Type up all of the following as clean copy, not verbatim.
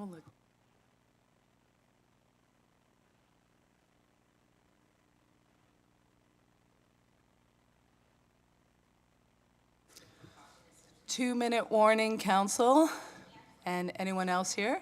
look. Two-minute warning, council, and anyone else here?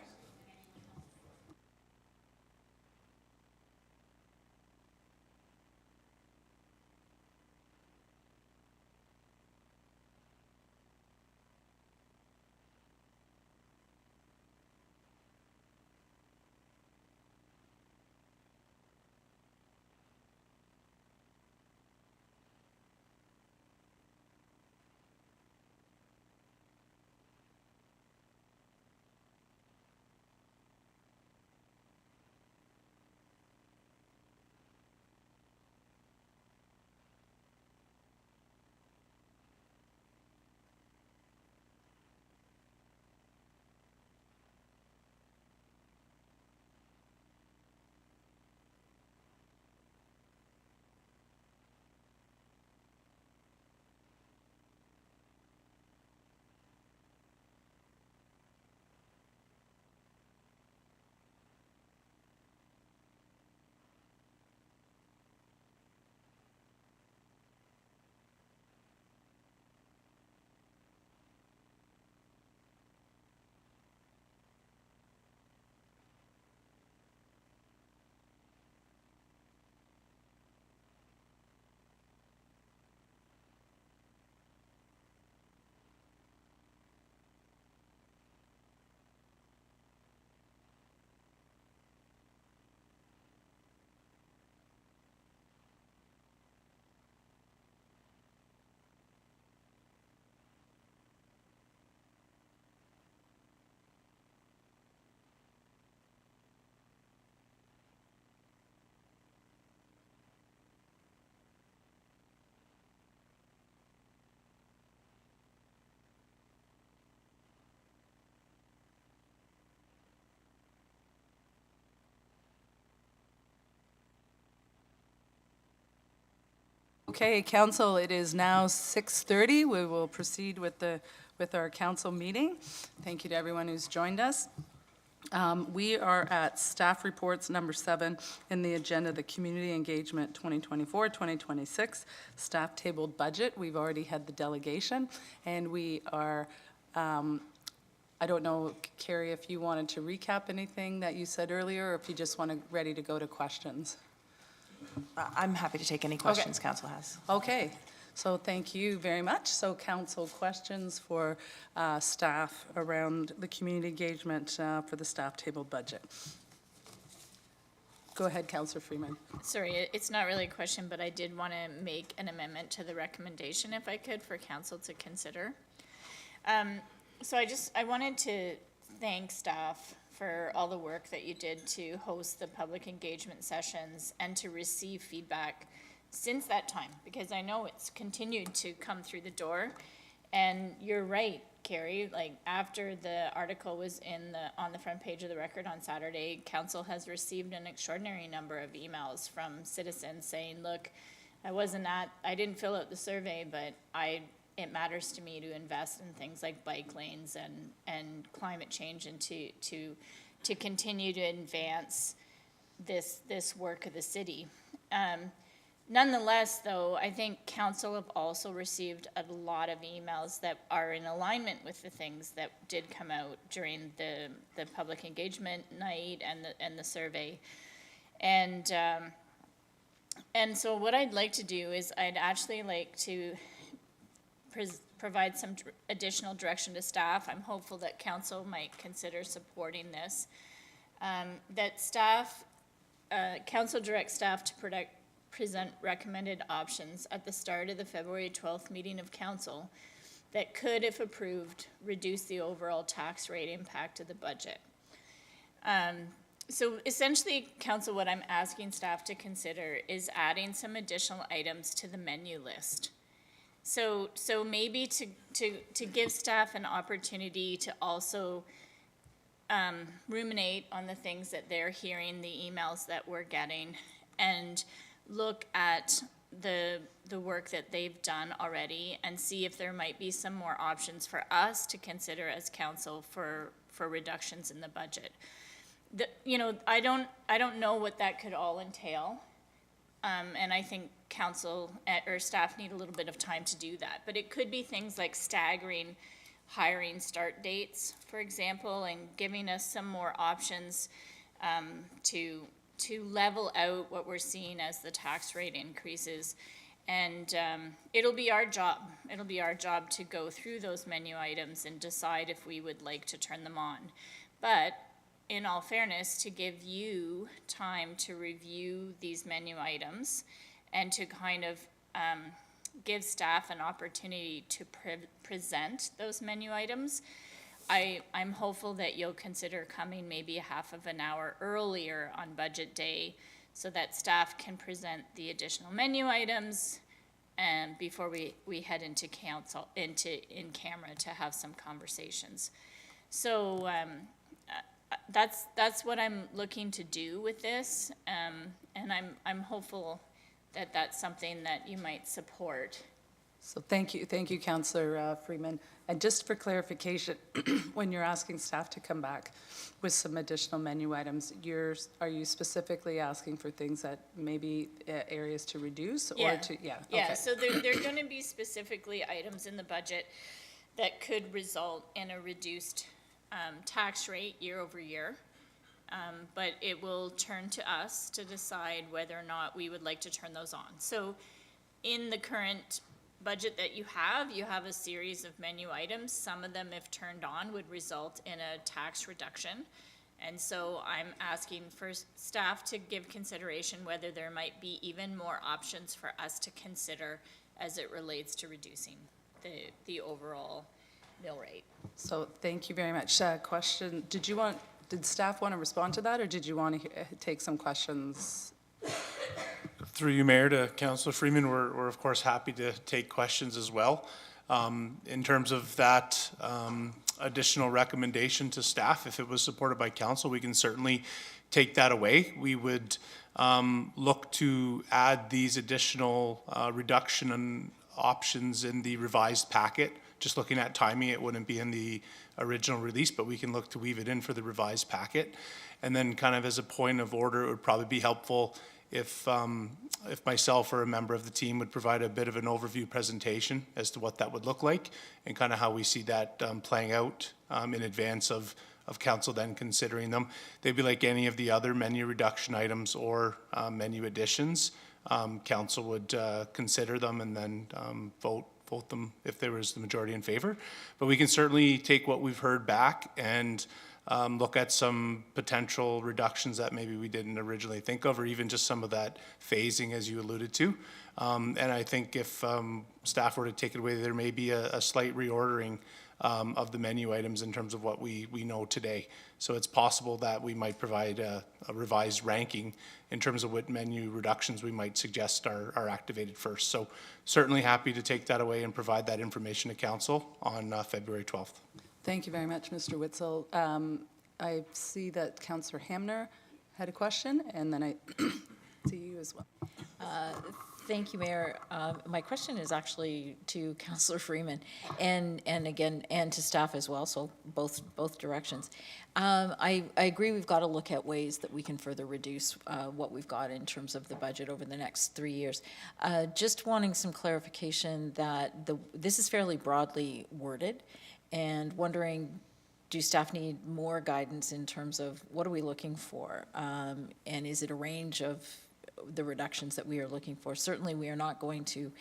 Okay, council, it is now 6:30. We will proceed with our council meeting. Thank you to everyone who's joined us. We are at staff reports number 7 in the agenda, the Community Engagement 2024-2026 staff tabled budget. We've already had the delegation, and we are, I don't know, Carrie, if you wanted to recap anything that you said earlier, or if you just want to ready to go to questions. I'm happy to take any questions council has. Okay, so thank you very much. So council questions for staff around the community engagement for the staff table budget. Go ahead, Councillor Freeman. Sorry, it's not really a question, but I did want to make an amendment to the recommendation, if I could, for council to consider. So I wanted to thank staff for all the work that you did to host the public engagement sessions and to receive feedback since that time, because I know it's continued to come through the door. And you're right, Carrie, like after the article was on the front page of the Record on Saturday, council has received an extraordinary number of emails from citizens saying, look, I didn't fill out the survey, but it matters to me to invest in things like bike lanes and climate change, and to continue to advance this work of the city. Nonetheless, though, I think council have also received a lot of emails that are in alignment with the things that did come out during the public engagement night and the survey. And so what I'd like to do is I'd actually like to provide some additional direction to staff. I'm hopeful that council might consider supporting this. That council directs staff to present recommended options at the start of the February 12th meeting of council that could, if approved, reduce the overall tax rate impact of the budget. So essentially, council, what I'm asking staff to consider is adding some additional items to the menu list. So maybe to give staff an opportunity to also ruminate on the things that they're hearing, the emails that we're getting, and look at the work that they've done already and see if there might be some more options for us to consider as council for reductions in the budget. You know, I don't know what that could all entail. And I think council or staff need a little bit of time to do that. But it could be things like staggering hiring start dates, for example, and giving us some more options to level out what we're seeing as the tax rate increases. And it'll be our job. It'll be our job to go through those menu items and decide if we would like to turn them on. But in all fairness, to give you time to review these menu items and to kind of give staff an opportunity to present those menu items, I'm hopeful that you'll consider coming maybe a half of an hour earlier on budget day so that staff can present the additional menu items and before we head into council, in camera to have some conversations. So that's what I'm looking to do with this, and I'm hopeful that that's something that you might support. So thank you, Councillor Freeman. And just for clarification, when you're asking staff to come back with some additional menu items, are you specifically asking for things that maybe areas to reduce or to, Yeah, okay. so they're going to be specifically items in the budget that could result in a reduced tax rate year over year. But it will turn to us to decide whether or not we would like to turn those on. So in the current budget that you have a series of menu items. Some of them, if turned on, would result in a tax reduction. And so I'm asking for staff to give consideration whether there might be even more options for us to consider as it relates to reducing the overall mill rate. So thank you very much. Question, did staff want to respond to that, or did you want to take some questions? Through you, Mayor, to Councillor Freeman, we're of course happy to take questions as well. In terms of that additional recommendation to staff, if it was supported by council, we can certainly take that away. We would look to add these additional reduction options in the revised packet. Just looking at timing, it wouldn't be in the original release, but we can look to weave it in for the revised packet. And then kind of as a point of order, it would probably be helpful if myself or a member of the team would provide a bit of an overview presentation as to what that would look like and kind of how we see that playing out in advance of council then considering them. They'd be like any of the other menu reduction items or menu additions. Council would consider them and then vote them if there was the majority in favor. But we can certainly take what we've heard back and look at some potential reductions that maybe we didn't originally think of, or even just some of that phasing as you alluded to. And I think if staff were to take it away, there may be a slight reordering of the menu items in terms of what we know today. So it's possible that we might provide a revised ranking in terms of what menu reductions we might suggest are activated first. So certainly happy to take that away and provide that information to council on February 12th. Thank you very much, Mr. Witzel. I see that Councillor Hamner had a question, and then I see you as well. Thank you, Mayor. My question is actually to Councillor Freeman and again, and to staff as well, so both directions. I agree we've got to look at ways that we can further reduce what we've got in terms of the budget over the next 3 years. Just wanting some clarification that this is fairly broadly worded, and wondering, do staff need more guidance in terms of what are we looking for? And is it a range of the reductions that we are looking for? Certainly we are not going to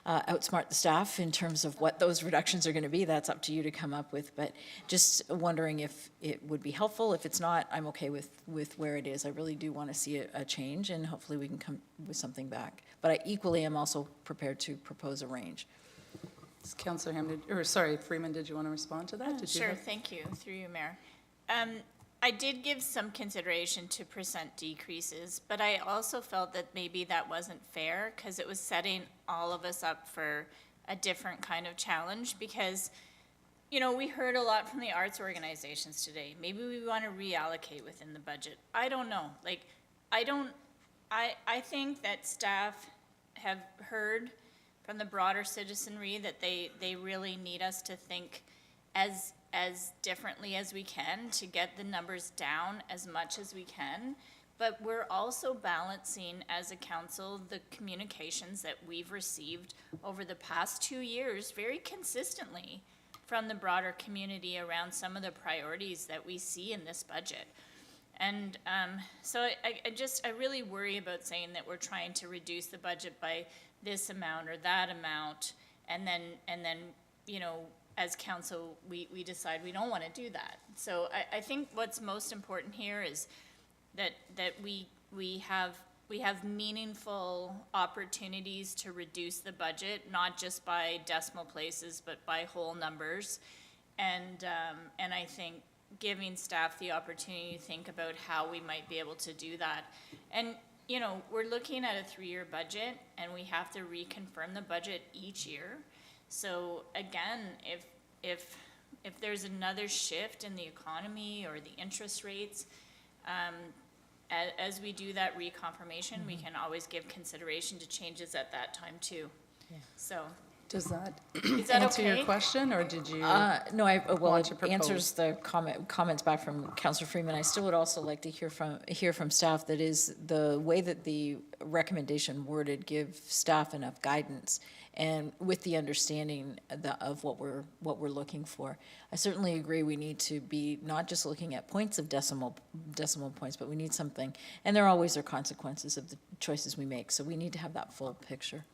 outsmart the staff in terms of what those reductions are going to be. That's up to you to come up with, but just wondering if it would be helpful. If it's not, I'm okay with where it is. I really do want to see a change, and hopefully we can come with something back. But I equally am also prepared to propose a range. Councillor Hamner, or sorry, Freeman, did you want to respond to that? Sure, thank you, through you, Mayor. I did give some consideration to percent decreases, but I also felt that maybe that wasn't fair because it was setting all of us up for a different kind of challenge because, you know, we heard a lot from the arts organizations today. Maybe we want to reallocate within the budget. I don't know. Like, I think that staff have heard from the broader citizenry that they really need us to think as differently as we can to get the numbers down as much as we can. But we're also balancing as a council the communications that we've received over the past 2 years very consistently from the broader community around some of the priorities that we see in this budget. And so I really worry about saying that we're trying to reduce the budget by this amount or that amount, and then you know, as council, we decide we don't want to do that. So I think what's most important here is that we have meaningful opportunities to reduce the budget, not just by decimal places, but by whole numbers. And I think giving staff the opportunity to think about how we might be able to do that. And, you know, we're looking at a 3-year budget, and we have to reconfirm the budget each year. So again, if there's another shift in the economy or the interest rates, as we do that reconfirmation, we can always give consideration to changes at that time too. So, Does that is that answer your okay? question, or did you? No, well, Want to it answers the comments back from Councillor Freeman. I still would also like to hear from staff, that is, the way that the recommendation worded give staff enough guidance, and with the understanding of what we're looking for. I certainly agree we need to be not just looking at points of decimal points, but we need something, and there always are consequences of the choices we make, so we need to have that full picture.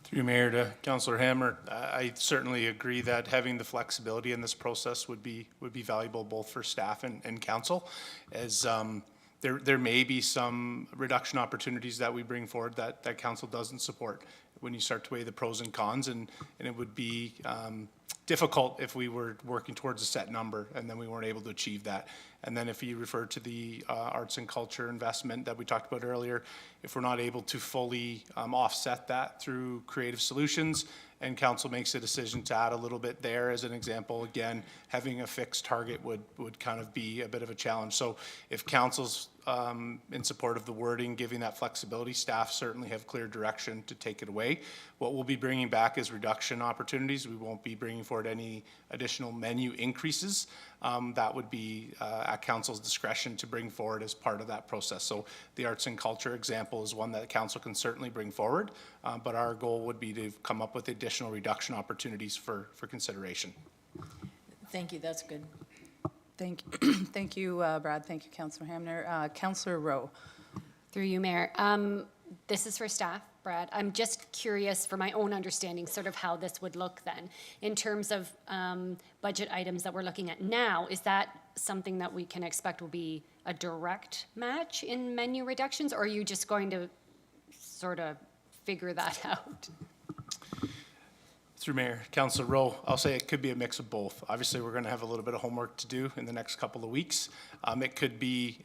Through Mayor to Councillor Hammer, I certainly agree that having the flexibility in this process would be valuable both for staff and council, as there may be some reduction opportunities that we bring forward that council doesn't support when you start to weigh the pros and cons, and it would be difficult if we were working towards a set number and then we weren't able to achieve that. And then if you refer to the arts and culture investment that we talked about earlier, if we're not able to fully offset that through creative solutions, and council makes a decision to add a little bit there as an example, again, having a fixed target would kind of be a bit of a challenge. So if council's in support of the wording, giving that flexibility, staff certainly have clear direction to take it away. What we'll be bringing back is reduction opportunities. We won't be bringing forward any additional menu increases. That would be at council's discretion to bring forward as part of that process. So the arts and culture example is one that council can certainly bring forward, but our goal would be to come up with additional reduction opportunities for consideration. Thank you, that's good. Thank you, Brad. Thank you, Councillor Hamner. Councillor Rowe. Through you, Mayor. This is for staff, Brad. I'm just curious for my own understanding, sort of how this would look then. In terms of budget items that we're looking at now, is that something that we can expect will be a direct match in menu reductions, or are you just going to sort of figure that out? Through Mayor, Councillor Rowe, I'll say it could be a mix of both. Obviously, we're going to have a little bit of homework to do in the next couple of weeks. It could be,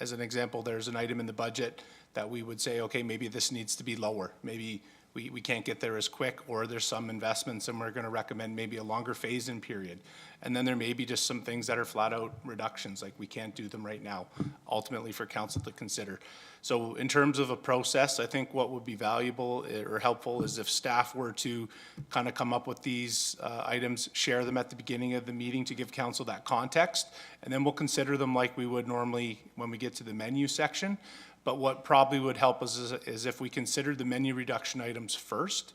as an example, there's an item in the budget that we would say, okay, maybe this needs to be lower. Maybe we can't get there as quick, or there's some investments and we're going to recommend maybe a longer phase-in period. And then there may be just some things that are flat-out reductions, like we can't do them right now, ultimately for council to consider. So in terms of a process, I think what would be valuable or helpful is if staff were to kind of come up with these items, share them at the beginning of the meeting to give council that context, and then we'll consider them like we would normally when we get to the menu section. But what probably would help us is if we consider the menu reduction items first,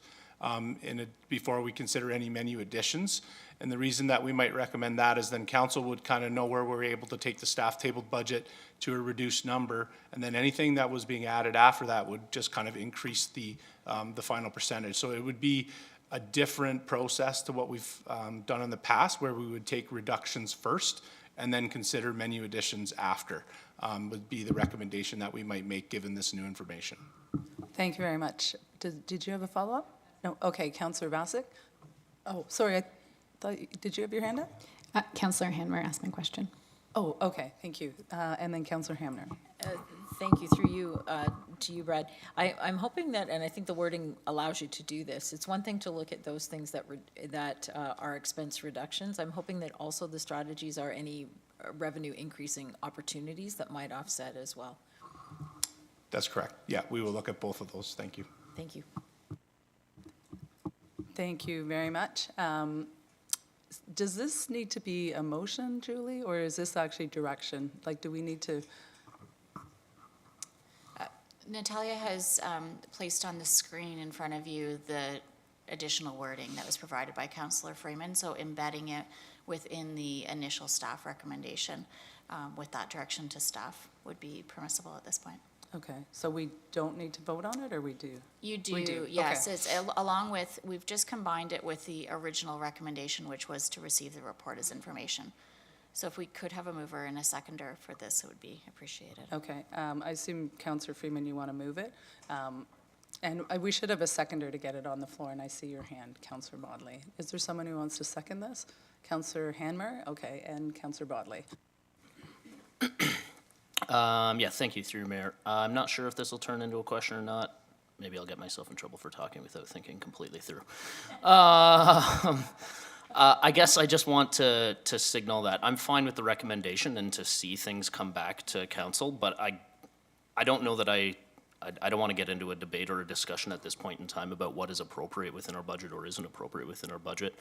before we consider any menu additions. And the reason that we might recommend that is then council would kind of know where we're able to take the staff tabled budget to a reduced number, and then anything that was being added after that would just kind of increase the final percentage. So it would be a different process to what we've done in the past, where we would take reductions first and then consider menu additions after, would be the recommendation that we might make given this new information. Thank you very much. Did you have a follow-up? No? Okay, Councillor Bassick? Oh, sorry, I thought, did you have your hand up? Councillor Hanmer asked my question. Oh, okay, thank you. And then Councillor Hamner. Thank you, through you, to you, Brad. I'm hoping that, and I think the wording allows you to do this, it's one thing to look at those things that are expense reductions. I'm hoping that also the strategies are any revenue increasing opportunities that might offset as well. That's correct. Yeah, we will look at both of those. Thank you. Thank you. Thank you very much. Does this need to be a motion, Julie, or is this actually direction? Like, do we need to? Natalia has placed on the screen in front of you the additional wording that was provided by Councillor Freeman, so embedding it within the initial staff recommendation with that direction to staff would be permissible at this point. Okay, so we don't need to vote on it, or we do? You We do, do, yes. okay. It's along with, we've just combined it with the original recommendation, which was to receive the report as information. So if we could have a mover and a seconder for this, it would be appreciated. Okay, I assume Councillor Freeman, you want to move it. And we should have a seconder to get it on the floor, and I see your hand, Councillor Bodley. Is there someone who wants to second this? Councillor Hanmer, okay, and Councillor Bodley. Yeah, thank you, through Mayor. I'm not sure if this will turn into a question or not. Maybe I'll get myself in trouble for talking without thinking completely through. I guess I just want to signal that I'm fine with the recommendation and to see things come back to council, but I don't know that I don't want to get into a debate or a discussion at this point in time about what is appropriate within our budget or isn't appropriate within our budget.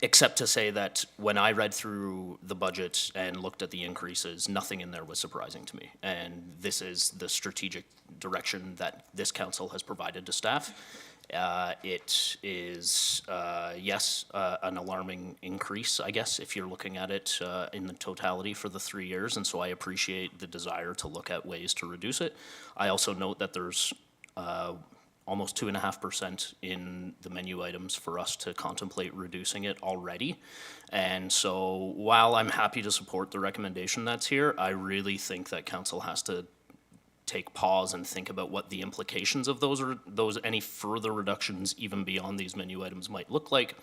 Except to say that when I read through the budget and looked at the increases, nothing in there was surprising to me. And this is the strategic direction that this council has provided to staff. It is, yes, an alarming increase, I guess, if you're looking at it in the totality for the 3 years. And so I appreciate the desire to look at ways to reduce it. I also note that there's almost 2.5% in the menu items for us to contemplate reducing it already. And so while I'm happy to support the recommendation that's here, I really think that council has to take pause and think about what the implications of those any further reductions even beyond these menu items might look like.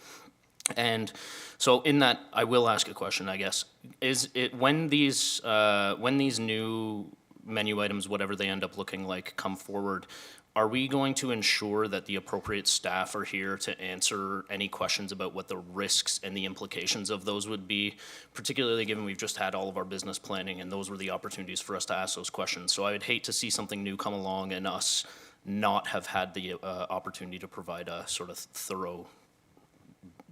And so in that, I will ask a question, I guess. Is it when these new menu items, whatever they end up looking like, come forward, are we going to ensure that the appropriate staff are here to answer any questions about what the risks and the implications of those would be, particularly given we've just had all of our business planning and those were the opportunities for us to ask those questions. So I would hate to see something new come along and us not have had the opportunity to provide a sort of thorough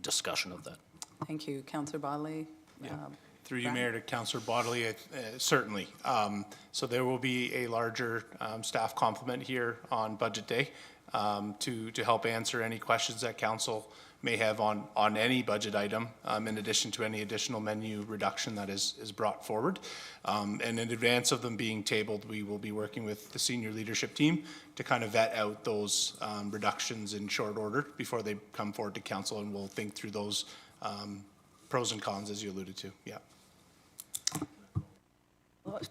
discussion of that. Thank you. Councillor Bodley? Through you, Mayor, to Councillor Bodley, certainly. So there will be a larger staff complement here on budget day to help answer any questions that council may have on any budget item, in addition to any additional menu reduction that is brought forward. And in advance of them being tabled, we will be working with the senior leadership team to kind of vet out those reductions in short order before they come forward to council, and we'll think through those pros and cons as you alluded to. Yeah.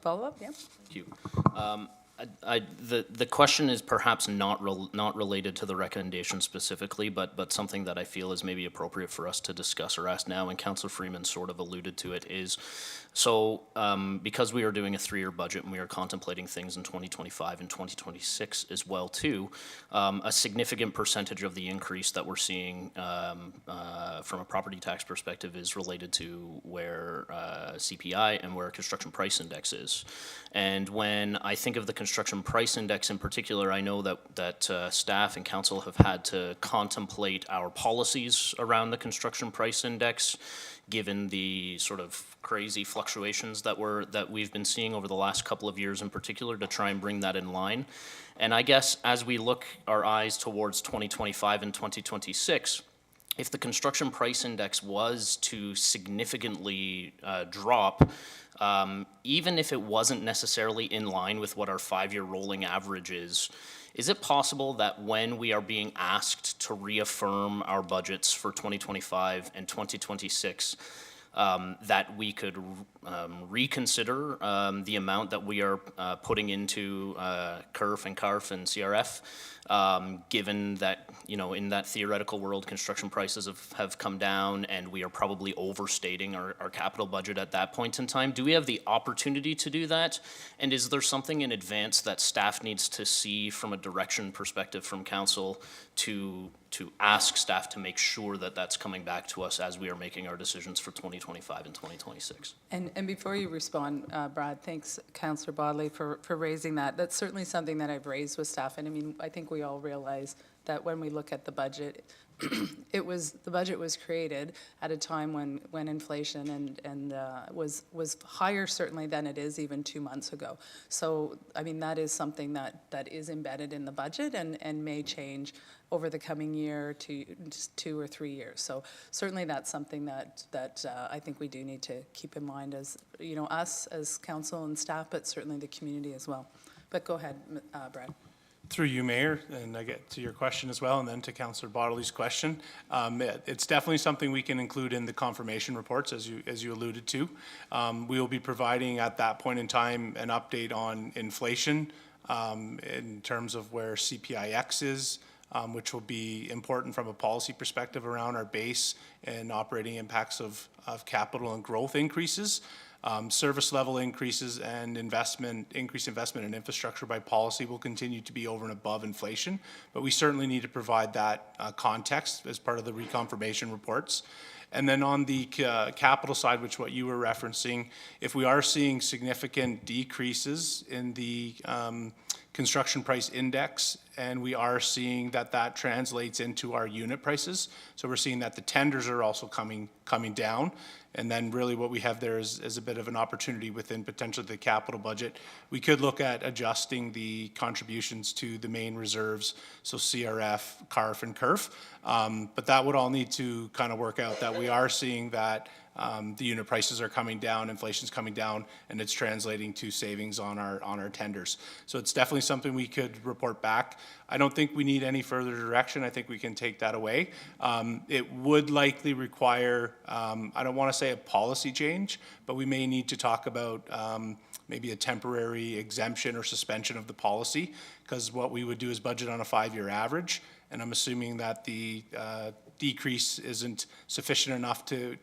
Follow up, yeah? Thank you. The question is perhaps not related to the recommendation specifically, but something that I feel is maybe appropriate for us to discuss or ask now, and Councillor Freeman sort of alluded to it, is so because we are doing a 3-year budget and we are contemplating things in 2025 and 2026 as well too, a significant percentage of the increase that we're seeing from a property tax perspective is related to where CPI and where construction price index is. And when I think of the construction price index in particular, I know that staff and council have had to contemplate our policies around the construction price index, given the sort of crazy fluctuations that we've been seeing over the last couple of years in particular, to try and bring that in line. And I guess as we look our eyes towards 2025 and 2026, if the construction price index was to significantly drop, even if it wasn't necessarily in line with what our 5-year rolling average is it possible that when we are being asked to reaffirm our budgets for 2025 and 2026, that we could reconsider the amount that we are putting into CURF and CARF and CRF, given that, you know, in that theoretical world, construction prices have come down and we are probably overstating our capital budget at that point in time? Do we have the opportunity to do that? And is there something in advance that staff needs to see from a direction perspective from council to to ask staff to make sure that that's coming back to us as we are making our decisions for 2025 and 2026. And before you respond, Brad, thanks, Councillor Bodley, for raising that. That's certainly something that I've raised with staff, and I mean, I think we all realize that when we look at the budget, the budget was created at a time when inflation was higher certainly than it is even 2 months ago. So, I mean, that is something that is embedded in the budget and may change over the coming year to 2 or 3 years. So certainly that's something that I think we do need to keep in mind as, you know, us as council and staff, but certainly the community as well. But go ahead, Brad. Through you, Mayor, and I get to your question as well, and then to Councillor Bodley's question. It's definitely something we can include in the confirmation reports, as you alluded to. We will be providing at that point in time an update on inflation in terms of where CPIX is, which will be important from a policy perspective around our base and operating impacts of capital and growth increases. Service level increases and increased investment in infrastructure by policy will continue to be over and above inflation, but we certainly need to provide that context as part of the reconfirmation reports. And then on the capital side, which what you were referencing, if we are seeing significant decreases in the construction price index, and we are seeing that translates into our unit prices. So we're seeing that the tenders are also coming down. And then really what we have there is a bit of an opportunity within potentially the capital budget. We could look at adjusting the contributions to the main reserves, so CRF, CARF, and CURF. But that would all need to kind of work out that we are seeing that the unit prices are coming down, inflation's coming down, and it's translating to savings on our tenders. So it's definitely something we could report back. I don't think we need any further direction. I think we can take that away. It would likely require, I don't want to say a policy change, but we may need to talk about maybe a temporary exemption or suspension of the policy, because what we would do is budget on a 5-year average, and I'm assuming that the decrease isn't sufficient enough to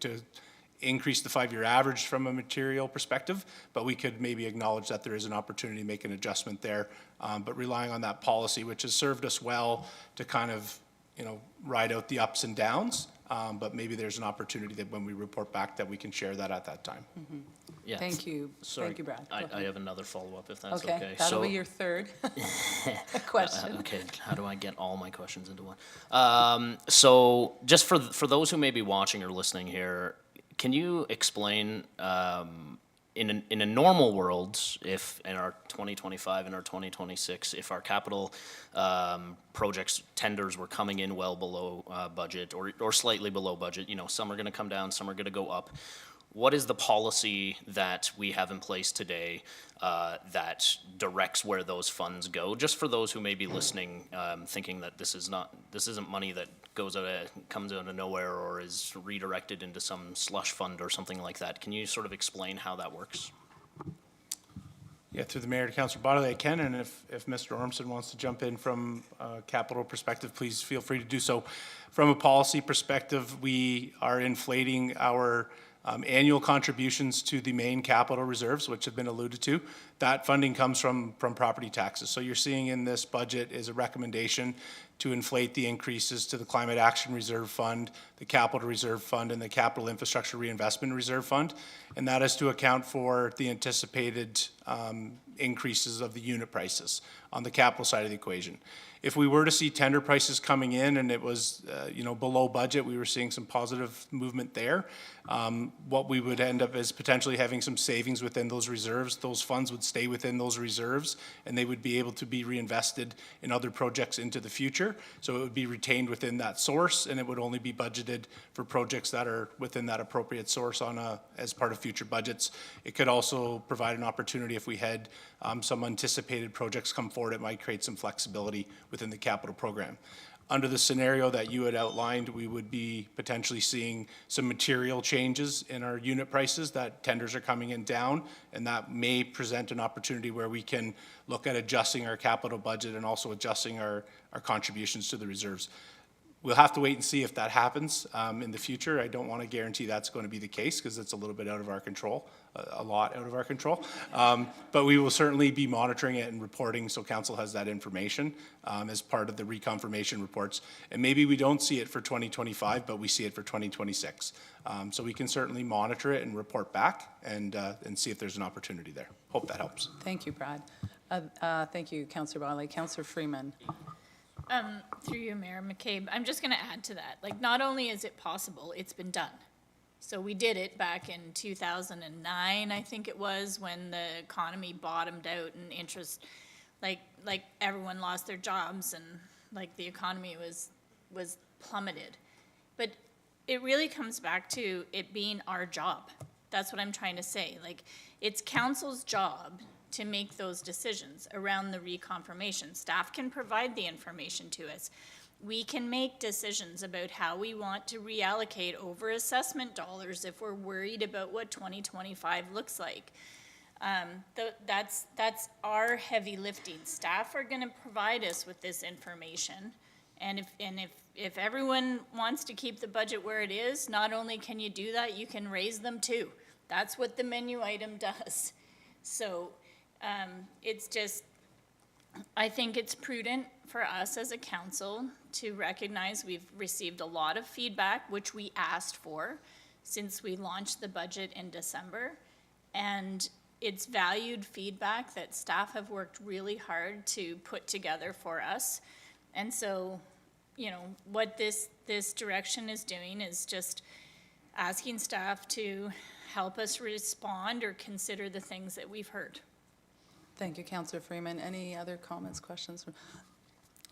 increase the 5-year average from a material perspective, but we could maybe acknowledge that there is an opportunity to make an adjustment there. But relying on that policy, which has served us well to kind of, you know, ride out the ups and downs, but maybe there's an opportunity that when we report back that we can share that at that time. Mm-hmm. Yeah. Thank you. Sorry, Thank you, Brad. I have another follow-up if that's okay. Okay, that'll be your third question. Okay, how do I get all my questions into one? So just for those who may be watching or listening here, can you explain, in a normal world, if in our 2025 and our 2026, if our capital projects tenders were coming in well below budget or slightly below budget, you know, some are going to come down, some are going to go up. What is the policy that we have in place today that directs where those funds go? Just for those who may be listening, thinking that this isn't money that comes out of nowhere or is redirected into some slush fund or something like that. Can you sort of explain how that works? Yeah, through the Mayor to Councillor Bodley, I can, and if Mr. Ormston wants to jump in from a capital perspective, please feel free to do so. From a policy perspective, we are inflating our annual contributions to the main capital reserves, which have been alluded to. That funding comes from property taxes. So you're seeing in this budget is a recommendation to inflate the increases to the Climate Action Reserve Fund, the Capital Reserve Fund, and the Capital Infrastructure Reinvestment Reserve Fund. And that is to account for the anticipated increases of the unit prices on the capital side of the equation. If we were to see tender prices coming in and it was, you know, below budget, we were seeing some positive movement there. What we would end up is potentially having some savings within those reserves. Those funds would stay within those reserves and they would be able to be reinvested in other projects into the future. So it would be retained within that source and it would only be budgeted for projects that are within that appropriate source as part of future budgets. It could also provide an opportunity if we had some anticipated projects come forward, it might create some flexibility within the capital program. Under the scenario that you had outlined, we would be potentially seeing some material changes in our unit prices, that tenders are coming in down, and that may present an opportunity where we can look at adjusting our capital budget and also adjusting our contributions to the reserves. we'll have to wait and see if that happens in the future. I don't want to guarantee that's going to be the case because it's a little bit out of our control, a lot out of our control. But we will certainly be monitoring it and reporting so council has that information as part of the reconfirmation reports. And maybe we don't see it for 2025, but we see it for 2026. So we can certainly monitor it and report back and see if there's an opportunity there. Hope that helps. Thank you, Brad. Thank you, Councillor Barley. Councillor Freeman. Through you, Mayor McCabe, I'm just gonna add to that. Like, not only is it possible, it's been done. So we did it back in 2009, I think it was, when the economy bottomed out and interest, like everyone lost their jobs and like the economy was plummeted. But it really comes back to it being our job. That's what I'm trying to say. Like, it's council's job to make those decisions around the reconfirmation. Staff can provide the information to us. We can make decisions about how we want to reallocate over assessment dollars if we're worried about what 2025 looks like. That's our heavy lifting. Staff are gonna provide us with this information. And if everyone wants to keep the budget where it is, not only can you do that, you can raise them too. That's what the menu item does. So it's just, I think it's prudent for us as a council to recognize we've received a lot of feedback, which we asked for since we launched the budget in December. And it's valued feedback that staff have worked really hard to put together for us. And so, you know, what this direction is doing is just asking staff to help us respond or consider the things that we've heard. Thank you, Councillor Freeman. Any other comments, questions?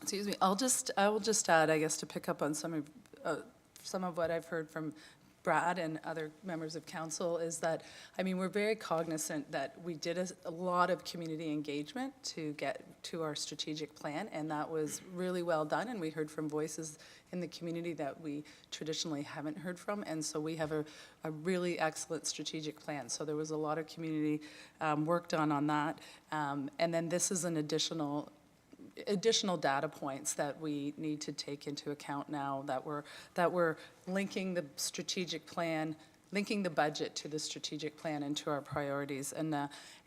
Excuse me. I will just add, I guess, to pick up on some of what I've heard from Brad and other members of council is that, I mean, we're very cognizant that we did a lot of community engagement to get to our strategic plan, and that was really well done, and we heard from voices in the community that we traditionally haven't heard from, and so we have a really excellent strategic plan. So there was a lot of community work done on that, and then this is an additional data points that we need to take into account now that we're linking the strategic plan, linking the budget to the strategic plan and to our priorities. And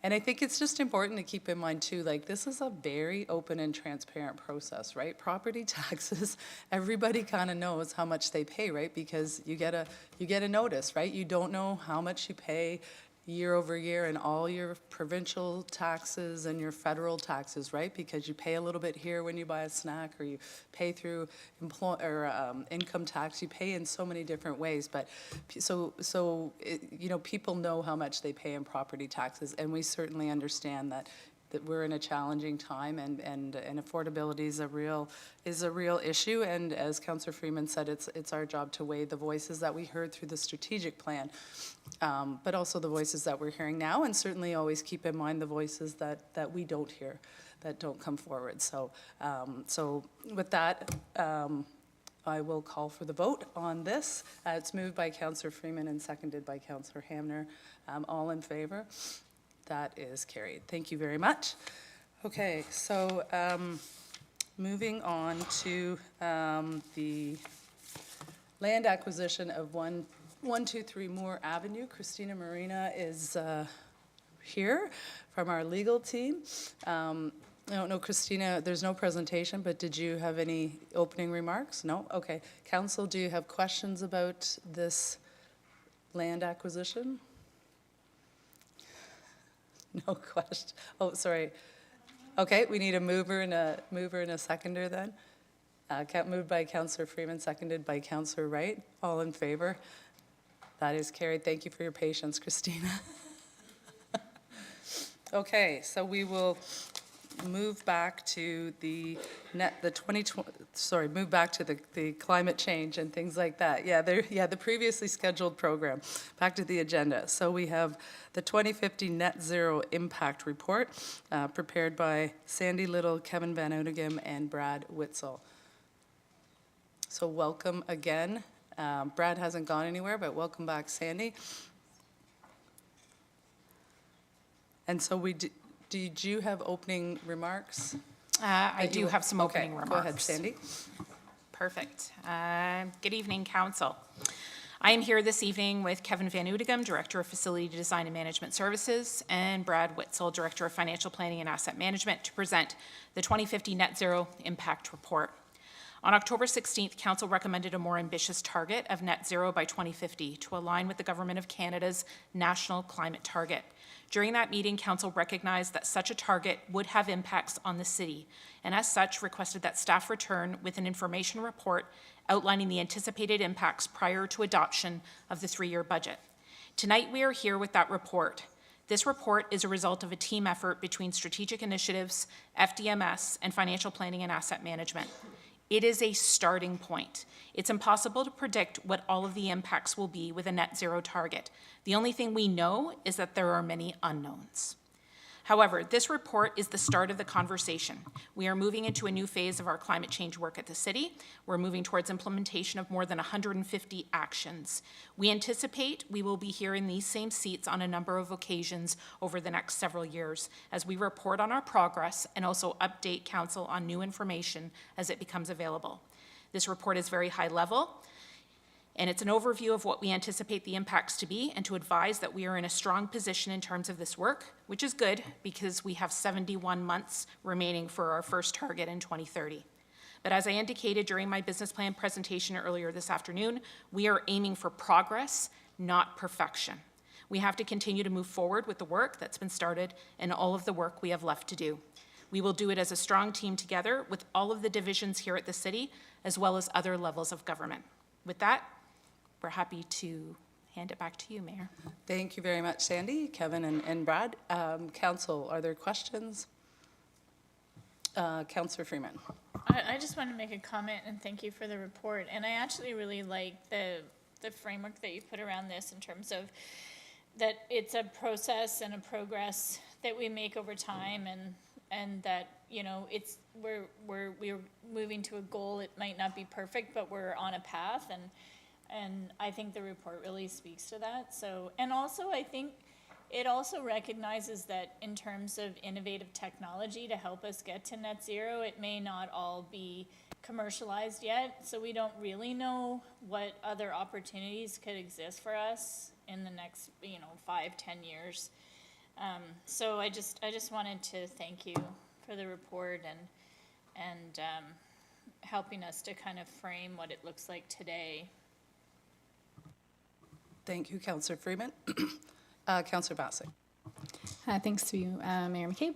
I think it's just important to keep in mind too, like, this is a very open and transparent process, right? Property taxes, everybody kind of knows how much they pay, right? Because you get a notice, right? You don't know how much you pay year over year and all your provincial taxes and your federal taxes, right? Because you pay a little bit here when you buy a snack, or you pay through income tax. You pay in so many different ways, but you know, people know how much they pay in property taxes, and we certainly understand that we're in a challenging time, and affordability is a real issue. And as Councillor Freeman said, it's our job to weigh the voices that we heard through the strategic plan, but also the voices that we're hearing now, and certainly always keep in mind the voices that we don't hear, that don't come forward. So with that, I will call for the vote on this. It's moved by Councillor Freeman and seconded by Councillor Hamner. All in favor? That is carried. Thank you very much. Okay, so moving on to the land acquisition of 123 Moore Avenue. Christina Marina is here from our legal team. I don't know, Christina, there's no presentation, but did you have any opening remarks? No? Okay. Council, do you have questions about this land acquisition? No question. Oh, sorry. Okay, we need a mover and a seconder then. Moved by Councillor Freeman, seconded by Councillor Wright. All in favor? That is carried. Thank you for your patience, Christina. Okay, so we will move back to move back to the climate change and things like that. The previously scheduled program. Back to the agenda. So we have the 2050 Net Zero Impact Report, prepared by Sandy Little, Kevin Van Oudegem, and Brad Witzel. So welcome again. Brad hasn't gone anywhere, but welcome back, Sandy. And so did you have opening remarks? I do have some opening remarks. Go ahead, Sandy. Perfect. Good evening, Council. I am here this evening with Kevin Van Oudegem, Director of Facility Design and Management Services, and Brad Witzel, Director of Financial Planning and Asset Management, to present the 2050 Net Zero Impact Report. On October 16th, Council recommended a more ambitious target of net zero by 2050 to align with the Government of Canada's national climate target. During that meeting, Council recognized that such a target would have impacts on the city, and as such, requested that staff return with an information report outlining the anticipated impacts prior to adoption of the 3-year budget. Tonight, we are here with that report. This report is a result of a team effort between Strategic Initiatives, FDMS, and Financial Planning and Asset Management. It is a starting point. It's impossible to predict what all of the impacts will be with a net zero target. The only thing we know is that there are many unknowns. However, this report is the start of the conversation. We are moving into a new phase of our climate change work at the city. We're moving towards implementation of more than 150 actions. We anticipate we will be here in these same seats on a number of occasions over the next several years as we report on our progress and also update Council on new information as it becomes available. This report is very high level, and it's an overview of what we anticipate the impacts to be and to advise that we are in a strong position in terms of this work, which is good because we have 71 months remaining for our first target in 2030. But as I indicated during my business plan presentation earlier this afternoon, we are aiming for progress, not perfection. We have to continue to move forward with the work that's been started and all of the work we have left to do. We will do it as a strong team together with all of the divisions here at the city, as well as other levels of government. With that, we're happy to hand it back to you, Mayor. Thank you very much, Sandy, Kevin, and Brad. Council, are there questions? Councillor Freeman. I just want to make a comment and thank you for the report. And I actually really like the framework that you put around this in terms of that it's a process and a progress that we make over time, and that, you know, it's we're moving to a goal. It might not be perfect, but we're on a path, and I think the report really speaks to that. So, and also I think it also recognizes that in terms of innovative technology to help us get to net zero, it may not all be commercialized yet. So we don't really know what other opportunities could exist for us in the next, 5-10 years. So I just wanted to thank you for the report and helping us to kind of frame what it looks like today. Thank you, Councillor Freeman. Councillor Bassett. Thanks to you, Mayor McCabe.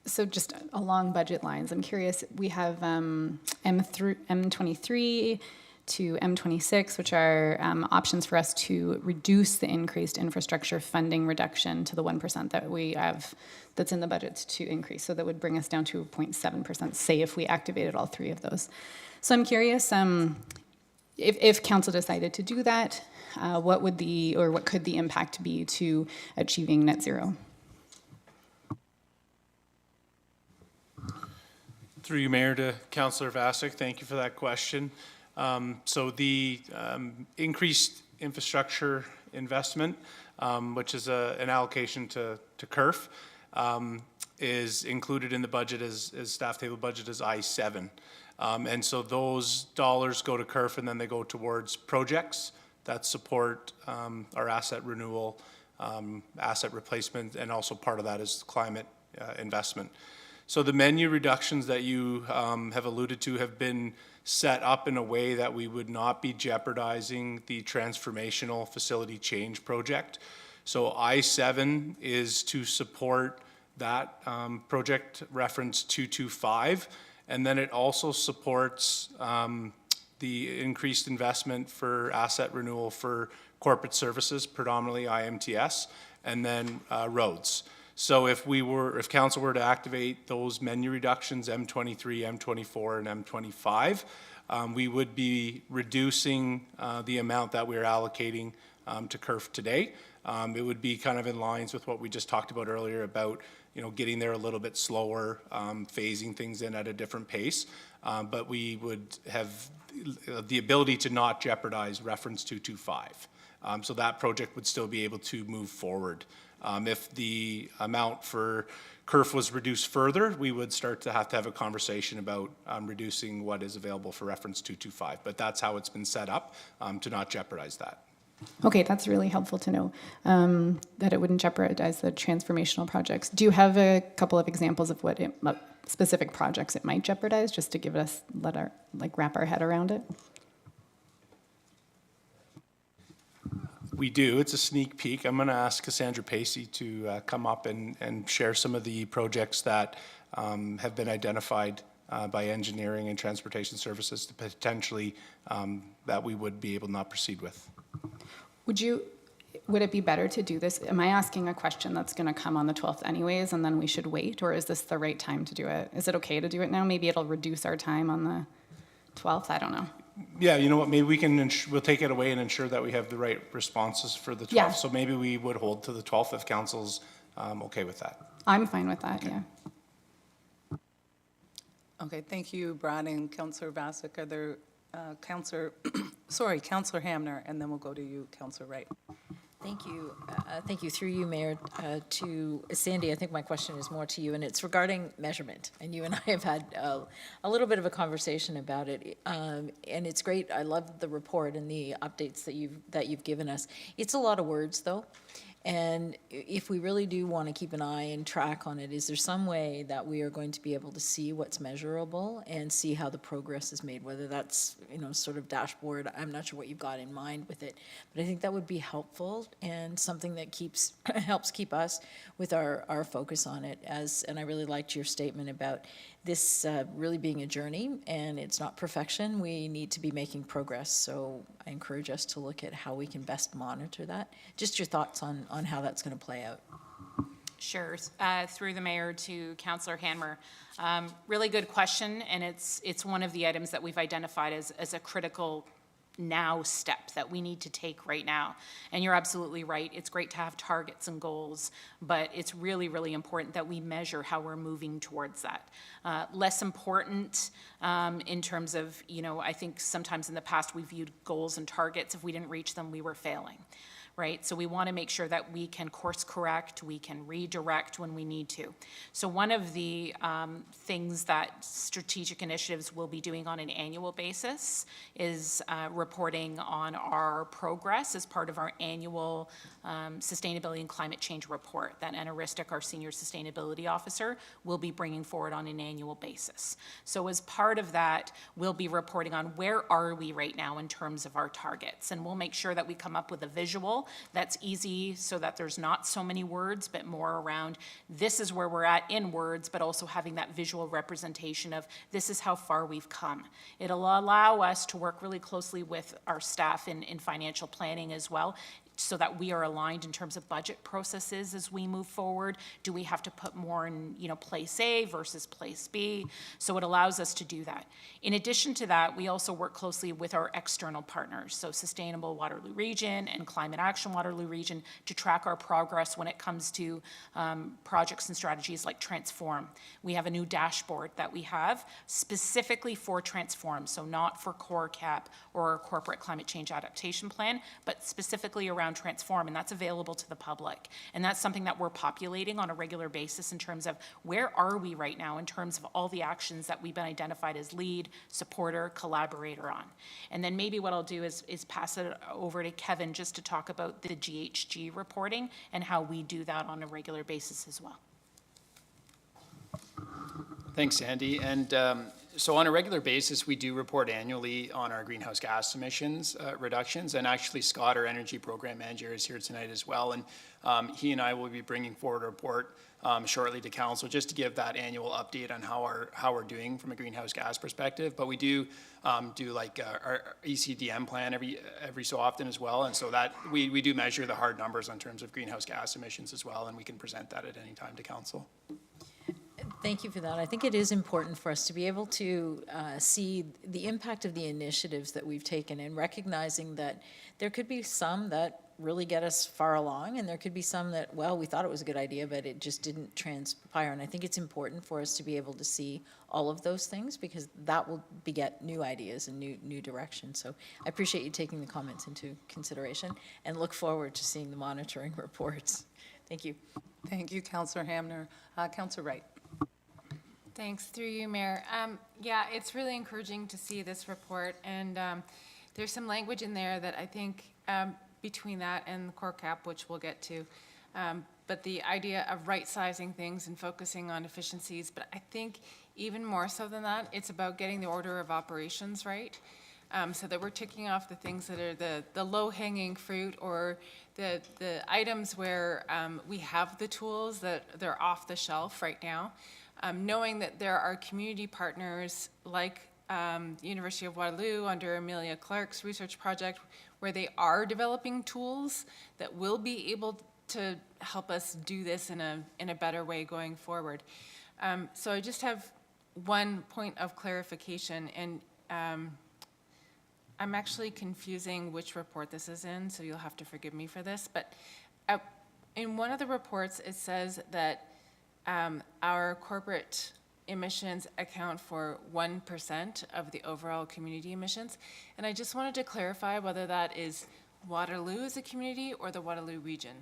So just along budget lines, I'm curious, we have M23 to M26, which are options for us to reduce the increased infrastructure funding reduction to the 1% that we have that's in the budget to increase. So that would bring us down to 0.7%, say if we activated all 3 of those. So I'm curious, if council decided to do that, what would what could the impact be to achieving net zero? Through you, Mayor, to Councillor Vasic, thank you for that question. So the increased infrastructure investment, which is an allocation to CURF, is included in the budget as staff table budget as I-7. And so those dollars go to CURF and then they go towards projects that support our asset renewal, asset replacement, and also part of that is climate investment. So the menu reductions that you have alluded to have been set up in a way that we would not be jeopardizing the transformational facility change project. So I-7 is to support that project reference 225, and then it also supports the increased investment for asset renewal for corporate services, predominantly IMTS, and then roads. So if council were to activate those menu reductions, M23, M24, and M25, we would be reducing the amount that we're allocating to CURF today. It would be kind of in lines with what we just talked about earlier about, getting there a little bit slower, phasing things in at a different pace. But we would have the ability to not jeopardize reference 225. So that project would still be able to move forward. If the amount for KERF was reduced further, we would start to have a conversation about reducing what is available for reference 225. But that's how it's been set up, to not jeopardize that. Okay, that's really helpful to know, that it wouldn't jeopardize the transformational projects. Do you have a couple of examples of what specific projects it might jeopardize, just to give us, wrap our head around it? We do. It's a sneak peek. I'm going to ask Cassandra Pacey to come up and share some of the projects that have been identified by engineering and transportation services to potentially that we would be able to not proceed with. Would it be better to do this? Am I asking a question that's going to come on the 12th anyways, and then we should wait, or is this the right time to do it? Is it okay to do it now? Maybe it'll reduce our time on the 12th. I don't know. Yeah, you know what, maybe we can, we'll take it away and ensure that we have the right responses for the 12th. Yeah. So maybe we would hold to the 12th if council's okay with that. I'm fine with that, okay. Yeah. Okay, thank you, Brad and Councillor Bassick. Are there, Councillor Hamner, and then we'll go to you, Councillor Wright. Thank you. Thank you. Through you, Mayor, to Sandy, I think my question is more to you, and it's regarding measurement. And you and I have had a little bit of a conversation about it, and it's great. I love the report and the updates that you've given us. It's a lot of words, though. And if we really do want to keep an eye and track on it, is there some way that we are going to be able to see what's measurable and see how the progress is made, whether that's, sort of dashboard? I'm not sure what you've got in mind with it, but I think that would be helpful and something that helps keep us with our focus on it. And I really liked your statement about this really being a journey, and it's not perfection. We need to be making progress. So I encourage us to look at how we can best monitor that. Just your thoughts on how that's going to play out. Sure. Through the mayor to Councillor Hanmer. Really good question, and it's one of the items that we've identified as a critical now step that we need to take right now. And you're absolutely right. It's great to have targets and goals, but it's really, really important that we measure how we're moving towards that. Less important in terms of, I think sometimes in the past we viewed goals and targets. If we didn't reach them, we were failing. Right? So we want to make sure that we can course correct, we can redirect when we need to. So one of the things that strategic initiatives will be doing on an annual basis is reporting on our progress as part of our annual sustainability and climate change report that Anna Ristic, our senior sustainability officer, will be bringing forward on an annual basis. So as part of that, we'll be reporting on where are we right now in terms of our targets, and we'll make sure that we come up with a visual that's easy so that there's not so many words, but more around this is where we're at in words, but also having that visual representation of this is how far we've come. It'll allow us to work really closely with our staff in financial planning as well, so that we are aligned in terms of budget processes as we move forward. Do we have to put more in, place A versus place B? So it allows us to do that. In addition to that, we also work closely with our external partners, so Sustainable Waterloo Region and Climate Action Waterloo Region, to track our progress when it comes to projects and strategies like Transform. We have a new dashboard that we have specifically for Transform, so not for Core Cap or our Corporate Climate Change Adaptation Plan, but specifically around Transform, and that's available to the public. And that's something that we're populating on a regular basis in terms of where are we right now in terms of all the actions that we've been identified as lead, supporter, collaborator on. And then maybe what I'll do is pass it over to Kevin just to talk about the GHG reporting and how we do that on a regular basis as well. Thanks, Sandy. And so on a regular basis, we do report annually on our greenhouse gas emissions reductions. And actually, Scott, our energy program manager, is here tonight as well. And he and I will be bringing forward a report shortly to council just to give that annual update on how we're doing from a greenhouse gas perspective. But we do like our ECDM plan every so often as well. And so that we do measure the hard numbers in terms of greenhouse gas emissions as well. And we can present that at any time to council. Thank you for that. I think it is important for us to be able to see the impact of the initiatives that we've taken, and recognizing that there could be some that really get us far along, and there could be some that, well, we thought it was a good idea, but it just didn't transpire. And I think it's important for us to be able to see all of those things, because that will beget new ideas and new direction. So I appreciate you taking the comments into consideration and look forward to seeing the monitoring reports. Thank you. Thank you, Councillor Hamner. Councillor Wright. Thanks, through you, Mayor. Yeah, it's really encouraging to see this report, and there's some language in there that I think between that and the core cap, which we'll get to, but the idea of right-sizing things and focusing on efficiencies, but I think even more so than that, it's about getting the order of operations right, so that we're ticking off the things that are the low-hanging fruit, or the items where we have the tools that they're off the shelf right now. Knowing that there are community partners like the University of Waterloo under Amelia Clark's research project, where they are developing tools that will be able to help us do this in a better way going forward. So I just have one point of clarification, and I'm actually confusing which report this is in, so you'll have to forgive me for this, but in one of the reports it says that our corporate emissions account for 1% of the overall community emissions. And I just wanted to clarify whether that is Waterloo as a community or the Waterloo region.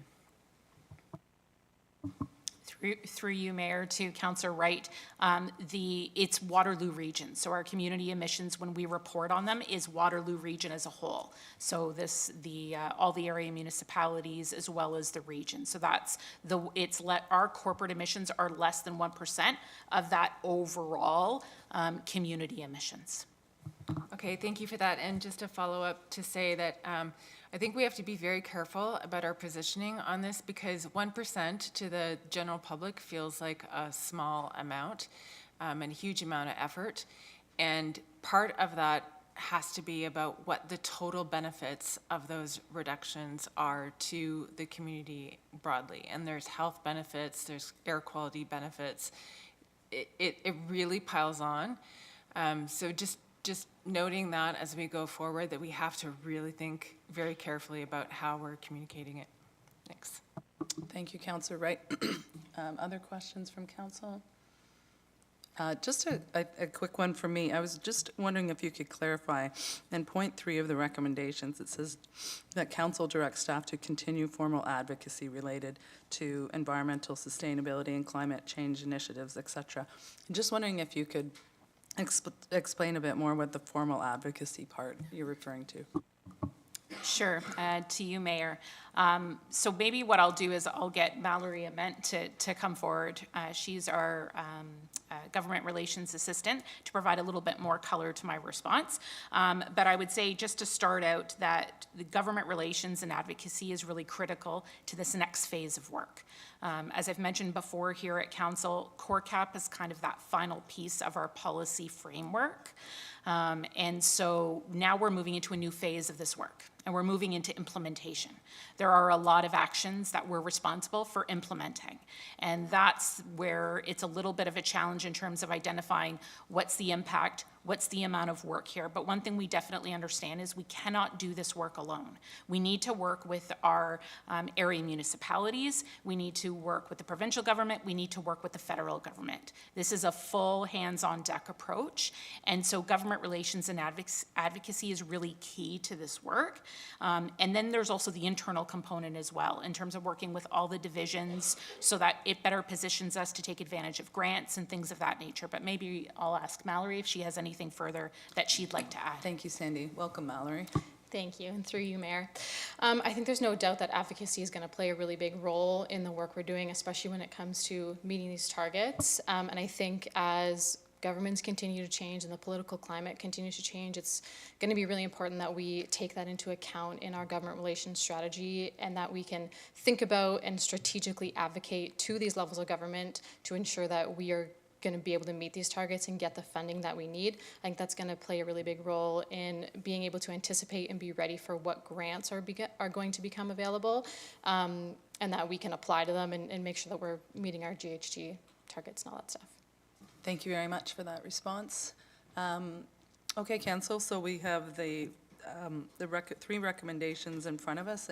Through you, Mayor, to Councillor Wright, it's Waterloo region. So our community emissions, when we report on them, is Waterloo region as a whole. So all the area municipalities as well as the region. So that's our corporate emissions are less than 1% of that overall community emissions. Okay, thank you for that. And just to follow up to say that I think we have to be very careful about our positioning on this, because 1% to the general public feels like a small amount and a huge amount of effort. And part of that has to be about what the total benefits of those reductions are to the community broadly. And there's health benefits, there's air quality benefits. It really piles on. So just noting that as we go forward, that we have to really think very carefully about how we're communicating it. Thanks. Thank you, Councillor Wright. Other questions from council? Just a quick one from me. I was just wondering if you could clarify, in point 3 of the recommendations, it says that council directs staff to continue formal advocacy related to environmental sustainability and climate change initiatives, et cetera. I'm just wondering if you could explain a bit more what the formal advocacy part you're referring to. Sure, to you, Mayor. So maybe what I'll do is I'll get Mallory Ament to come forward. She's our government relations assistant, to provide a little bit more color to my response. But I would say, just to start out, that the government relations and advocacy is really critical to this next phase of work. As I've mentioned before here at Council, Core Cap is kind of that final piece of our policy framework. And so now we're moving into a new phase of this work, and we're moving into implementation. There are a lot of actions that we're responsible for implementing, and that's where it's a little bit of a challenge in terms of identifying what's the impact, what's the amount of work here. But one thing we definitely understand is we cannot do this work alone. We need to work with our area municipalities. We need to work with the provincial government. We need to work with the federal government. This is a full hands-on deck approach. And so government relations and advocacy is really key to this work. And then there's also the internal component as well, in terms of working with all the divisions so that it better positions us to take advantage of grants and things of that nature. But maybe I'll ask Mallory if she has anything further that she'd like to add. Thank you, Sandy. Welcome, Mallory. Thank you, and through you, Mayor. I think there's no doubt that advocacy is going to play a really big role in the work we're doing, especially when it comes to meeting these targets. And I think as governments continue to change and the political climate continues to change, it's going to be really important that we take that into account in our government relations strategy, and that we can think about and strategically advocate to these levels of government to ensure that we are going to be able to meet these targets and get the funding that we need. I think that's going to play a really big role in being able to anticipate and be ready for what grants are going to become available, and that we can apply to them and make sure that we're meeting our GHG targets and all that stuff. Thank you very much for that response. Okay, Council, so we have the 3 recommendations in front of us.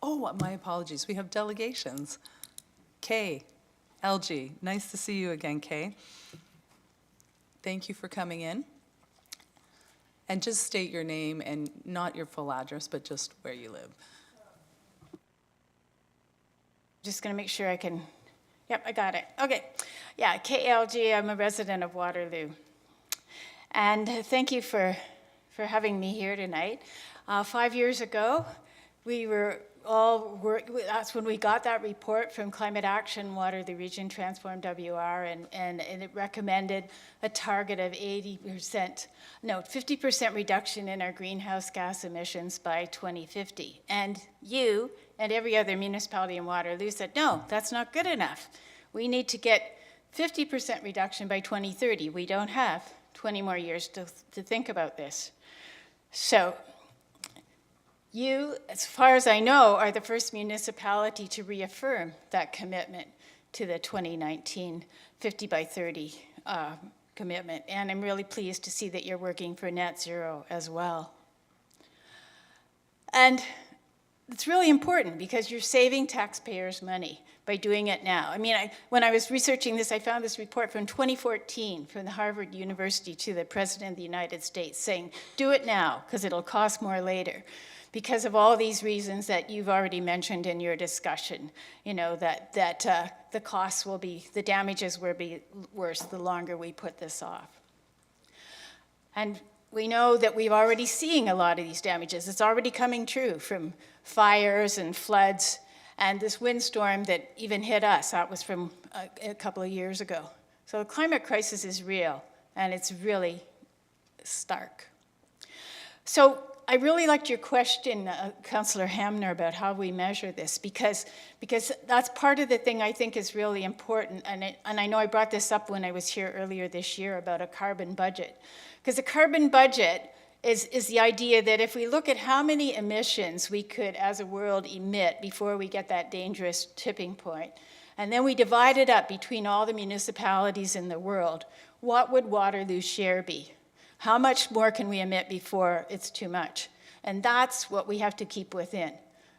Oh, my apologies. We have delegations. Kay, LG, nice to see you again, Kay. Thank you for coming in. And just state your name and not your full address, but just where you live. just going to make sure I can, yep, I got it. Okay. Yeah, KLG, I'm a resident of Waterloo. And thank you for having me here tonight. 5 years ago, we were that's when we got that report from Climate Action, Waterloo Region Transform WR, and it recommended a target of 50% reduction in our greenhouse gas emissions by 2050. And you and every other municipality in Waterloo said, no, that's not good enough. We need to get 50% reduction by 2030. We don't have 20 more years to think about this. So you, as far as I know, are the first municipality to reaffirm that commitment to the 2019 50 by 30 commitment. And I'm really pleased to see that you're working for net zero as well. And it's really important because you're saving taxpayers money by doing it now. I mean, when I was researching this, I found this report from 2014 from the Harvard University to the President of the United States saying, do it now because it'll cost more later. Because of all these reasons that you've already mentioned in your discussion, you know, that the costs will be, the damages will be worse the longer we put this off. And we know that we've already seen a lot of these damages. It's already coming true from fires and floods and this windstorm that even hit us. That was from a couple of years ago. So the climate crisis is real, and it's really stark. So I really liked your question, Councillor Hamner, about how we measure this, because that's part of the thing I think is really important. And I know I brought this up when I was here earlier this year about a carbon budget. Because a carbon budget is the idea that if we look at how many emissions we could, as a world, emit before we get that dangerous tipping point, and then we divide it up between all the municipalities in the world, what would Waterloo's share be? How much more can we emit before it's too much? And that's what we have to keep within.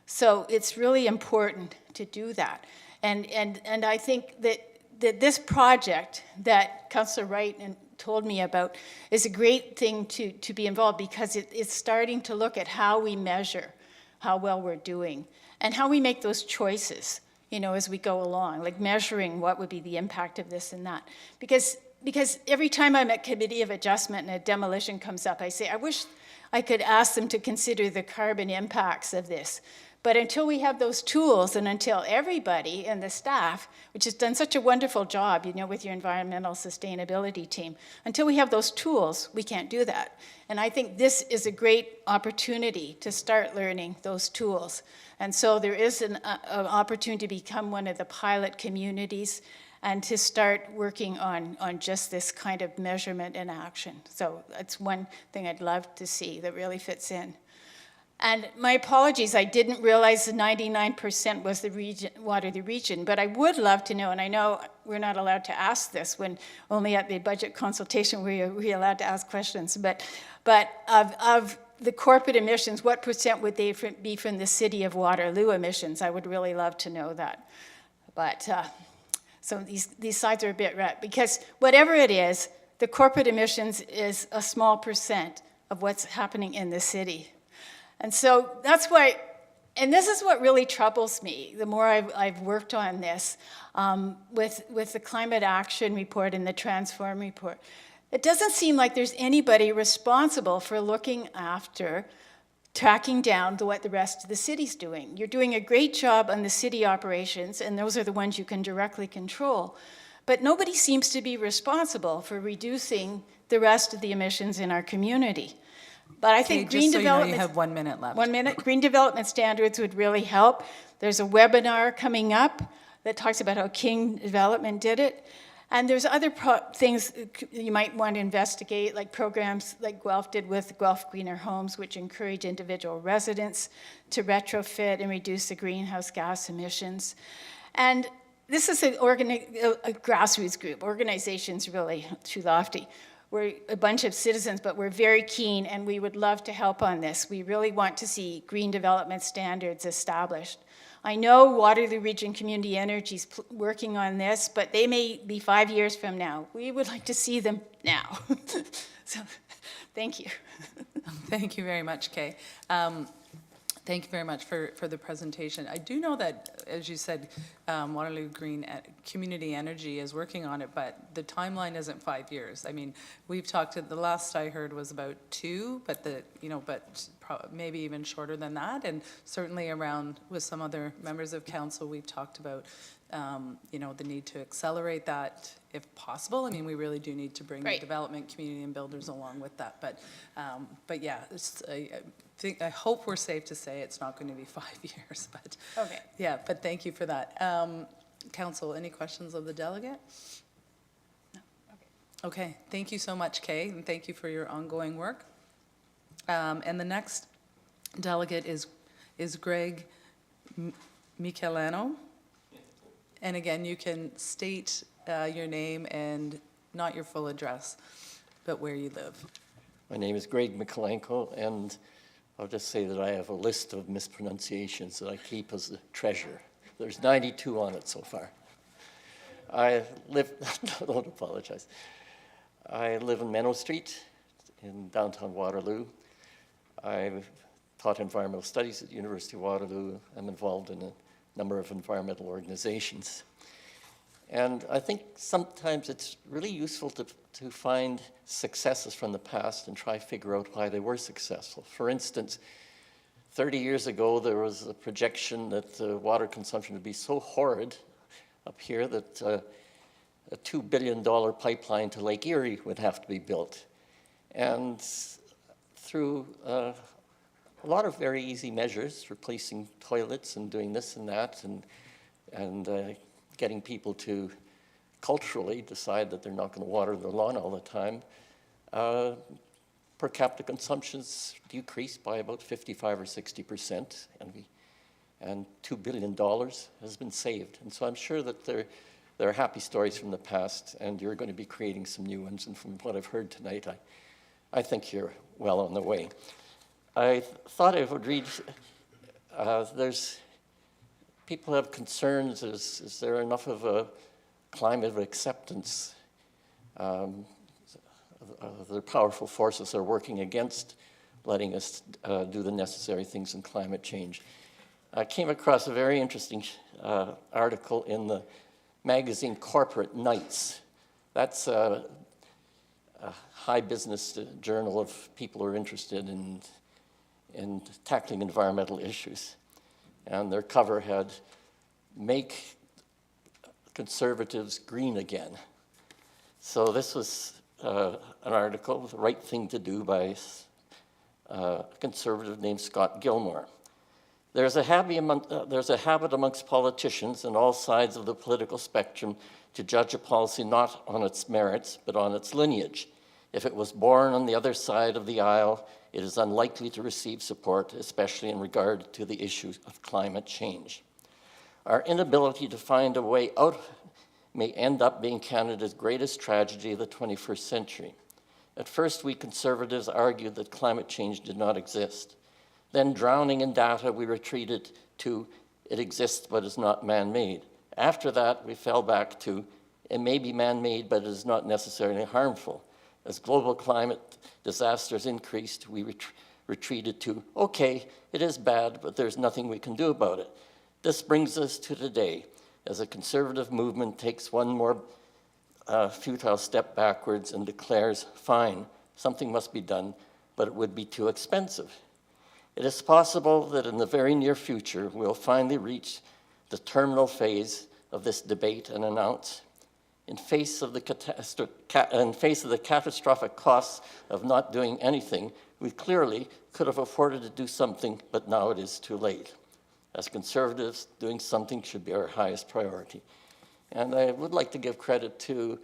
So it's really important to do that. And I think that this project that Councillor Wright told me about is a great thing to be involved, because it's starting to look at how we measure how well we're doing and how we make those choices, you know, as we go along, like measuring what would be the impact of this and that. Because every time I'm at Committee of Adjustment and a demolition comes up, I say, I wish I could ask them to consider the carbon impacts of this. But until we have those tools, and until everybody and the staff, which has done such a wonderful job, you know, with your environmental sustainability team, until we have those tools, we can't do that. And I think this is a great opportunity to start learning those tools. And so there is an opportunity to become one of the pilot communities and to start working on just this kind of measurement and action. So that's one thing I'd love to see that really fits in. And my apologies, I didn't realize the 99% was the region, Waterloo region, but I would love to know, and I know we're not allowed to ask this when only at the budget consultation we're allowed to ask questions, but of the corporate emissions, what percent would they be from the city of Waterloo emissions? I would really love to know that. But so these sides are a bit red, because whatever it is, the corporate emissions is a small percent of what's happening in the city. And so that's why, and this is what really troubles me, the more I've worked on this, with the climate action report and the transform report. It doesn't seem like there's anybody responsible for looking after tracking down what the rest of the city's doing. You're doing a great job on the city operations, and those are the ones you can directly control. But nobody seems to be responsible for reducing the rest of the emissions in our community. But I think green development. You have 1 minute left. 1 minute. Green development standards would really help. There's a webinar coming up that talks about how King Development did it. And there's other things you might want to investigate, like programs like Guelph did with Guelph Greener Homes, which encourage individual residents to retrofit and reduce the greenhouse gas emissions. And this is a grassroots group. Organization's really too lofty. We're a bunch of citizens, but we're very keen, and we would love to help on this. We really want to see green development standards established. I know Waterloo Region Community Energy is working on this, but they may be 5 years from now. We would like to see them now. So, thank you. Thank you very much, Kay. Thank you very much for the presentation. I do know that, as you said, Waterloo Community Energy is working on it, but the timeline isn't 5 years. I mean, we've talked, the last I heard was about 2, but maybe even shorter than that. And certainly around with some other members of council, we've talked about, the need to accelerate that if possible. I mean, we really do need to bring the Right. development community and builders along with that. But yeah, I hope we're safe to say it's not going to be 5 years, but. Okay. Yeah, but thank you for that. Council, any questions of the delegate? No. Okay, thank you so much, Kay, and thank you for your ongoing work. And the next delegate is Greg Michelano. And again, you can state your name and not your full address, but where you live. My name is Greg Mikolenko, and I'll just say that I have a list of mispronunciations that I keep as a treasure. There's 92 on it so far. I live, don't apologize. I live in Menno Street in downtown Waterloo. I've taught environmental studies at the University of Waterloo. I'm involved in a number of environmental organizations. And I think sometimes it's really useful to find successes from the past and try to figure out why they were successful. For instance, 30 years ago, there was a projection that water consumption would be so horrid up here that a $2 billion pipeline to Lake Erie would have to be built. And through a lot of very easy measures, replacing toilets and doing this and that, and getting people to culturally decide that they're not going to water their lawn all the time, per capita consumption's decreased by about 55 or 60%, and $2 billion has been saved. And so I'm sure that there are happy stories from the past, and you're going to be creating some new ones. And from what I've heard tonight, I think you're well on the way. I thought I would read, people have concerns, is there enough of a climate of acceptance? The powerful forces are working against letting us do the necessary things in climate change. I came across a very interesting article in the magazine Corporate Knights. That's a high business journal of people who are interested in tackling environmental issues. And their cover had, "Make Conservatives Green Again." So this was an article, The Right Thing to Do, by a conservative named Scott Gilmore. There's a habit amongst politicians on all sides of the political spectrum to judge a policy not on its merits, but on its lineage. If it was born on the other side of the aisle, it is unlikely to receive support, especially in regard to the issue of climate change. Our inability to find a way out may end up being Canada's greatest tragedy of the 21st century. At first, we conservatives argued that climate change did not exist. Then, drowning in data, we retreated to it exists but is not man-made. After that, we fell back to it may be man-made but it is not necessarily harmful. As global climate disasters increased, we retreated to, okay, it is bad, but there's nothing we can do about it. This brings us to today, as a conservative movement takes one more futile step backwards and declares, fine, something must be done, but it would be too expensive. It is possible that in the very near future, we'll finally reach the terminal phase of this debate and announce, in face of the catastrophic costs of not doing anything, we clearly could have afforded to do something, but now it is too late. As conservatives, doing something should be our highest priority. And I would like to give credit to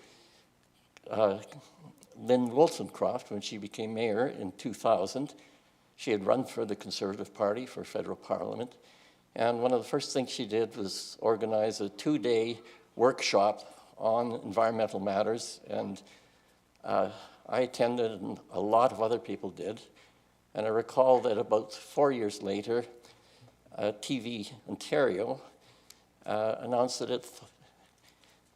Lynn Wollstonecraft when she became mayor in 2000. She had run for the Conservative Party for federal parliament. And one of the first things she did was organize a 2-day workshop on environmental matters, and I attended, and a lot of other people did. And I recall that about 4 years later, TV Ontario announced that it,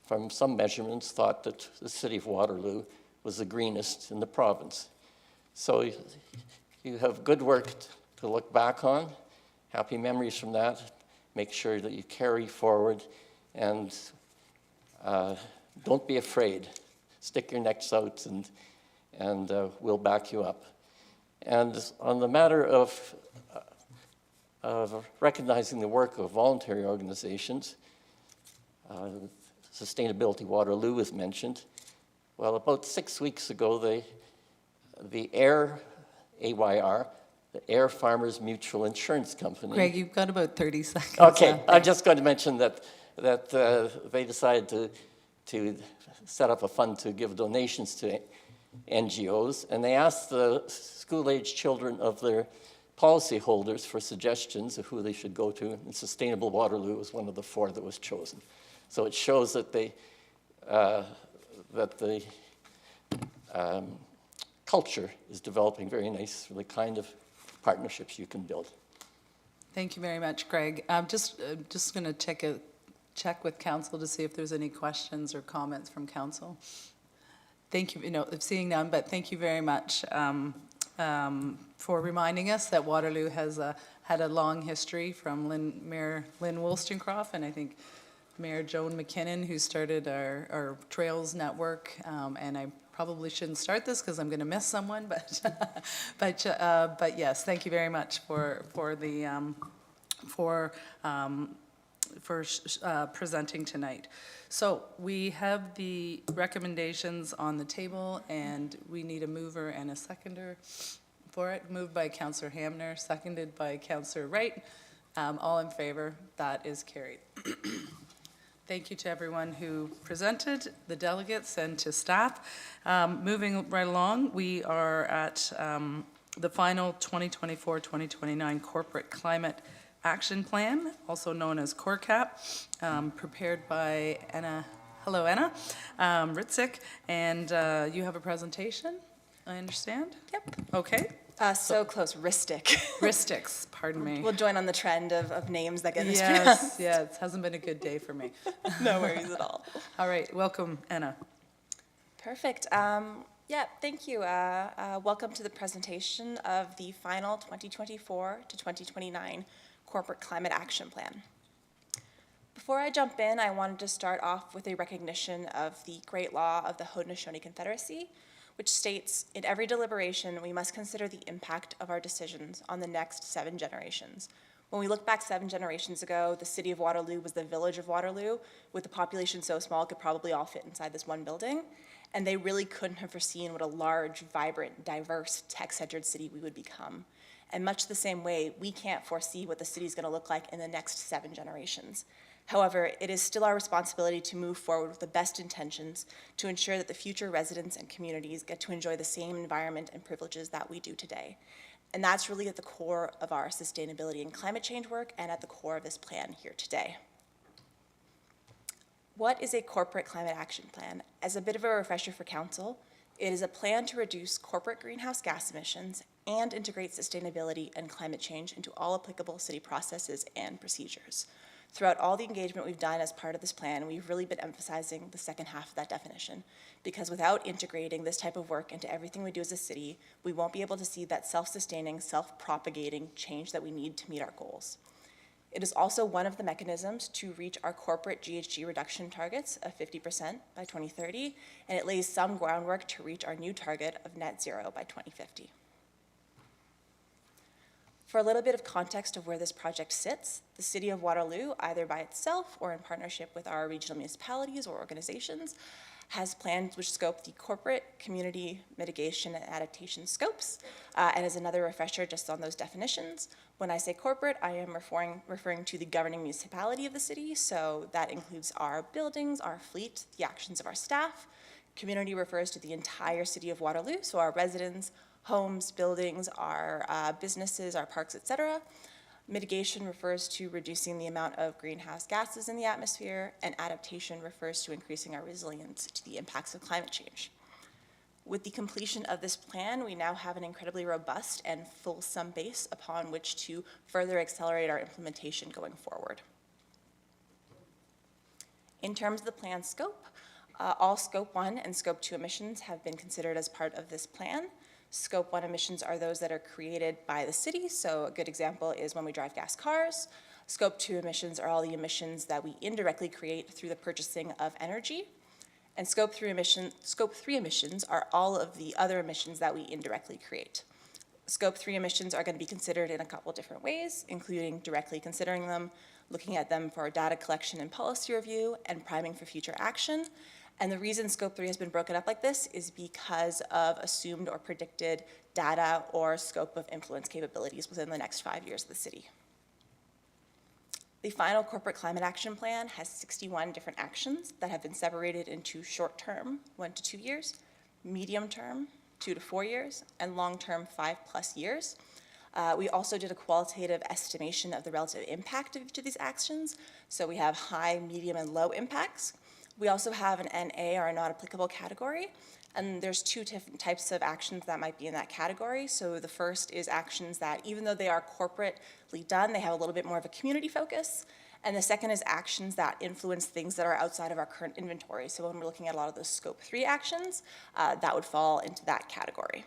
from some measurements, thought that the city of Waterloo was the greenest in the province. So you have good work to look back on, happy memories from that. Make sure that you carry forward and don't be afraid. Stick your necks out and we'll back you up. And on the matter of recognizing the work of voluntary organizations, Sustainability Waterloo was mentioned. Well, about 6 weeks ago, the AYR, the Air Farmers Mutual Insurance Company. Greg, you've got about 30 seconds. Okay, left. I'm just going to mention that they decided to set up a fund to give donations to NGOs, and they asked the school-age children of their policyholders for suggestions of who they should go to, and Sustainable Waterloo was one of the 4 that was chosen. So it shows that the culture is developing very nice for the kind of partnerships you can build. Thank you very much, Greg. I'm just going to check with council to see if there's any questions or comments from council. Thank you, seeing none, but thank you very much for reminding us that Waterloo has had a long history from Mayor Lynn Wollstonecroft, and I think Mayor Joan McKinnon, who started our Trails Network, and I probably shouldn't start this because I'm going to miss someone, but yes, thank you very much for presenting tonight. So we have the recommendations on the table, and we need a mover and a seconder for it. Moved by Councillor Hamner, seconded by Councillor Wright. All in favor? That is carried. Thank you to everyone who presented, the delegates, and to staff. Moving right along, we are at the final 2024-2029 Corporate Climate Action Plan, also known as CORCAP, prepared by Anna. Hello, Anna Ritzik, and you have a presentation, I understand? Yep. Okay. So close, Ristic. Ristics, pardon me. We'll join on the trend of names that get Yes, mispronounced. yeah, it hasn't been a good day for me. No worries at all. All right, welcome, Anna. Perfect. Yeah, thank you. Welcome to the presentation of the final 2024 to 2029 Corporate Climate Action Plan. Before I jump in, I wanted to start off with a recognition of the great law of the Haudenosaunee Confederacy, which states, in every deliberation, we must consider the impact of our decisions on the next 7 generations. When we look back 7 generations ago, the city of Waterloo was the village of Waterloo, with a population so small it could probably all fit inside this one building. And they really couldn't have foreseen what a large, vibrant, diverse, tech-centered city we would become. And much the same way, we can't foresee what the city is going to look like in the next 7 generations. However, it is still our responsibility to move forward with the best intentions to ensure that the future residents and communities get to enjoy the same environment and privileges that we do today. And that's really at the core of our sustainability and climate change work and at the core of this plan here today. What is a corporate climate action plan? As a bit of a refresher for council, it is a plan to reduce corporate greenhouse gas emissions and integrate sustainability and climate change into all applicable city processes and procedures. Throughout all the engagement we've done as part of this plan, we've really been emphasizing the second half of that definition, because without integrating this type of work into everything we do as a city, we won't be able to see that self-sustaining, self-propagating change that we need to meet our goals. It is also one of the mechanisms to reach our corporate GHG reduction targets of 50% by 2030, and it lays some groundwork to reach our new target of net zero by 2050. For a little bit of context of where this project sits, the City of Waterloo, either by itself or in partnership with our regional municipalities or organizations, has plans which scope the corporate, community, mitigation, and adaptation scopes. And as another refresher just on those definitions, when I say corporate, I am referring to the governing municipality of the city, so that includes our buildings, our fleet, the actions of our staff. Community refers to the entire City of Waterloo, so our residents, homes, buildings, our businesses, our parks, etc. Mitigation refers to reducing the amount of greenhouse gases in the atmosphere, and adaptation refers to increasing our resilience to the impacts of climate change. With the completion of this plan, we now have an incredibly robust and fulsome base upon which to further accelerate our implementation going forward. In terms of the plan scope, all Scope 1 and Scope 2 emissions have been considered as part of this plan. Scope 1 emissions are those that are created by the city, so a good example is when we drive gas cars. Scope 2 emissions are all the emissions that we indirectly create through the purchasing of energy. And Scope 3 emissions are all of the other emissions that we indirectly create. Scope 3 emissions are going to be considered in a couple different ways, including directly considering them, looking at them for data collection and policy review, and priming for future action. And the reason Scope 3 has been broken up like this is because of assumed or predicted data or scope of influence capabilities within the next 5 years of the city. The final corporate climate action plan has 61 different actions that have been separated into short-term, 1 to 2 years, medium-term, 2 to 4 years, and long-term, 5+ years. We also did a qualitative estimation of the relative impact of each of these actions. So we have high, medium, and low impacts. We also have an NA, or a not applicable category, and there's 2 different types of actions that might be in that category. So the first is actions that, even though they are corporately done, they have a little bit more of a community focus. And the second is actions that influence things that are outside of our current inventory. So when we're looking at a lot of those Scope 3 actions, that would fall into that category.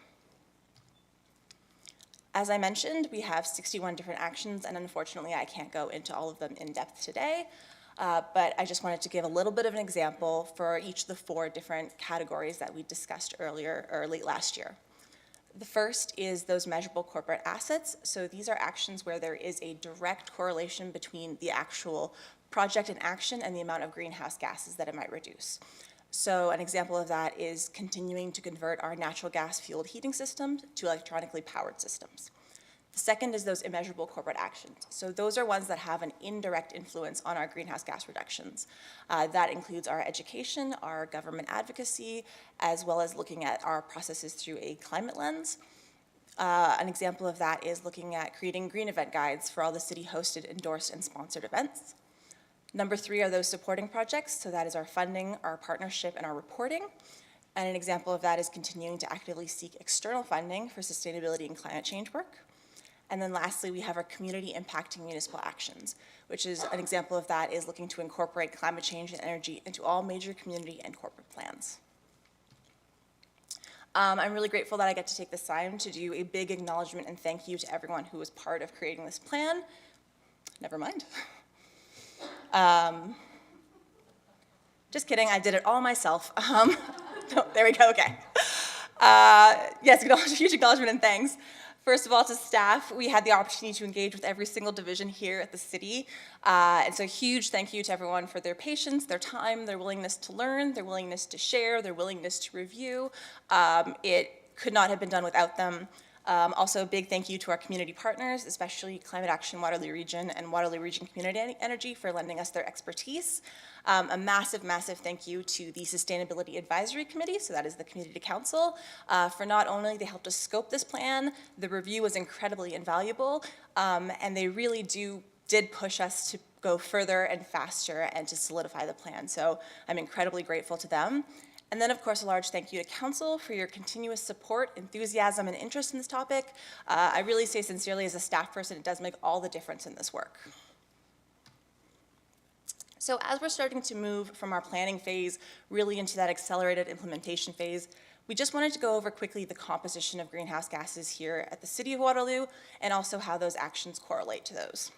As I mentioned, we have 61 different actions, and unfortunately, I can't go into all of them in depth today. But I just wanted to give a little bit of an example for each of the 4 different categories that we discussed earlier or late last year. The first is those measurable corporate assets. So these are actions where there is a direct correlation between the actual project in action and the amount of greenhouse gases that it might reduce. So an example of that is continuing to convert our natural gas fueled heating systems to electronically powered systems. The second is those immeasurable corporate actions. So those are ones that have an indirect influence on our greenhouse gas reductions. That includes our education, our government advocacy, as well as looking at our processes through a climate lens. An example of that is looking at creating green event guides for all the city-hosted, endorsed, and sponsored events. Number 3 are those supporting projects. So that is our funding, our partnership, and our reporting. And an example of that is continuing to actively seek external funding for sustainability and climate change work. And then lastly, we have our community impacting municipal actions, which is an example of that is looking to incorporate climate change and energy into all major community and corporate plans. I'm really grateful that I get to take this time to do a big acknowledgement and thank you to everyone who was part of creating this plan. Never mind. Just kidding, I did it all myself. No, there we go, okay. Yes, huge acknowledgement and thanks. First of all, to staff, we had the opportunity to engage with every single division here at the city. And so huge thank you to everyone for their patience, their time, their willingness to learn, their willingness to share, their willingness to review. It could not have been done without them. Also, a big thank you to our community partners, especially Climate Action Waterloo Region and Waterloo Region Community Energy for lending us their expertise. A massive, massive thank you to the Sustainability Advisory Committee, so that is the Community Council, for not only they helped us scope this plan, the review was incredibly invaluable, and they really did push us to go further and faster and to solidify the plan. So I'm incredibly grateful to them. And then, of course, a large thank you to Council for your continuous support, enthusiasm, and interest in this topic. I really say sincerely as a staff person, it does make all the difference in this work. So as we're starting to move from our planning phase really into that accelerated implementation phase, we just wanted to go over quickly the composition of greenhouse gases here at the City of Waterloo and also how those actions correlate to those.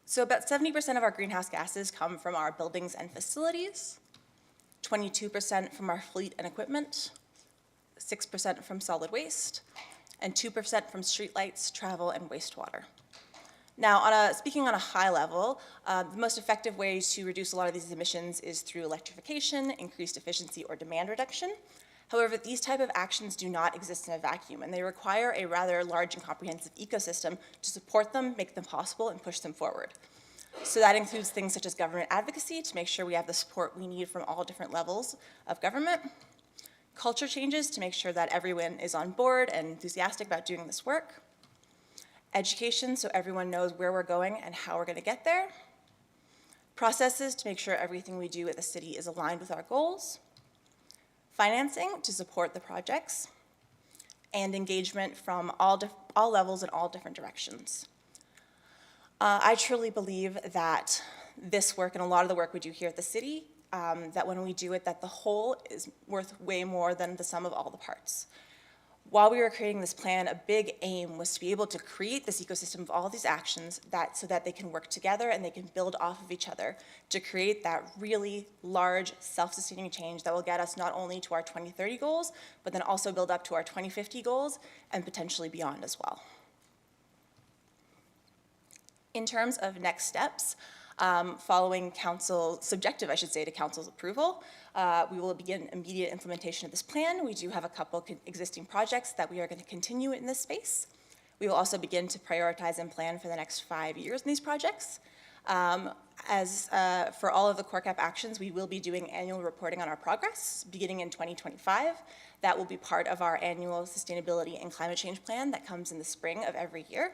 So about 70% of our greenhouse gases come from our buildings and facilities, 22% from our fleet and equipment, 6% from solid waste, and 2% from streetlights, travel, and wastewater. Now, speaking on a high level, the most effective way to reduce a lot of these emissions is through electrification, increased efficiency, or demand reduction. However, these type of actions do not exist in a vacuum, and they require a rather large and comprehensive ecosystem to support them, make them possible, and push them forward. So that includes things such as government advocacy to make sure we have the support we need from all different levels of government, culture changes to make sure that everyone is on board and enthusiastic about doing this work, education so everyone knows where we're going and how we're going to get there, processes to make sure everything we do at the city is aligned with our goals, financing to support the projects, and engagement from all levels and all different directions. I truly believe that this work and a lot of the work we do here at the city, that when we do it, that the whole is worth way more than the sum of all the parts. While we were creating this plan, a big aim was to be able to create this ecosystem of all these actions so that they can work together and they can build off of each other to create that really large self-sustaining change that will get us not only to our 2030 goals, but then also build up to our 2050 goals and potentially beyond as well. In terms of next steps, following subjective, I should say, to council's approval, we will begin immediate implementation of this plan. We do have a couple existing projects that we are going to continue in this space. We will also begin to prioritize and plan for the next 5 years in these projects. For all of the core cap actions, we will be doing annual reporting on our progress beginning in 2025. That will be part of our annual sustainability and climate change plan that comes in the spring of every year.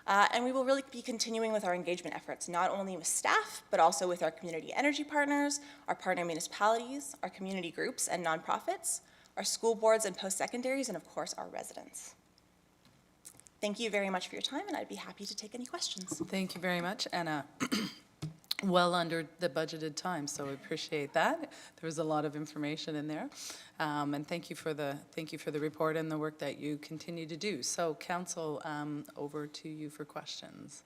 And we will really be continuing with our engagement efforts, not only with staff, but also with our community energy partners, our partner municipalities, our community groups and nonprofits, our school boards and post-secondaries, and of course, our residents. Thank you very much for your time, and I'd be happy to take any questions. Thank you very much, Anna. Well under the budgeted time, so we appreciate that. There was a lot of information in there, and thank you for the report and the work that you continue to do. So, Council, over to you for questions.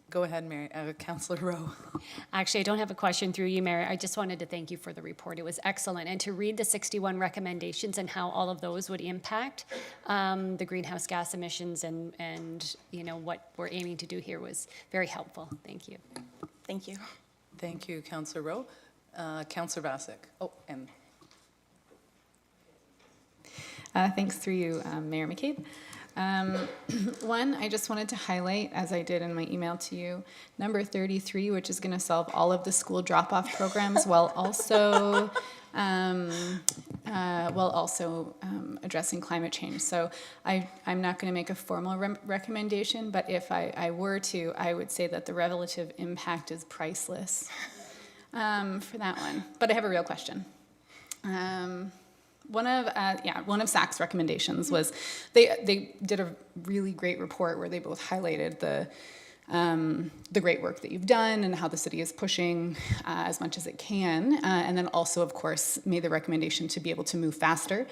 Go ahead, Mary. Councillor Rowe. Actually, I don't have a question through you, Mary. I just wanted to thank you for the report. It was excellent. And to read the 61 recommendations and how all of those would impact the greenhouse gas emissions and you know what we're aiming to do here was very helpful. Thank you. Thank you. Thank you, Councillor Rowe. Councillor Basak. Oh, and Thanks through you, Mayor McCabe. One, I just wanted to highlight, as I did in my email to you, number 33, which is going to solve all of the school drop-off programs while also addressing climate change. So I'm not going to make a formal recommendation, but if I were to, I would say that the relative impact is priceless for that one. But I have a real question. One of SAC's recommendations was they did a really great report where they both highlighted the great work that you've done and how the city is pushing as much as it can, and then also, of course, made the recommendation to be able to move faster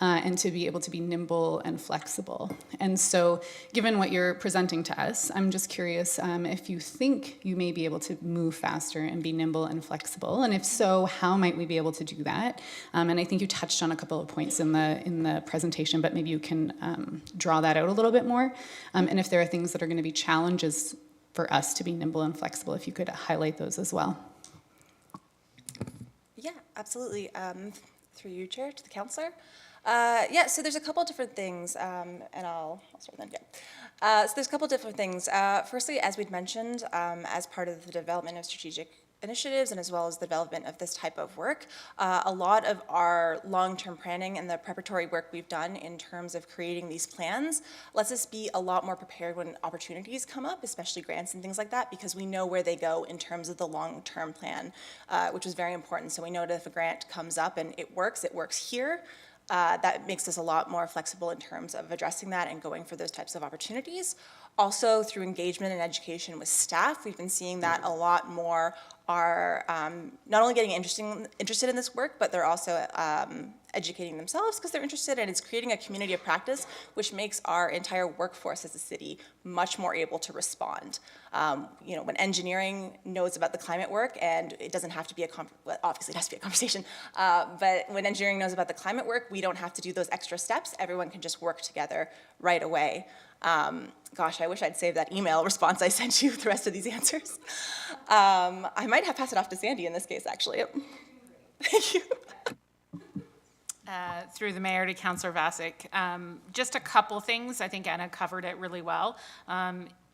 and to be able to be nimble and flexible. And so, given what you're presenting to us, I'm just curious if you think you may be able to move faster and be nimble and flexible, and if so, how might we be able to do that? And I think you touched on a couple of points in the presentation, but maybe you can draw that out a little bit more. And if there are things that are going to be challenges for us to be nimble and flexible, if you could highlight those as well. Yeah, absolutely. Through you, Chair, to the councillor. So there's a couple different things, and I'll start then. So there's a couple different things. Firstly, as we'd mentioned, as part of the development of strategic initiatives and as well as the development of this type of work, a lot of our long-term planning and the preparatory work we've done in terms of creating these plans lets us be a lot more prepared when opportunities come up, especially grants and things like that, because we know where they go in terms of the long-term plan, which is very important. So we know that if a grant comes up and it works here. That makes us a lot more flexible in terms of addressing that and going for those types of opportunities. Also, through engagement and education with staff, we've been seeing that a lot more are not only getting interested in this work, but they're also educating themselves because they're interested, and it's creating a community of practice, which makes our entire workforce as a city much more able to respond. When engineering knows about the climate work, and it doesn't have to be obviously it has to be a conversation, but when engineering knows about the climate work, we don't have to do those extra steps. Everyone can just work together right away. Gosh, I wish I'd saved that email response I sent you with the rest of these answers. I might have passed it off to Sandy in this case, actually. Thank you. Through the mayor to Councillor Vasic. Just a couple things. I think Anna covered it really well.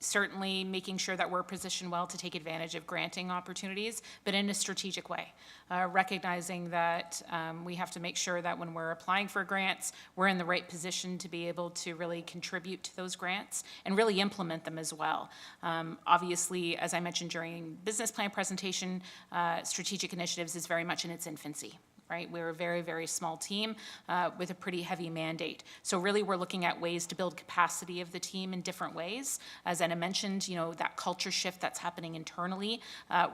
Certainly making sure that we're positioned well to take advantage of granting opportunities, but in a strategic way. Recognizing that we have to make sure that when we're applying for grants, we're in the right position to be able to really contribute to those grants and really implement them as well. Obviously, as I mentioned during business plan presentation, strategic initiatives is very much in its infancy. right? We're a very, very small team with a pretty heavy mandate. So really, we're looking at ways to build capacity of the team in different ways. As Anna mentioned, you know, that culture shift that's happening internally,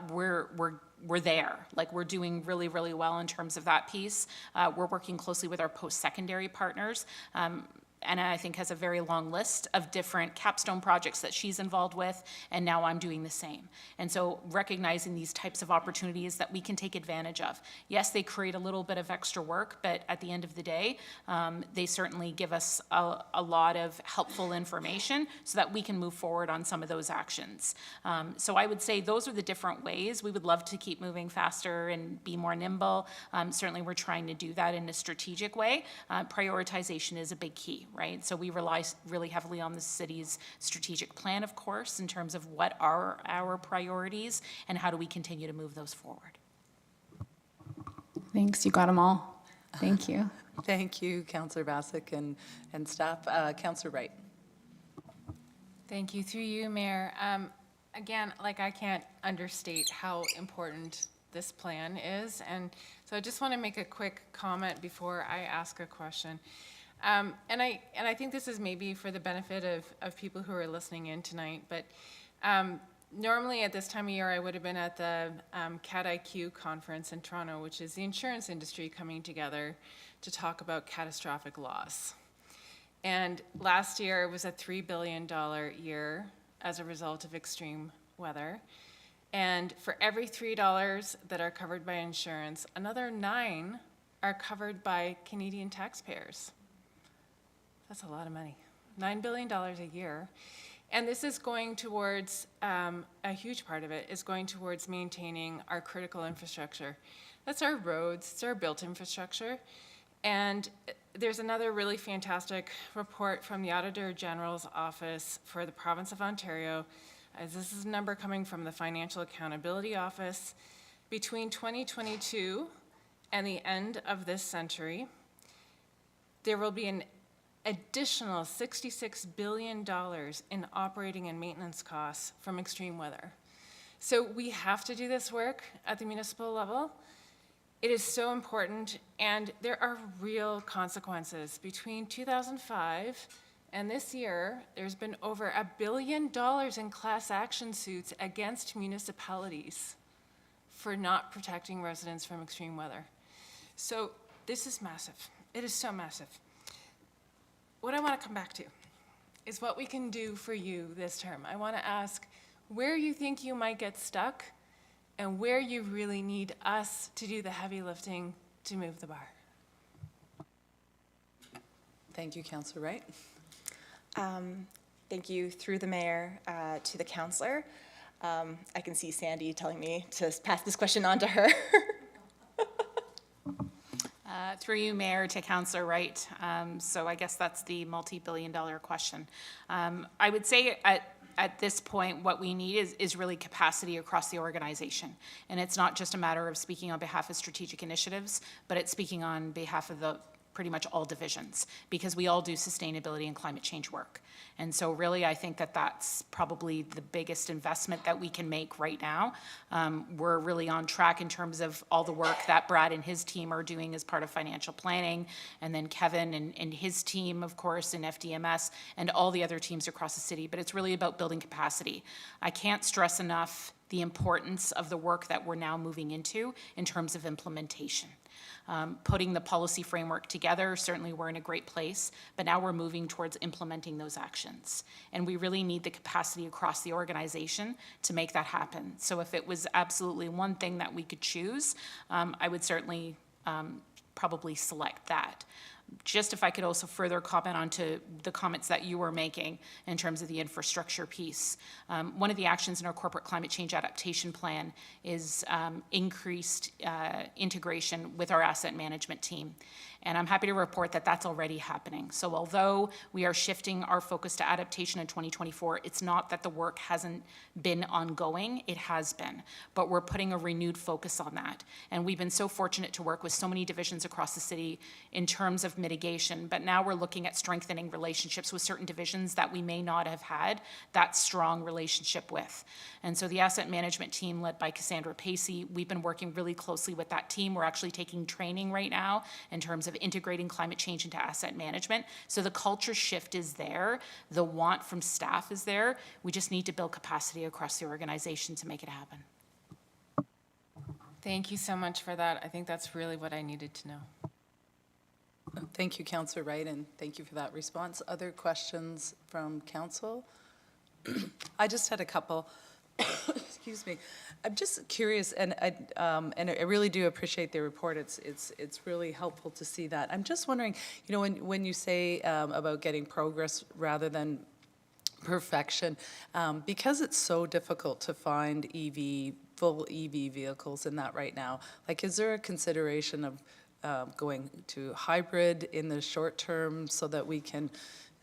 we're there. Like, we're doing really, really well in terms of that piece. We're working closely with our post-secondary partners. Anna, I think, has a very long list of different capstone projects that she's involved with, and now I'm doing the same. And so recognizing these types of opportunities that we can take advantage of. Yes, they create a little bit of extra work, but at the end of the day, they certainly give us a lot of helpful information so that we can move forward on some of those actions. So I would say those are the different ways. We would love to keep moving faster and be more nimble. Certainly, we're trying to do that in a strategic way. Prioritization is a big key, right? So we rely really heavily on the city's strategic plan, of course, in terms of what are our priorities and how do we continue to move those forward. Thanks, you got them all. Thank you. Thank you, Councillor Bassick and staff. Councillor Wright. Thank you. Through you, Mayor. Again, like, I can't understate how important this plan is. And so I just want to make a quick comment before I ask a question. And I think this is maybe for the benefit of people who are listening in tonight, but normally at this time of year, I would have been at the CAT IQ conference in Toronto, which is the insurance industry coming together to talk about catastrophic loss. And last year, it was a $3 billion year as a result of extreme weather. And for every $3 that are covered by insurance, another 9 are covered by Canadian taxpayers. That's a lot of money, $9 billion a year. And this is going towards, a huge part of it is going towards maintaining our critical infrastructure. That's our roads, it's our built infrastructure. And there's another really fantastic report from the Auditor General's Office for the province of Ontario. This is a number coming from the Financial Accountability Office. Between 2022 and the end of this century, there will be an additional $66 billion in operating and maintenance costs from extreme weather. So we have to do this work at the municipal level. It is so important, and there are real consequences. Between 2005 and this year, there's been over $1 billion in class action suits against municipalities for not protecting residents from extreme weather. So this is massive. It is so massive. What I want to come back to is what we can do for you this term. I want to ask where you think you might get stuck and where you really need us to do the heavy lifting to move the bar. Thank you, Councillor Wright. Thank you, through the mayor, to the councillor. I can see Sandy telling me to pass this question on to her. Through you, Mayor, to Councillor Wright. So I guess that's the multi-billion-dollar question. I would say at this point, what we need is really capacity across the organization. And it's not just a matter of speaking on behalf of strategic initiatives, but it's speaking on behalf of the pretty much all divisions, because we all do sustainability and climate change work. And so really, I think that that's probably the biggest investment that we can make right now. We're really on track in terms of all the work that Brad and his team are doing as part of financial planning, and then Kevin and his team, of course, in FDMS, and all the other teams across the city. But it's really about building capacity. I can't stress enough the importance of the work that we're now moving into in terms of implementation. Putting the policy framework together, certainly we're in a great place, but now we're moving towards implementing those actions. And we really need the capacity across the organization to make that happen. So if it was absolutely one thing that we could choose, I would certainly probably select that. Just if I could also further comment on to the comments that you were making in terms of the infrastructure piece. One of the actions in our corporate climate change adaptation plan is increased integration with our asset management team. And I'm happy to report that that's already happening. So although we are shifting our focus to adaptation in 2024, it's not that the work hasn't been ongoing, it has been. But we're putting a renewed focus on that. And we've been so fortunate to work with so many divisions across the city in terms of mitigation, but now we're looking at strengthening relationships with certain divisions that we may not have had that strong relationship with. And so the asset management team led by Cassandra Pacey, we've been working really closely with that team. We're actually taking training right now in terms of integrating climate change into asset management. So the culture shift is there, the want from staff is there. We just need to build capacity across the organization to make it happen. Thank you so much for that. I think that's really what I needed to know. Thank you, Councillor Wright, and thank you for that response. Other questions from council? I just had a couple. Excuse me. I'm just curious, and I really do appreciate the report. It's really helpful to see that. I'm just wondering, you know, when you say about getting progress rather than perfection, because it's so difficult to find full EV vehicles in that right now. Like, is there a consideration of going to hybrid in the short term so that we can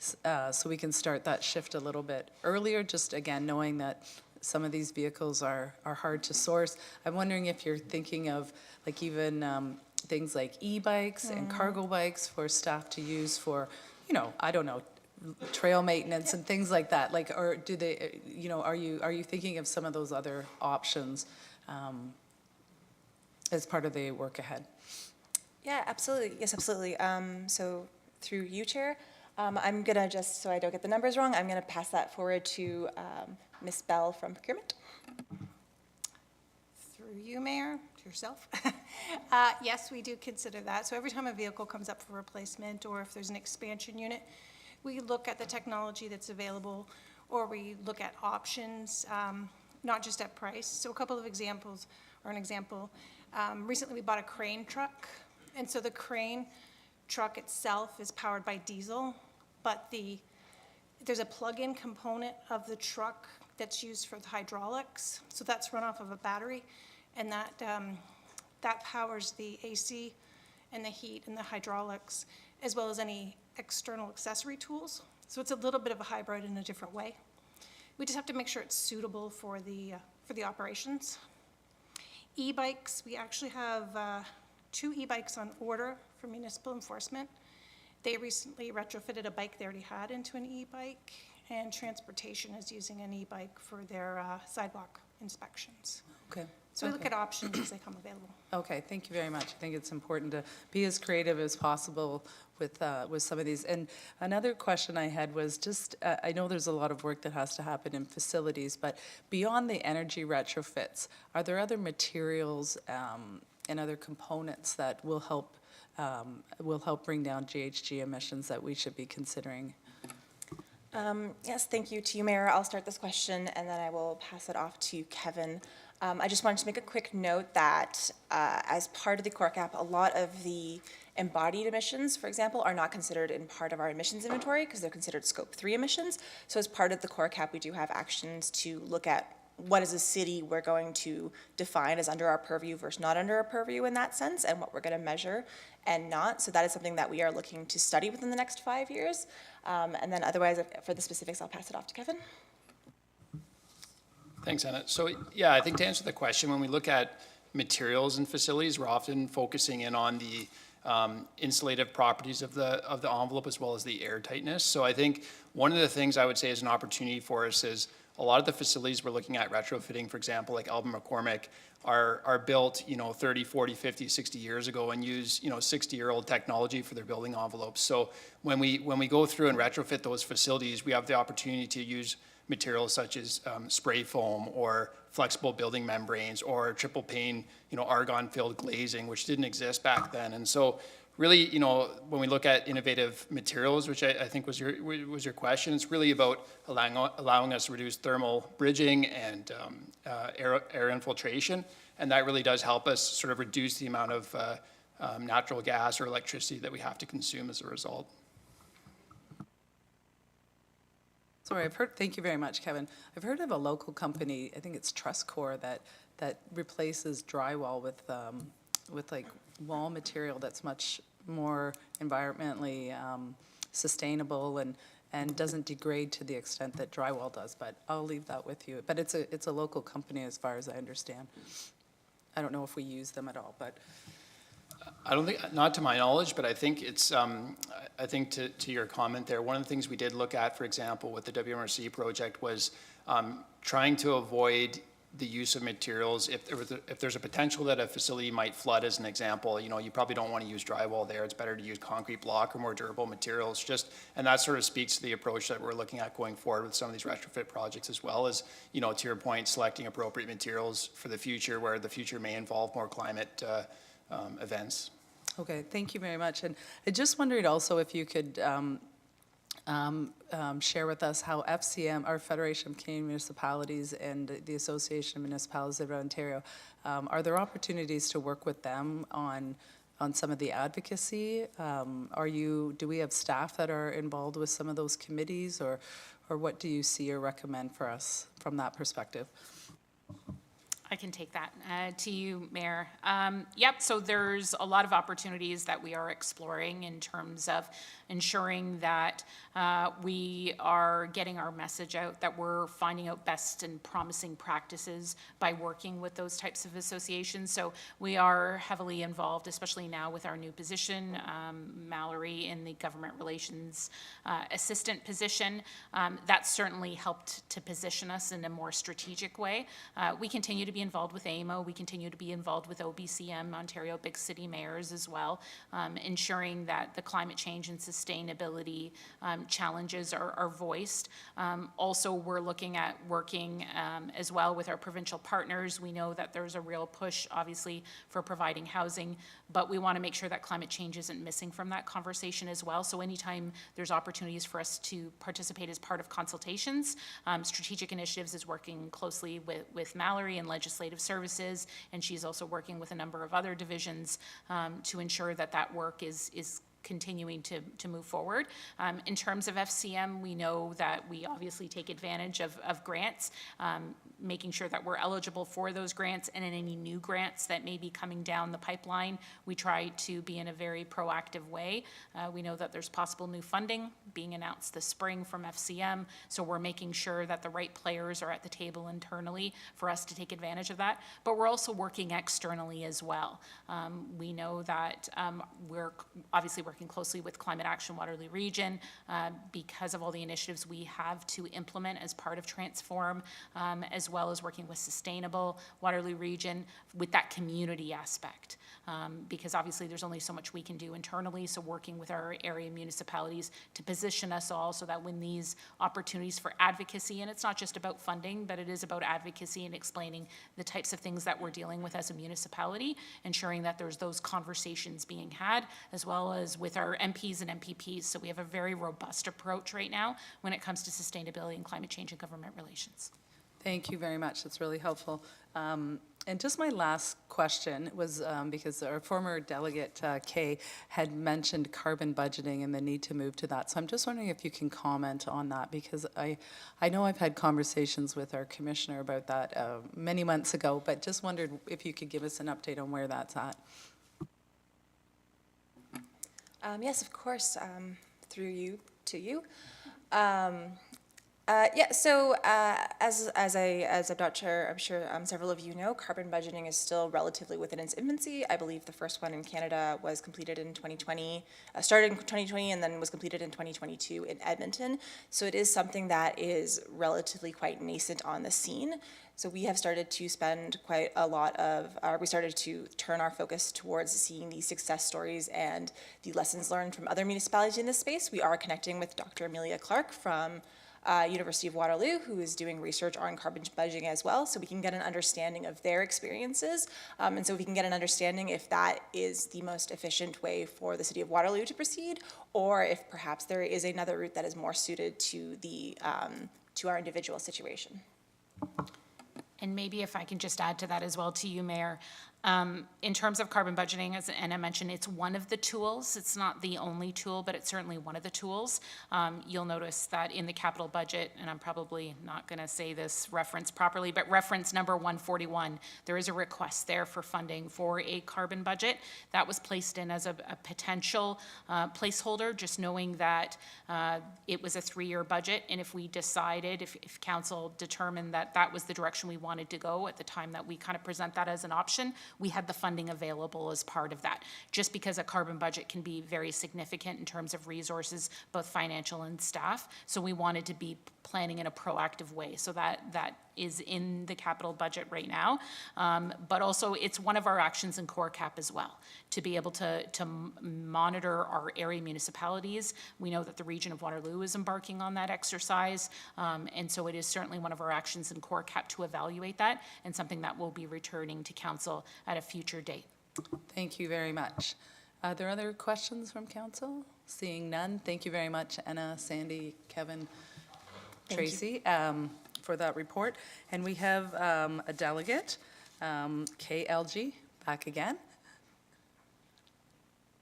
start that shift a little bit earlier? Just again, knowing that some of these vehicles are hard to source. I'm wondering if you're thinking of like even things like e-bikes and cargo bikes for staff to use for, you know, I don't know, trail maintenance and things like that. Like, or do they, you know, are you thinking of some of those other options as part of the work ahead? Yeah, absolutely. Yes, absolutely. So through you, Chair, I'm gonna just, so I don't get the numbers wrong, I'm gonna pass that forward to Ms. Bell from procurement. Through you, Mayor, to yourself. Yes, we do consider that. So every time a vehicle comes up for replacement or if there's an expansion unit, we look at the technology that's available or we look at options, not just at price. So a couple of examples, or an example, recently we bought a crane truck. And so the crane truck itself is powered by diesel, but there's a plug-in component of the truck that's used for the hydraulics. So that's run off of a battery, and that powers the AC and the heat and the hydraulics, as well as any external accessory tools. So it's a little bit of a hybrid in a different way. We just have to make sure it's suitable for the operations. E-bikes, we actually have 2 e-bikes on order for municipal enforcement. They recently retrofitted a bike they already had into an e-bike, and transportation is using an e-bike for their sidewalk inspections. Okay. So we look at options as they come available. Okay, thank you very much. I think it's important to be as creative as possible with some of these. And another question I had was just, I know there's a lot of work that has to happen in facilities, but beyond the energy retrofits, are there other materials and other components that will help bring down GHG emissions that we should be considering? Yes, thank you to you, Mayor. I'll start this question and then I will pass it off to Kevin. I just wanted to make a quick note that as part of the core cap, a lot of the embodied emissions, for example, are not considered in part of our emissions inventory because they're considered scope 3 emissions. So as part of the core cap, we do have actions to look at what as a city we're going to define as under our purview versus not under our purview in that sense, and what we're going to measure and not. So that is something that we are looking to study within the next 5 years. And then otherwise, for the specifics, I'll pass it off to Kevin. Thanks, Anna. So yeah, I think to answer the question, when we look at materials and facilities, we're often focusing in on the insulative properties of the envelope as well as the air tightness. So I think one of the things I would say is an opportunity for us is a lot of the facilities we're looking at retrofitting, for example, like Alban McCormick, are built, 30, 40, 50, 60 years ago and use, 60-year-old technology for their building envelopes. So when we go through and retrofit those facilities, we have the opportunity to use materials such as spray foam or flexible building membranes or triple pane, argon-filled glazing, which didn't exist back then. And so really, when we look at innovative materials, which I think was your question, it's really about allowing us to reduce thermal bridging and air infiltration. And that really does help us sort of reduce the amount of natural gas or electricity that we have to consume as a result. Sorry, thank you very much, Kevin. I've heard of a local company, I think it's TrustCore, that replaces drywall with like wall material that's much more environmentally sustainable and doesn't degrade to the extent that drywall does, but I'll leave that with you. But it's a local company as far as I understand. I don't know if we use them at all, but. I don't think, not to my knowledge, but I think it's, I think to your comment there, one of the things we did look at, for example, with the WMRC project was trying to avoid the use of materials. If there's a potential that a facility might flood, as an example, you know, you probably don't want to use drywall there. It's better to use concrete block or more durable materials. And that sort of speaks to the approach that we're looking at going forward with some of these retrofit projects, as well as, you know, to your point, selecting appropriate materials for the future, where the future may involve more climate events. Okay, thank you very much. And I just wondered also if you could share with us how FCM, our Federation of Canadian Municipalities, and the Association of Municipalities of Ontario, are there opportunities to work with them on some of the advocacy? Do we have staff that are involved with some of those committees, or what do you see or recommend for us from that perspective? I can take that to you, Mayor. Yep, so there's a lot of opportunities that we are exploring in terms of ensuring that we are getting our message out, that we're finding out best and promising practices by working with those types of associations. So we are heavily involved, especially now with our new position, Mallory in the government relations assistant position. That's certainly helped to position us in a more strategic way. We continue to be involved with AMO. We continue to be involved with OBCM, Ontario Big City Mayors as well, ensuring that the climate change and sustainability challenges are voiced. Also, we're looking at working as well with our provincial partners. We know that there's a real push, obviously, for providing housing, but we want to make sure that climate change isn't missing from that conversation as well. So anytime there's opportunities for us to participate as part of consultations, Strategic Initiatives is working closely with Mallory and Legislative Services, and she's also working with a number of other divisions to ensure that that work is continuing to move forward. In terms of FCM, we know that we obviously take advantage of grants, making sure that we're eligible for those grants, and in any new grants that may be coming down the pipeline, we try to be in a very proactive way. We know that there's possible new funding being announced this spring from FCM, so we're making sure that the right players are at the table internally for us to take advantage of that. But we're also working externally as well. We know that we're obviously working closely with Climate Action Waterloo Region because of all the initiatives we have to implement as part of Transform, as well as working with Sustainable Waterloo Region with that community aspect. Because obviously there's only so much we can do internally, so working with our area municipalities to position us all so that when these opportunities for advocacy, and it's not just about funding, but it is about advocacy and explaining the types of things that we're dealing with as a municipality, ensuring that there's those conversations being had, as well as with our MPs and MPPs. So we have a very robust approach right now when it comes to sustainability and climate change and government relations. Thank you very much. That's really helpful. And just my last question was because our former delegate, Kay, had mentioned carbon budgeting and the need to move to that. So I'm just wondering if you can comment on that, because I know I've had conversations with our commissioner about that many months ago, but just wondered if you could give us an update on where that's at. Yes, of course, through you to you. So as I'm not sure, I'm sure several of you know, carbon budgeting is still relatively within its infancy. I believe the first one in Canada was completed in 2020, started in 2020 and then was completed in 2022 in Edmonton. So it is something that is relatively quite nascent on the scene. So we have started to spend quite a lot of, we started to turn our focus towards seeing the success stories and the lessons learned from other municipalities in this space. We are connecting with Dr. Amelia Clark from University of Waterloo, who is doing research on carbon budgeting as well, so we can get an understanding of their experiences, and so we can get an understanding if that is the most efficient way for the city of Waterloo to proceed, or if perhaps there is another route that is more suited to the to our individual situation. And maybe if I can just add to that as well to you, Mayor, In terms of carbon budgeting, as Anna mentioned, it's one of the tools. It's not the only tool, but it's certainly one of the tools. You'll notice that in the capital budget, and I'm probably not going to say this reference properly, but reference number 141, there is a request there for funding for a carbon budget. That was placed in as a potential placeholder, just knowing that it was a 3-year budget, and if we decided, if council determined that that was the direction we wanted to go at the time that we kind of present that as an option, we had the funding available as part of that. Just because a carbon budget can be very significant in terms of resources, both financial and staff, so we wanted to be planning in a proactive way. So that is in the capital budget right now. But also it's one of our actions in core cap as well, to be able to monitor our area municipalities. We know that the region of Waterloo is embarking on that exercise. And so it is certainly one of our actions in core cap to evaluate that, and something that we'll be returning to council at a future date. Thank you very much. Are there other questions from council? Seeing none, thank you very much, Anna, Sandy, Kevin, Tracy, for that report. And we have a delegate, KLG, back again.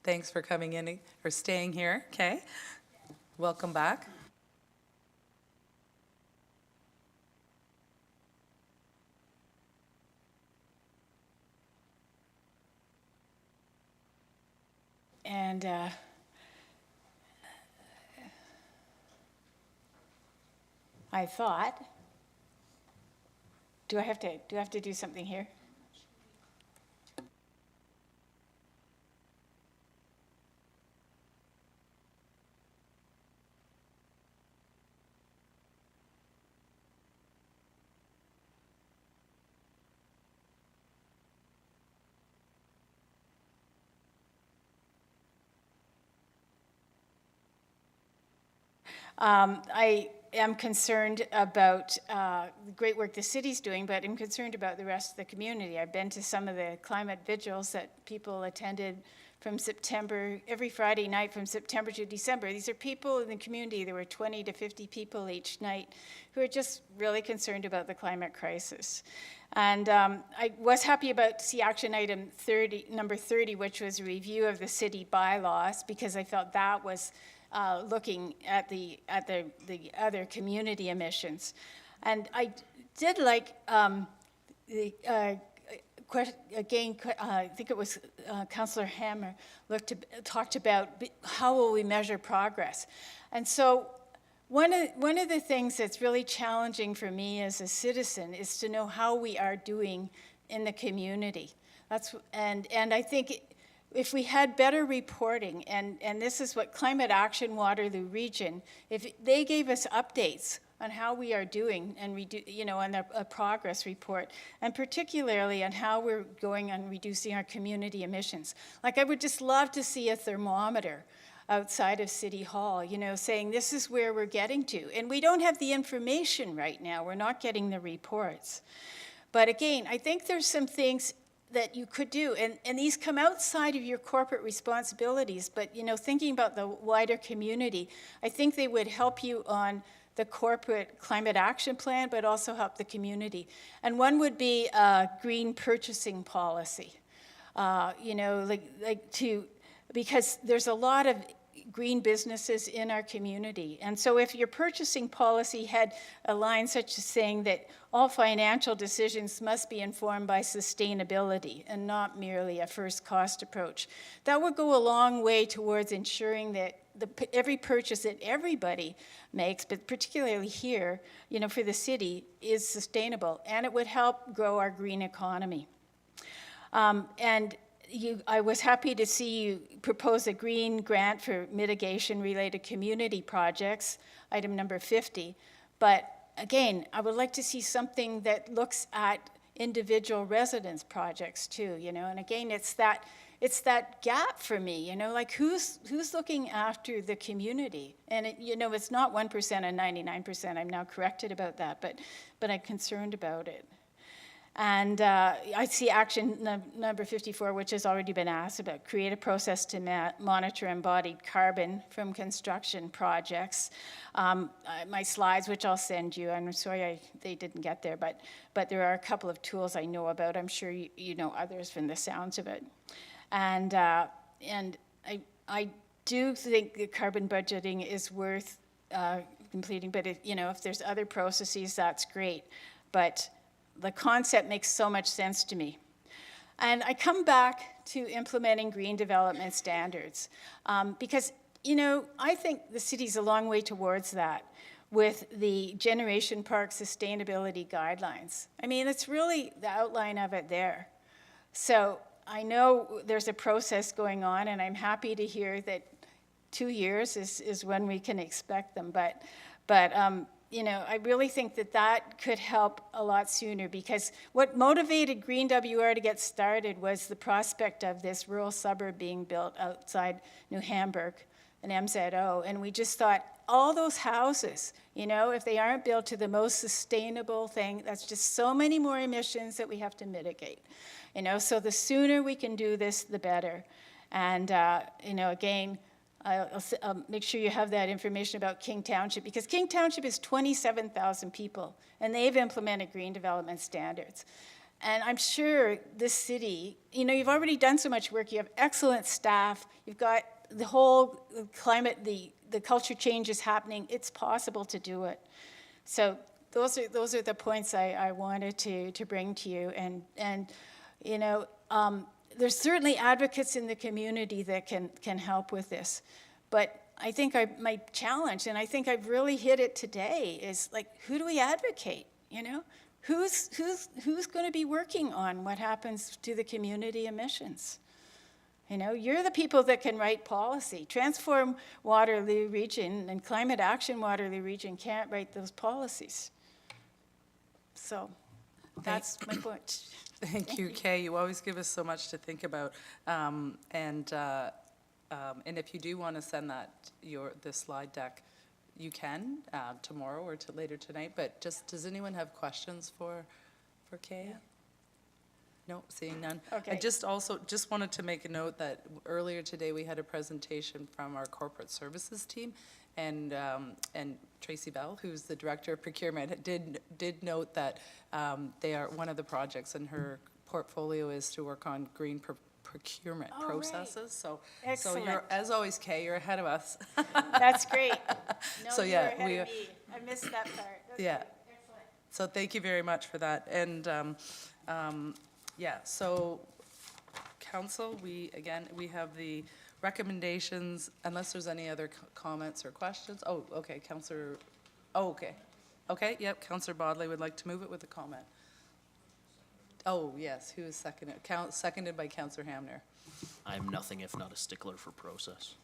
Thanks for coming in, or staying here, okay? Welcome back. And I thought, do I have to do something here? I am concerned about the great work the city's doing, but I'm concerned about the rest of the community. I've been to some of the climate vigils that people attended from September, every Friday night from September to December. These are people in the community, there were 20 to 50 people each night, who are just really concerned about the climate crisis. And I was happy about to see action item 30, number 30, which was a review of the city bylaws, because I felt that was looking at the other community emissions. And I did like the question, again, I think it was Councillor Hammer talked about how will we measure progress. And so one of the things that's really challenging for me as a citizen is to know how we are doing in the community. And I think if we had better reporting, and this is what Climate Action Waterloo Region, if they gave us updates on how we are doing and on a progress report, and particularly on how we're going on reducing our community emissions. Like, I would just love to see a thermometer outside of City Hall, saying this is where we're getting to. And we don't have the information right now. We're not getting the reports. But again, I think there's some things that you could do, and these come outside of your corporate responsibilities, but thinking about the wider community, I think they would help you on the corporate climate action plan, but also help the community. And one would be a green purchasing policy, because there's a lot of green businesses in our community. And so if your purchasing policy had a line such as saying that all financial decisions must be informed by sustainability and not merely a first cost approach, that would go a long way towards ensuring that every purchase that everybody makes, but particularly here, for the city, is sustainable, and it would help grow our green economy. I was happy to see you propose a green grant for mitigation-related community projects, item number 50. But again, I would like to see something that looks at individual residence projects too, And again, it's that gap for me, like who's looking after the community? And it's not 1% and 99%. I'm now corrected about that, but I'm concerned about it. And I see action number 54, which has already been asked about, create a process to monitor embodied carbon from construction projects. My slides, which I'll send you, I'm sorry they didn't get there, but there are a couple of tools I know about. I'm sure you know others from the sounds of it. And I do think the carbon budgeting is worth completing, but if there's other processes, that's great. But the concept makes so much sense to me. And I come back to implementing green development standards because, I think the city's a long way towards that with the Generation Park sustainability guidelines. I mean, it's really the outline of it there. So I know there's a process going on, and I'm happy to hear that 2 years is when we can expect them. But I really think that could help a lot sooner, because what motivated Green WR to get started was the prospect of this rural suburb being built outside New Hamburg, an MZO. And we just thought, all those houses, if they aren't built to the most sustainable thing, that's just so many more emissions that we have to mitigate. So the sooner we can do this, the better. And, again, I'll make sure you have that information about King Township, because King Township is 27,000 people, and they've implemented green development standards. And I'm sure this city, you've already done so much work, you have excellent staff, you've got the whole climate, the culture change is happening, it's possible to do it. So those are the points I wanted to bring to you. And there's certainly advocates in the community that can help with this. But I think my challenge, and I think I've really hit it today, is like, who do we advocate? Who's going to be working on what happens to the community emissions? You're the people that can write policy. Transform Waterloo Region and Climate Action Waterloo Region can't write those policies. So that's my point. Thank you, Kay. You always give us so much to think about. And if you do want to send this slide deck, you can tomorrow or later tonight. But does anyone have questions for Kay? Yeah. No, seeing none. Okay. I just wanted to make a note that earlier today we had a presentation from our corporate services team, and Tracy Bell, who's the director of procurement, did note that they are one of the projects in her portfolio is to work on green procurement processes. Right. So Excellent. you're, as always, Kay, you're ahead of us. That's great. No, So, you yeah, were ahead we of me. I missed that part. That's Yeah. great. Excellent. So thank you very much for that. And so council, we have the recommendations, unless there's any other comments or questions. Oh, okay, Councillor, okay. Okay, yep, Councillor Bodley would like to move it with a comment. Oh, yes, who is seconded? Seconded by Councillor Hamner. I'm nothing if not a stickler for process.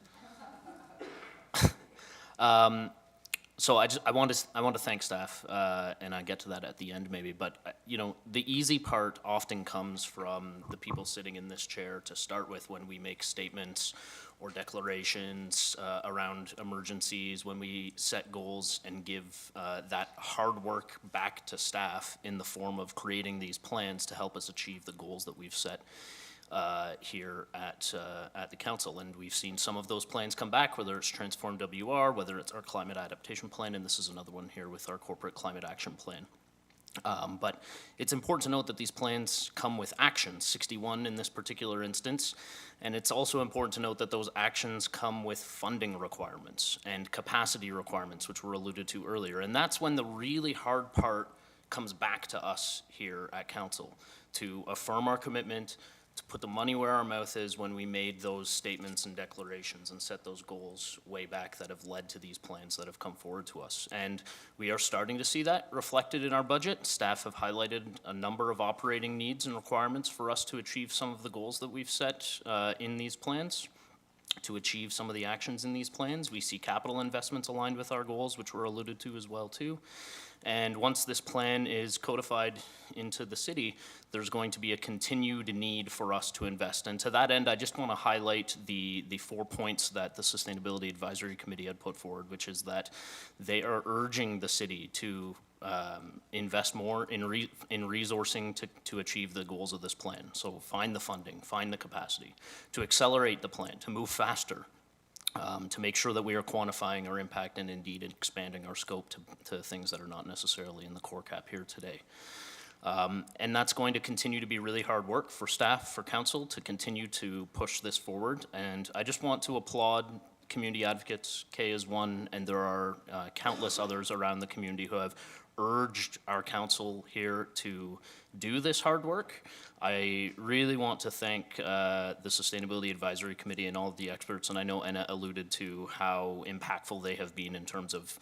So I want to thank staff, and I get to that at the end maybe, but the easy part often comes from the people sitting in this chair to start with when we make statements or declarations around emergencies, when we set goals and give that hard work back to staff in the form of creating these plans to help us achieve the goals that we've set here at the council. And we've seen some of those plans come back, whether it's Transform WR, whether it's our climate adaptation plan, and this is another one here with our corporate climate action plan. But it's important to note that these plans come with actions, 61 in this particular instance, and it's also important to note that those actions come with funding requirements and capacity requirements, which were alluded to earlier. And that's when the really hard part comes back to us here at council, to affirm our commitment, to put the money where our mouth is when we made those statements and declarations and set those goals way back that have led to these plans that have come forward to us. And we are starting to see that reflected in our budget. Staff have highlighted a number of operating needs and requirements for us to achieve some of the goals that we've set in these plans, to achieve some of the actions in these plans. We see capital investments aligned with our goals, which were alluded to as well too. And once this plan is codified into the city, there's going to be a continued need for us to invest. And to that end, I just want to highlight the 4 points that the Sustainability Advisory Committee had put forward, which is that they are urging the city to invest more in resourcing to achieve the goals of this plan. So find the funding, find the capacity, to accelerate the plan, to move faster, to make sure that we are quantifying our impact and indeed expanding our scope to things that are not necessarily in the core cap here today. And that's going to continue to be really hard work for staff, for council, to continue to push this forward. And I just want to applaud community advocates. Kay is one, and there are countless others around the community who have urged our council here to do this hard work. I really want to thank the Sustainability Advisory Committee and all of the experts, and I know Anna alluded to how impactful they have been in terms of,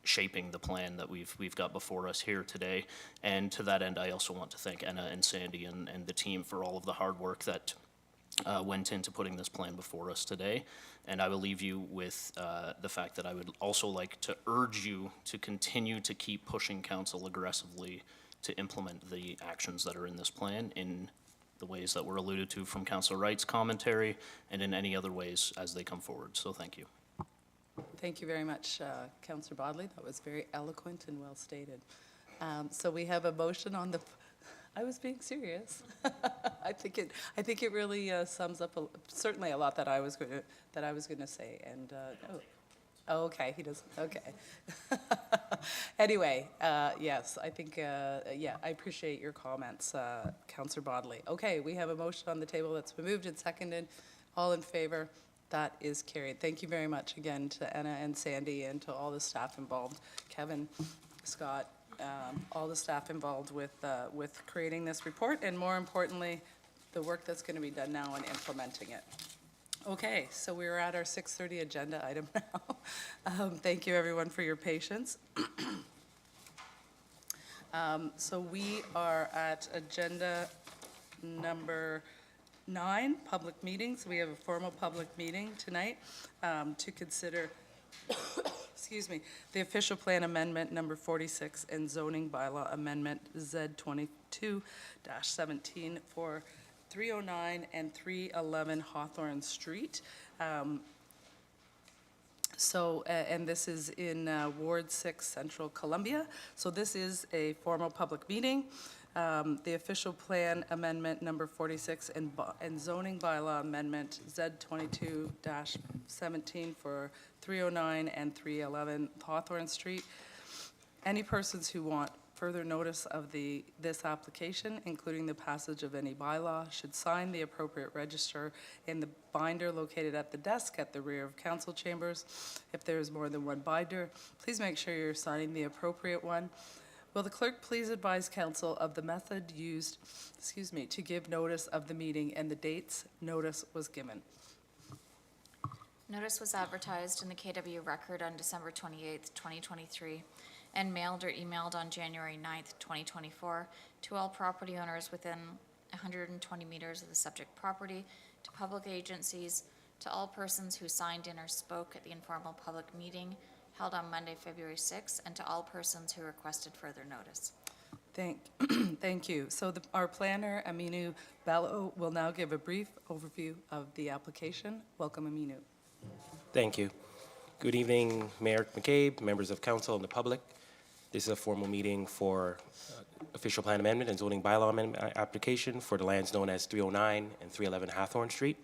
shaping the plan that we've got before us here today. And to that end, I also want to thank Anna and Sandy and the team for all of the hard work that went into putting this plan before us today. And I will leave you with the fact that I would also like to urge you to continue to keep pushing council aggressively to implement the actions that are in this plan in the ways that were alluded to from Councillor Wright's commentary and in any other ways as they come forward. So thank you. Thank you very much, Councillor Bodley. That was very eloquent and well stated. So we have a motion on the. I was being serious. I think it really sums up certainly a lot that I was going to say. And oh, okay, he doesn't. Okay. Anyway, yes, I think yeah, I appreciate your comments, Councillor Bodley. Okay, we have a motion on the table that's been moved and seconded. All in favor? That is carried. Thank you very much again to Anna and Sandy and to all the staff involved, Kevin, Scott, all the staff involved with creating this report, and more importantly, the work that's going to be done now on implementing it. Okay, so we're at our 6:30 agenda item now. Thank you everyone for your patience. So we are at agenda number 9, public meetings. We have a formal public meeting tonight to consider, excuse me, the official plan amendment number 46 and zoning bylaw amendment Z22-17 for 309 and 311 Hawthorne Street. And this is in Ward 6, Central Columbia. So this is a formal public meeting. The official plan amendment number 46 and zoning bylaw amendment Z22-17 for 309 and 311 Hawthorne Street. Any persons who want further notice of this application, including the passage of any bylaw, should sign the appropriate register in the binder located at the desk at the rear of council chambers. If there is more than one binder, please make sure you're signing the appropriate one. Will the clerk please advise council of the method used, to give notice of the meeting and the dates notice was given? Notice was advertised in the KW Record on December 28th, 2023, and mailed or emailed on January 9th, 2024, to all property owners within 120 meters of the subject property, to public agencies, to all persons who signed in or spoke at the informal public meeting held on Monday, February 6th, and to all persons who requested further notice. Thank you. So our planner, Aminu Bello, will now give a brief overview of the application. Welcome, Aminu. Thank you. Good evening, Mayor McCabe, members of council, and the public. This is a formal meeting for official plan amendment and zoning bylaw amendment application for the lands known as 309 and 311 Hawthorne Street.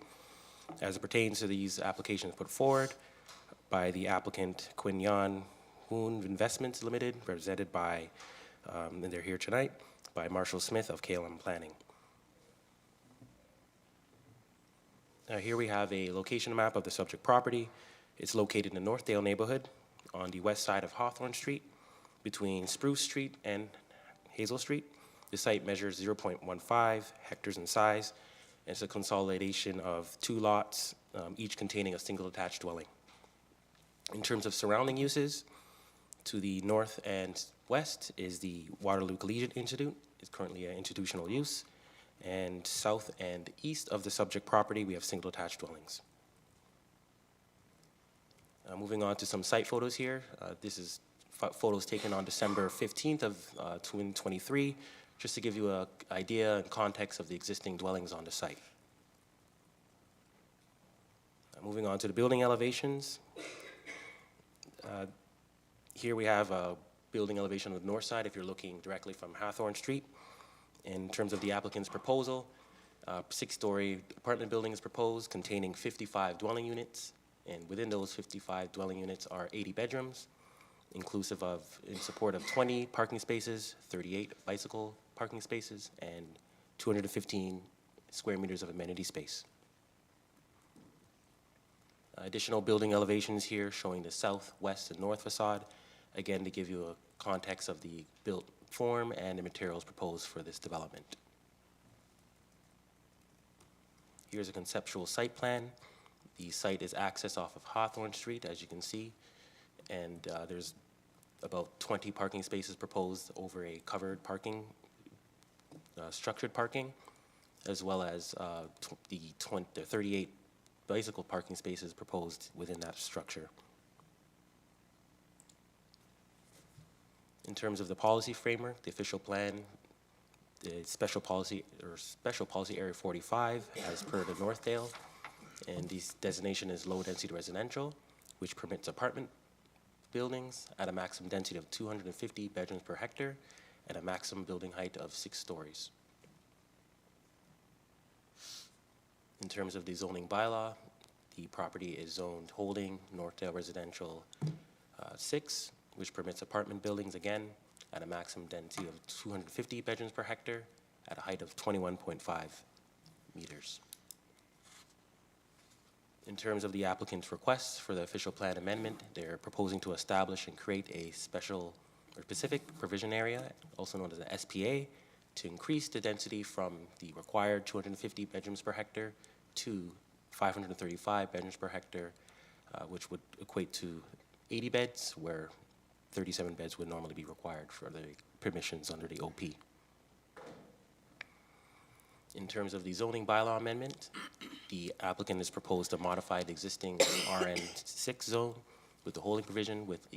As it pertains to these applications put forward by the applicant Quinn Yan Hoon Investments Limited, represented by, and they're here tonight, by Marshall Smith of KLM Planning. Here we have a location map of the subject property. It's located in the Northdale neighborhood on the west side of Hawthorne Street, between Spruce Street and Hazel Street. The site measures 0.15 hectares in size, and it's a consolidation of 2 lots, each containing a single attached dwelling. In terms of surrounding uses, to the north and west is the Waterloo Collegiate Institute. It's currently an institutional use. And south and east of the subject property, we have single attached dwellings. Moving on to some site photos here. This is photos taken on December 15th of 2023, just to give you an idea and context of the existing dwellings on the site. Moving on to the building elevations. Here we have building elevation on the north side if you're looking directly from Hawthorne Street. In terms of the applicant's proposal, 6-story apartment building is proposed containing 55 dwelling units, and within those 55 dwelling units are 80 bedrooms, inclusive of, in support of 20 parking spaces, 38 bicycle parking spaces, and 215 square meters of amenity space. Additional building elevations here showing the south, west, and north facade, again to give you a context of the built form and the materials proposed for this development. Here's a conceptual site plan. The site is accessed off of Hawthorne Street, as you can see, and there's about 20 parking spaces proposed over a covered parking, structured parking, as well as the 38 bicycle parking spaces proposed within that structure. In terms of the policy framework, the official plan, the special policy area 45 as per the Northdale, and this designation is low density residential, which permits apartment buildings at a maximum density of 250 bedrooms per hectare and a maximum building height of 6 stories. In terms of the zoning bylaw, the property is zoned holding Northdale Residential 6, which permits apartment buildings again at a maximum density of 250 bedrooms per hectare at a height of 21.5 meters. In terms of the applicant's requests for the official plan amendment, they're proposing to establish and create a special or specific provision area, also known as an SPA, to increase the density from the required 250 bedrooms per hectare to 535 bedrooms per hectare, which would equate to 80 beds, where 37 beds would normally be required for the permissions under the OP. In terms of the zoning bylaw amendment, the applicant has proposed to modify the existing RN6 zone with the holding provision with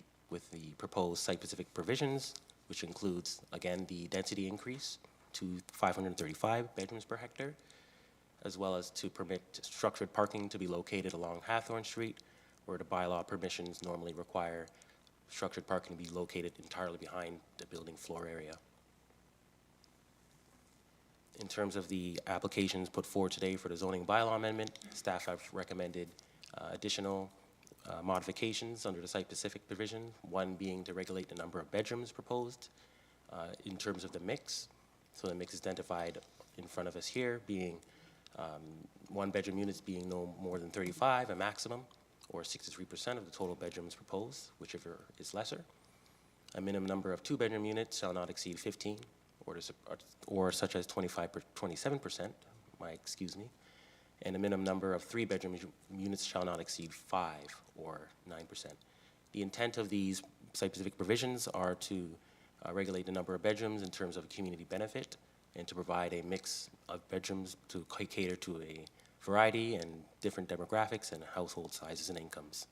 the proposed site-specific provisions, which includes, again, the density increase to 535 bedrooms per hectare, as well as to permit structured parking to be located along Hawthorne Street, where the bylaw permissions normally require structured parking to be located entirely behind the building floor area. In terms of the applications put forward today for the zoning bylaw amendment, staff have recommended additional modifications under the site-specific provision, one being to regulate the number of bedrooms proposed in terms of the mix. So the mix is identified in front of us here being 1-bedroom units being no more than 35, a maximum, or 63% of the total bedrooms proposed, whichever is lesser. A minimum number of 2-bedroom units shall not exceed 15, or such as 27%, excuse me, and a minimum number of 3-bedroom units shall not exceed 5, or 9%. The intent of these site-specific provisions are to regulate the number of bedrooms in terms of community benefit and to provide a mix of bedrooms to cater to a variety and different demographics and household sizes and incomes.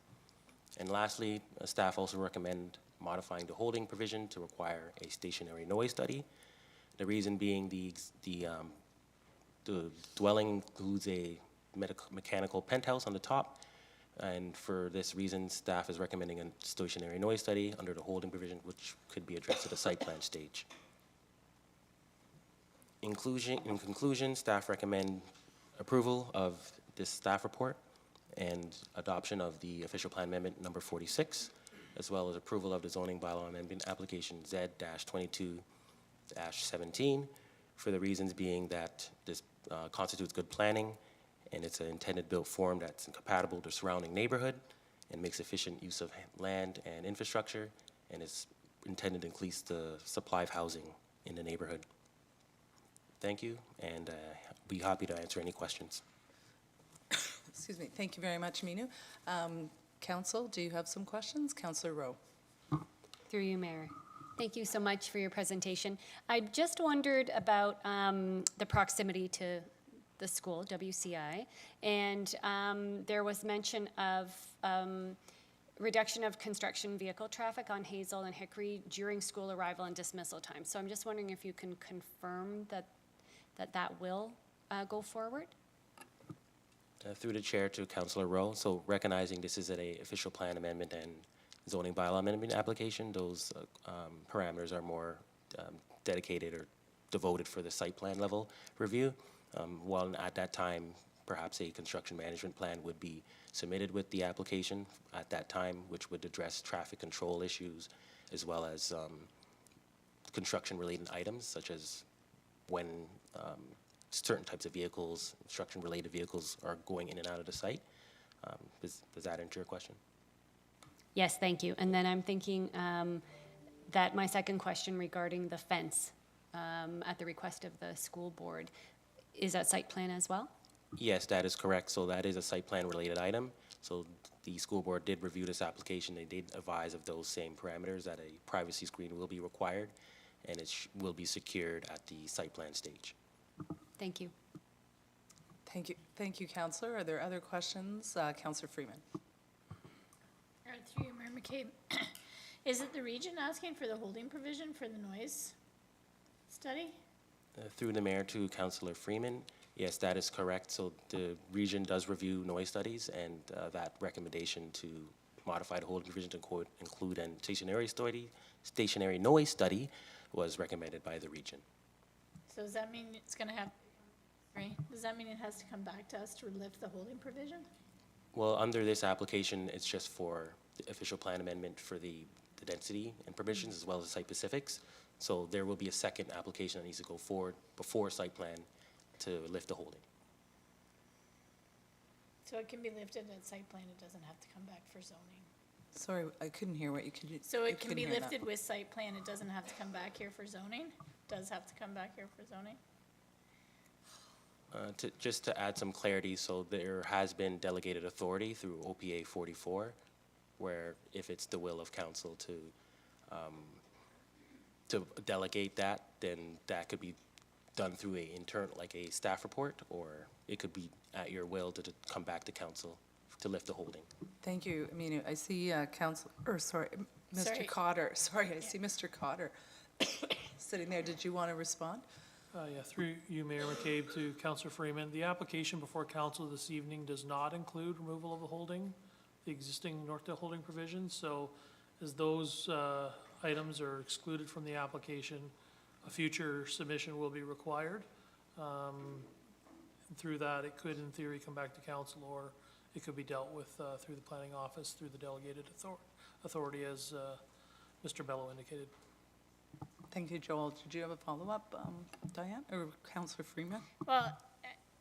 And lastly, staff also recommend modifying the holding provision to require a stationary noise study. The reason being the dwelling includes a mechanical penthouse on the top, and for this reason, staff is recommending a stationary noise study under the holding provision, which could be addressed at the site plan stage. In conclusion, staff recommend approval of this staff report and adoption of the official plan amendment number 46, as well as approval of the zoning bylaw amendment application Z-22-17, for the reasons being that this constitutes good planning and it's an intended built form that's compatible with the surrounding neighborhood and makes efficient use of land and infrastructure, and is intended to increase the supply of housing in the neighborhood. Thank you, and be happy to answer any questions. Excuse me. Thank you very much, Minu. Council, do you have some questions? Councillor Rowe. Through you, Mayor. Thank you so much for your presentation. I just wondered about the proximity to the school, WCI, and there was mention of reduction of construction vehicle traffic on Hazel and Hickory during school arrival and dismissal time. So I'm just wondering if you can confirm that will go forward? Through the chair to Councillor Rowe, so recognizing this is an official plan amendment and zoning bylaw amendment application, those parameters are more dedicated or devoted for the site plan level review. While at that time, perhaps a construction management plan would be submitted with the application at that time, which would address traffic control issues as well as construction-related items, such as when certain types of vehicles, construction-related vehicles, are going in and out of the site. Does that answer your question? Yes, thank you. And then I'm thinking that my second question regarding the fence at the request of the school board, is that site plan as well? Yes, that is correct. So that is a site plan related item. So the school board did review this application. They did advise of those same parameters, that a privacy screen will be required and it will be secured at the site plan stage. Thank you. Thank you, Councillor. Are there other questions? Councillor Freeman. Through you, Mayor McCabe. Is it the region asking for the holding provision for the noise study? Through the mayor to Councillor Freeman, yes, that is correct. So the region does review noise studies, and that recommendation to modify the holding provision to include a stationary noise study was recommended by the region. So does that mean it's gonna have, right? Does that mean it has to come back to us to lift the holding provision? Well, under this application, it's just for the official plan amendment for the density and permissions as well as site specifics. So there will be a second application that needs to go forward before site plan to lift the holding. So it can be lifted at site plan, it doesn't have to come back for zoning? Sorry, I couldn't hear what you could. So I it can couldn't be hear that. lifted with site plan, it doesn't have to come back here for zoning? Does have to come back here for zoning? Just to add some clarity, so there has been delegated authority through OPA 44, where if it's the will of council to delegate that, then that could be done through a internal, like a staff report, or it could be at your will to come back to council to lift the holding. Thank you. I mean, I see Mr. Sorry. Cotter. Sorry, I see Mr. Cotter sitting there. Did you want to respond? Yeah, through you, Mayor McCabe, to Councillor Freeman. The application before council this evening does not include removal of the holding, the existing Northdale holding provisions. So as those items are excluded from the application, a future submission will be required. And through that, it could, in theory, come back to council, or it could be dealt with through the planning office, through the delegated authority, as Mr. Bello indicated. Thank you, Joel. Did you have a follow-up, Diane, or Councillor Freeman? Well,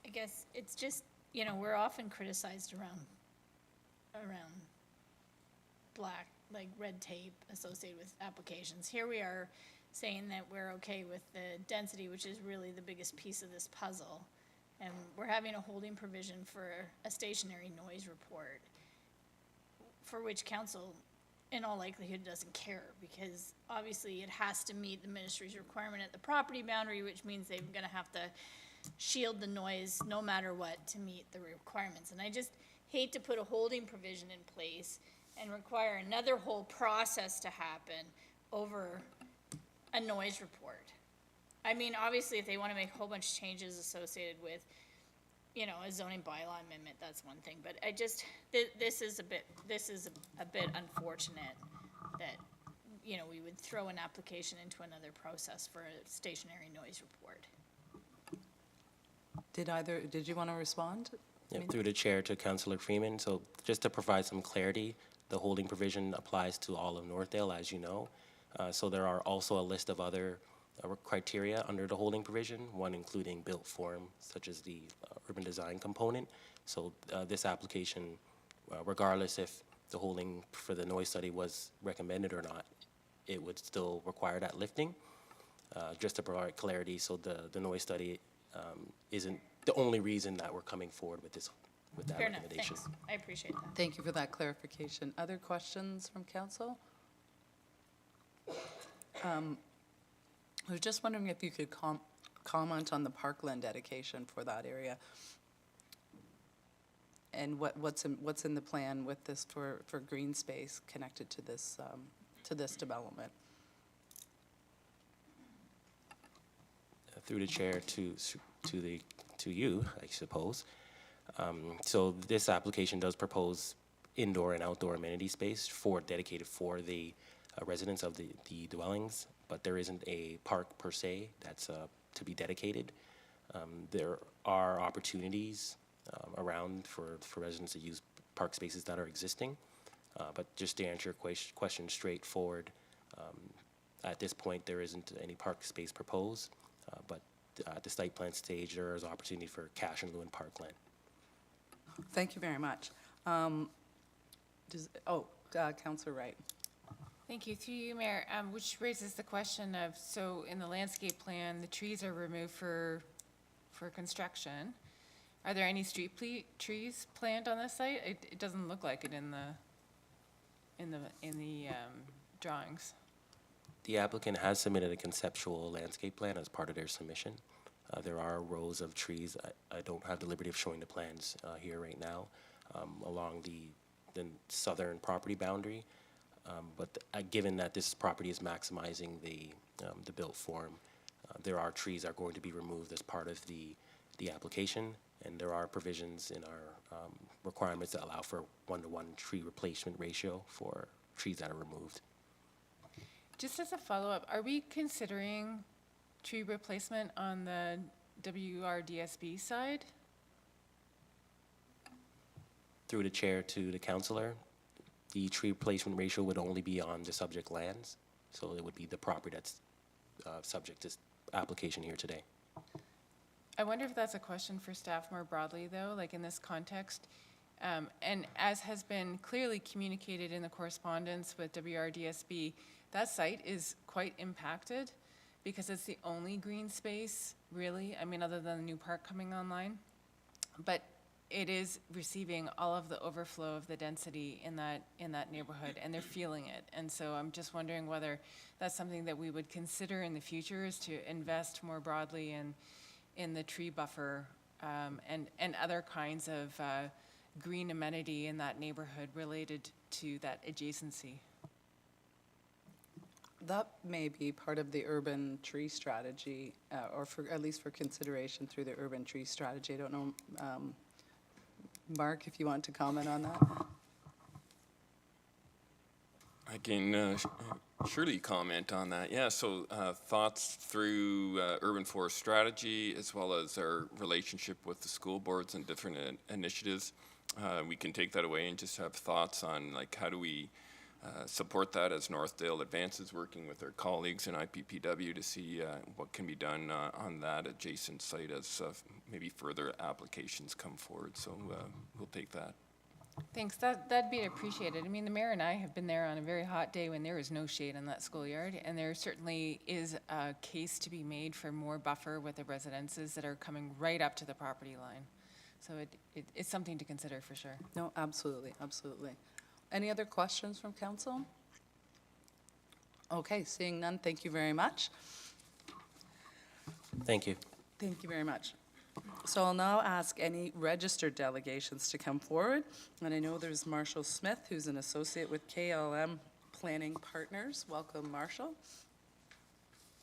I guess it's just, you know, we're often criticized around black, like red tape associated with applications. Here we are saying that we're okay with the density, which is really the biggest piece of this puzzle. And we're having a holding provision for a stationary noise report, for which council in all likelihood doesn't care, because obviously it has to meet the ministry's requirement at the property boundary, which means they're gonna have to shield the noise no matter what to meet the requirements. And I just hate to put a holding provision in place and require another whole process to happen over a noise report. I mean, obviously, if they wanna make a whole bunch of changes associated with, you know, a zoning bylaw amendment, that's one thing, but I just, this is a bit unfortunate that, you know, we would throw an application into another process for a stationary noise report. Did you want to respond? Yeah, through the chair to Councillor Freeman. So just to provide some clarity, the holding provision applies to all of Northdale, as you know. So there are also a list of other criteria under the holding provision, one including built form, such as the urban design component. So this application, regardless if the holding for the noise study was recommended or not, it would still require that lifting. Just to provide clarity, so the noise study isn't the only reason that we're coming forward with that Fair enough, recommendation. thanks. I appreciate that. Thank you for that clarification. Other questions from council? I was just wondering if you could comment on the parkland dedication for that area, and what's in the plan with this for green space connected to this development. Through the chair to you, I suppose. So this application does propose indoor and outdoor amenity space dedicated for the residents of the dwellings, but there isn't a park per se that's to be dedicated. There are opportunities around for residents to use park spaces that are existing, but just to answer your question straightforward, at this point there isn't any park space proposed, but at the site plan stage there is opportunity for cash in lieu and parkland. Thank you very much. Councillor Wright. Thank you. Through you, Mayor, which raises the question of, so in the landscape plan, the trees are removed for construction. Are there any street trees planned on this site? It doesn't look like it in the drawings. The applicant has submitted a conceptual landscape plan as part of their submission. There are rows of trees. I don't have the liberty of showing the plans here right now along the southern property boundary. But given that this property is maximizing the built form, there are trees that are going to be removed as part of the application, and there are provisions in our requirements that allow for 1-to-1 tree replacement ratio for trees that are removed. Just as a follow-up, are we considering tree replacement on the WRDSB side? Through the chair to the councillor, the tree replacement ratio would only be on the subject lands, so it would be the property that's subject to application here today. I wonder if that's a question for staff more broadly, though, like in this context. And as has been clearly communicated in the correspondence with WRDSB, that site is quite impacted because it's the only green space, really, I mean, other than the new park coming online. But it is receiving all of the overflow of the density in that neighborhood, and they're feeling it. And so I'm just wondering whether that's something that we would consider in the future, is to invest more broadly in the tree buffer and other kinds of green amenity in that neighborhood related to that adjacency. That may be part of the urban tree strategy, or at least for consideration through the urban tree strategy. I don't know, Mark, if you want to comment on that. I can surely comment on that. Yeah, so thoughts through urban forest strategy, as well as our relationship with the school boards and different initiatives. We can take that away and just have thoughts on, like, how do we support that as Northdale advances, working with our colleagues in IPPW to see what can be done on that adjacent site as maybe further applications come forward. So we'll take that. Thanks, that'd be appreciated. I mean, the mayor and I have been there on a very hot day when there is no shade in that schoolyard, and there certainly is a case to be made for more buffer with the residences that are coming right up to the property line. So it's something to consider for sure. No, absolutely, absolutely. Any other questions from council? Okay, seeing none, thank you very much. Thank you. Thank you very much. So I'll now ask any registered delegations to come forward. And I know there's Marshall Smith, who's an associate with KLM Planning Partners. Welcome, Marshall.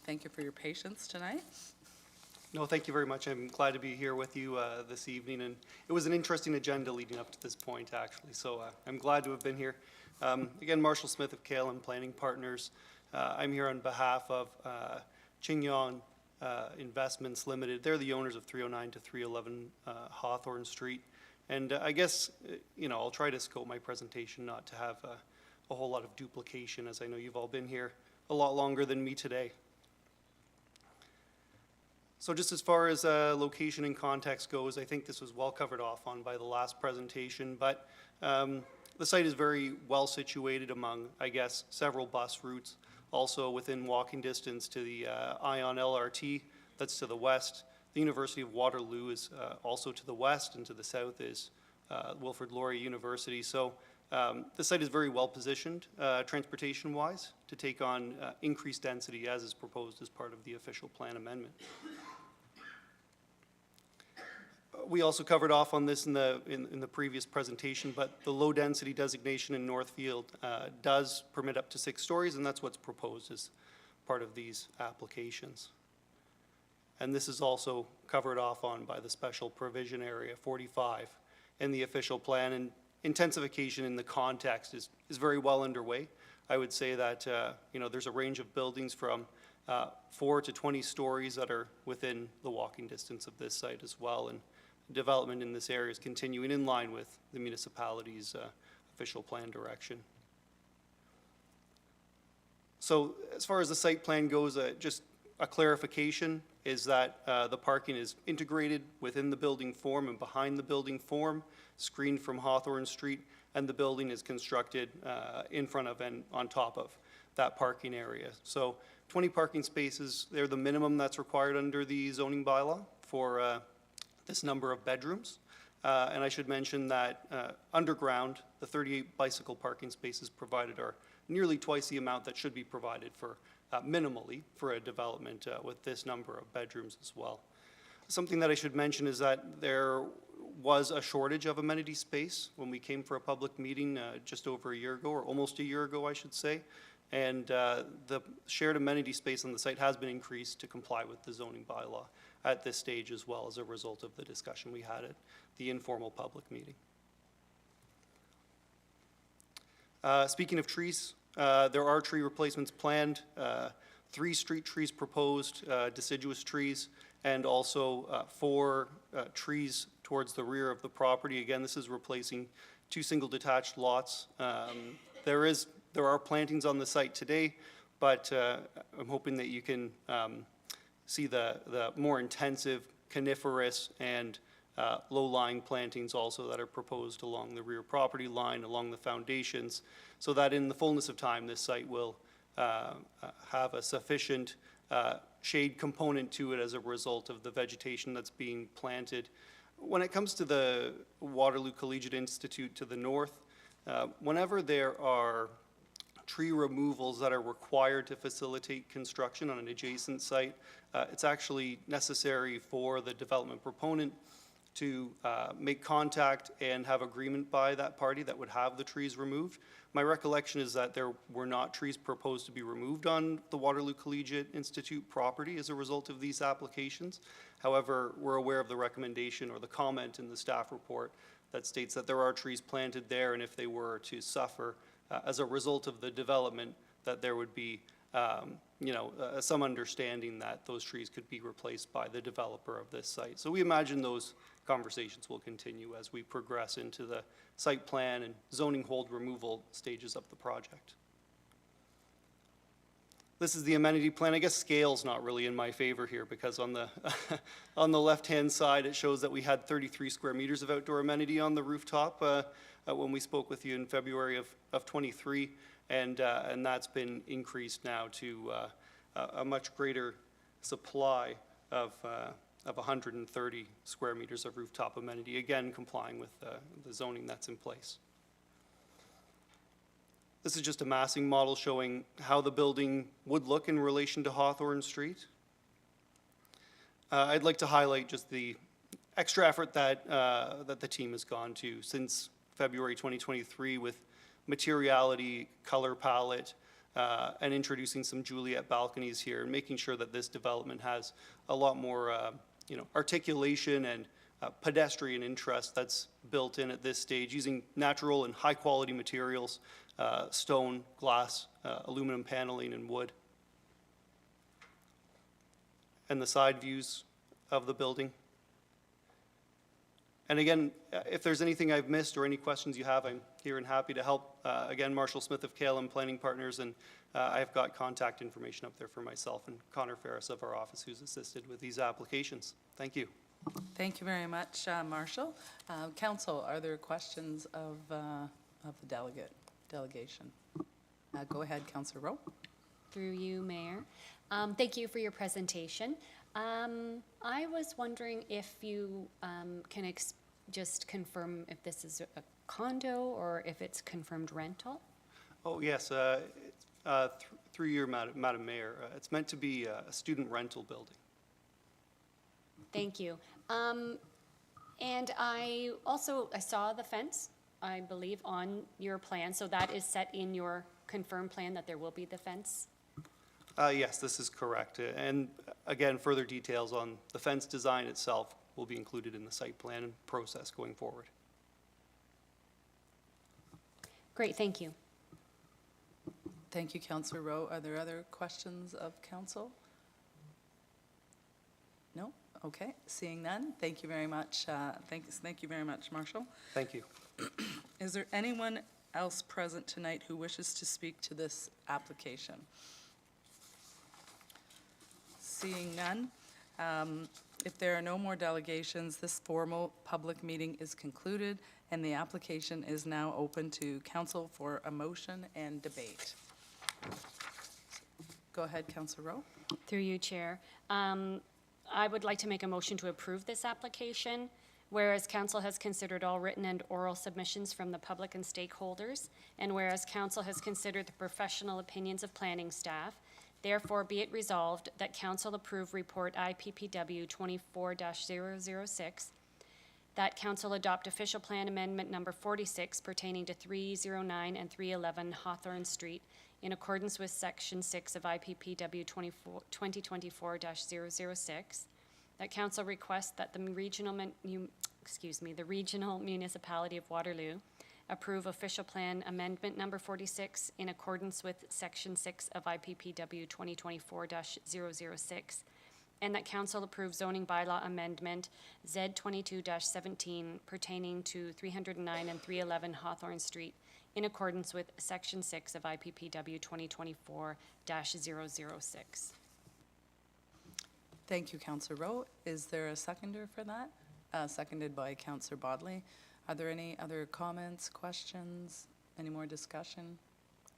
Thank you for your patience tonight. No, thank you very much. I'm glad to be here with you this evening, and it was an interesting agenda leading up to this point, actually, so I'm glad to have been here. Again, Marshall Smith of KLM Planning Partners. I'm here on behalf of Qingyang Investments Limited. They're the owners of 309 to 311 Hawthorne Street, and I guess, I'll try to scope my presentation not to have a whole lot of duplication, as I know you've all been here a lot longer than me today. So just as far as location and context goes, I think this was well covered off on by the last presentation, but the site is very well situated among, I guess, several bus routes, also within walking distance to the Ion LRT, that's to the west. The University of Waterloo is also to the west, and to the south is Wilfrid Laurier University. So the site is very well positioned transportation-wise to take on increased density as is proposed as part of the official plan amendment. We also covered off on this in the previous presentation, but the low density designation in Northfield does permit up to 6 stories, and that's what's proposed as part of these applications. And this is also covered off on by the special provision area 45 in the official plan. And intensification in the context is very well underway. I would say that, you know, there's a range of buildings from 4 to 20 stories that are within the walking distance of this site as well, and development in this area is continuing in line with the municipality's official plan direction. So as far as the site plan goes, just a clarification is that the parking is integrated within the building form and behind the building form, screened from Hawthorne Street, and the building is constructed in front of and on top of that parking area. So 20 parking spaces, they're the minimum that's required under the zoning bylaw for this number of bedrooms. And I should mention that underground, the 38 bicycle parking spaces provided are nearly twice the amount that should be provided for minimally for a development with this number of bedrooms as well. Something that I should mention is that there was a shortage of amenity space when we came for a public meeting just over a year ago, or almost a year ago, I should say. And the shared amenity space on the site has been increased to comply with the zoning bylaw at this stage as well, as a result of the discussion we had at the informal public meeting. Speaking of trees, there are tree replacements planned, 3 street trees proposed, deciduous trees, and also 4 trees towards the rear of the property. Again, this is replacing 2 single detached lots. There are plantings on the site today, but I'm hoping that you can see the more intensive coniferous and low-lying plantings also that are proposed along the rear property line, along the foundations, so that in the fullness of time, this site will have a sufficient shade component to it as a result of the vegetation that's being planted. When it comes to the Waterloo Collegiate Institute to the north, whenever there are tree removals that are required to facilitate construction on an adjacent site, it's actually necessary for the development proponent to make contact and have agreement by that party that would have the trees removed. My recollection is that there were not trees proposed to be removed on the Waterloo Collegiate Institute property as a result of these applications. However, we're aware of the recommendation or the comment in the staff report that states that there are trees planted there, and if they were to suffer as a result of the development, that there would be some understanding that those trees could be replaced by the developer of this site. So we imagine those conversations will continue as we progress into the site plan and zoning hold removal stages of the project. This is the amenity plan. I guess scale's not really in my favor here, because on the on the left-hand side, it shows that we had 33 square meters of outdoor amenity on the rooftop when we spoke with you in February of 23, and that's been increased now to a much greater supply of 130 square meters of rooftop amenity, again complying with the zoning that's in place. This is just a massing model showing how the building would look in relation to Hawthorne Street. I'd like to highlight just the extra effort that the team has gone to since February 2023 with materiality, color palette, and introducing some Juliet balconies here, and making sure that this development has a lot more articulation and pedestrian interest that's built in at this stage, using natural and high quality materials, stone, glass, aluminum paneling, and wood. And the side views of the building. And again, if there's anything I've missed or any questions you have, I'm here and happy to help. Again, Marshall Smith of KLM Planning Partners, and I've got contact information up there for myself and Connor Ferris of our office, who's assisted with these applications. Thank you. Thank you very much, Marshall. Council, are there questions of the delegation? Go ahead, Councillor Rowe. Through you, Mayor. Thank you for your presentation. I was wondering if you can just confirm if this is a condo or if it's confirmed rental? Oh, yes. Through you, Madam Mayor, it's meant to be a student rental building. Thank you. And I saw the fence, I believe, on your plan. So that is set in your confirmed plan that there will be the fence? Yes, this is correct. And again, further details on the fence design itself will be included in the site plan and process going forward. Great, thank you. Thank you, Councillor Rowe. Are there other questions of council? No? Okay, seeing none, thank you very much. Thank you very much, Marshall. Thank you. Is there anyone else present tonight who wishes to speak to this application? Seeing none, if there are no more delegations, this formal public meeting is concluded, and the application is now open to council for a motion and debate. Go ahead, Councillor Rowe. Through you, Chair. I would like to make a motion to approve this application, whereas council has considered all written and oral submissions from the public and stakeholders, and whereas council has considered the professional opinions of planning staff, therefore be it resolved that council approve report IPPW 24-006, that council adopt official plan amendment number 46 pertaining to 309 and 311 Hawthorne Street in accordance with section 6 of IPPW 2024-006, that council requests that the regional municipality of Waterloo approve official plan amendment number 46 in accordance with section 6 of IPPW 2024-006, and that council approve zoning bylaw amendment Z 22-17 pertaining to 309 and 311 Hawthorne Street in accordance with section 6 of IPPW 2024-006. Thank you, Councillor Rowe. Is there a seconder for that? Seconded by Councillor Bodley. Are there any other comments, questions, any more discussion?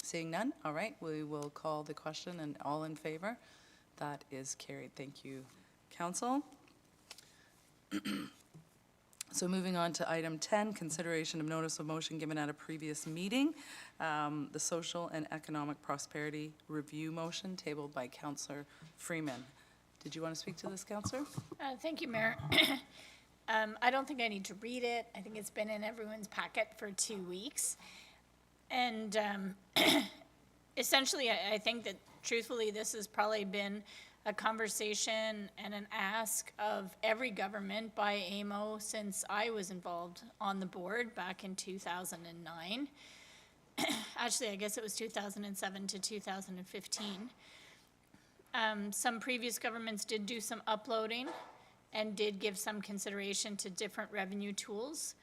Seeing none, all right, we will call the question, and all in favor? That is carried. Thank you, Council. So moving on to item 10, consideration of notice of motion given at a previous meeting, the social and economic prosperity review motion tabled by Councillor Freeman. Did you want to speak to this, Councillor? Thank you, Mayor. I don't think I need to read it. I think it's been in everyone's packet for 2 weeks. And essentially, I think that truthfully, this has probably been a conversation and an ask of every government by AMO since I was involved on the board back in 2009. Actually, I guess it was 2007 to 2015. Some previous governments did do some uploading and did give some consideration to different revenue tools,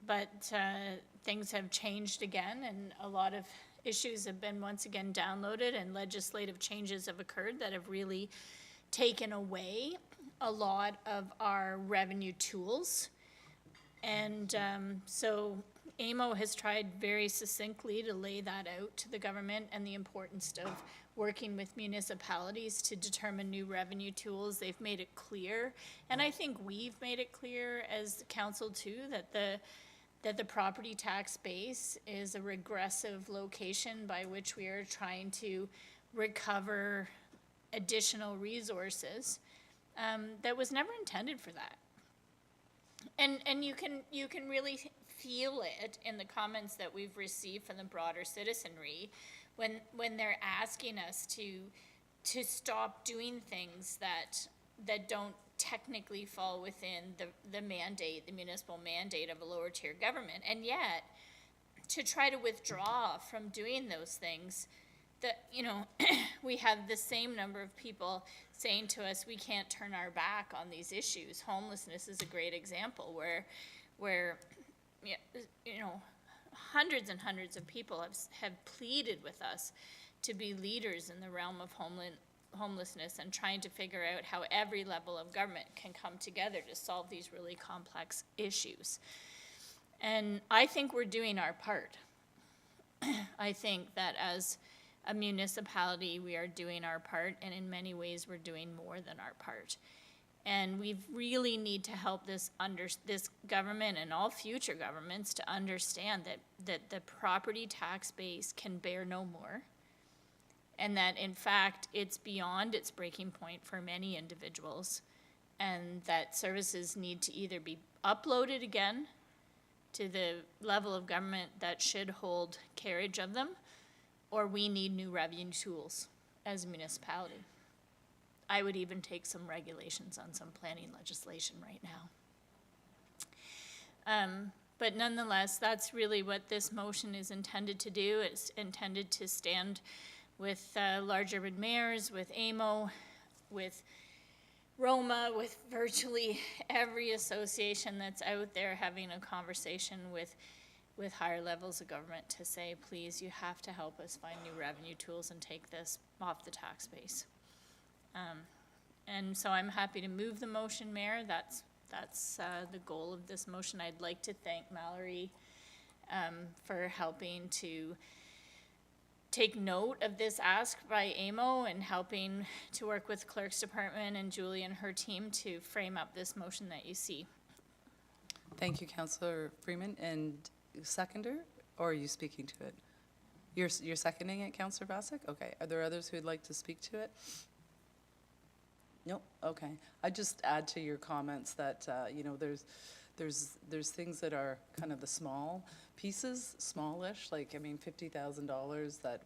but things have changed again, and a lot of issues have been once again downloaded, and legislative changes have occurred that have really taken away a lot of our revenue tools. And so AMO has tried very succinctly to lay that out to the government and the importance of working with municipalities to determine new revenue tools. They've made it clear, and I think we've made it clear as council too, that the property tax base is a regressive location by which we are trying to recover additional resources that was never intended for that. And you can really feel it in the comments that we've received from the broader citizenry when they're asking us to stop doing things that don't technically fall within the mandate, the municipal mandate of a lower tier government, and yet to try to withdraw from doing those things, that, you know, we have the same number of people saying to us we can't turn our back on these issues. Homelessness is a great example where you know, hundreds and hundreds of people have pleaded with us to be leaders in the realm of homelessness and trying to figure out how every level of government can come together to solve these really complex issues. And I think we're doing our part. I think that as a municipality, we are doing our part, and in many ways, we're doing more than our part. And we really need to help this government and all future governments to understand that the property tax base can bear no more, and that in fact it's beyond its breaking point for many individuals, and that services need to either be uploaded again to the level of government that should hold carriage of them, or we need new revenue tools as a municipality. I would even take some regulations on some planning legislation right now. But nonetheless, that's really what this motion is intended to do. It's intended to stand with large urban mayors, with AMO, with Roma, with virtually every association that's out there having a conversation with higher levels of government to say, please, you have to help us find new revenue tools and take this off the tax base. And so I'm happy to move the motion, Mayor. That's the goal of this motion. I'd like to thank Mallory for helping to take note of this ask by AMO and helping to work with Clerk's Department and Julie and her team to frame up this motion that you see. Thank you, Councillor Freeman. And seconder, or are you speaking to it? You're seconding it, Councillor Basak? Okay. Are there others who'd like to speak to it? Nope. Okay. I just add to your comments that you know, there's things that are kind of the small pieces, smallish, like, I mean, $50,000 that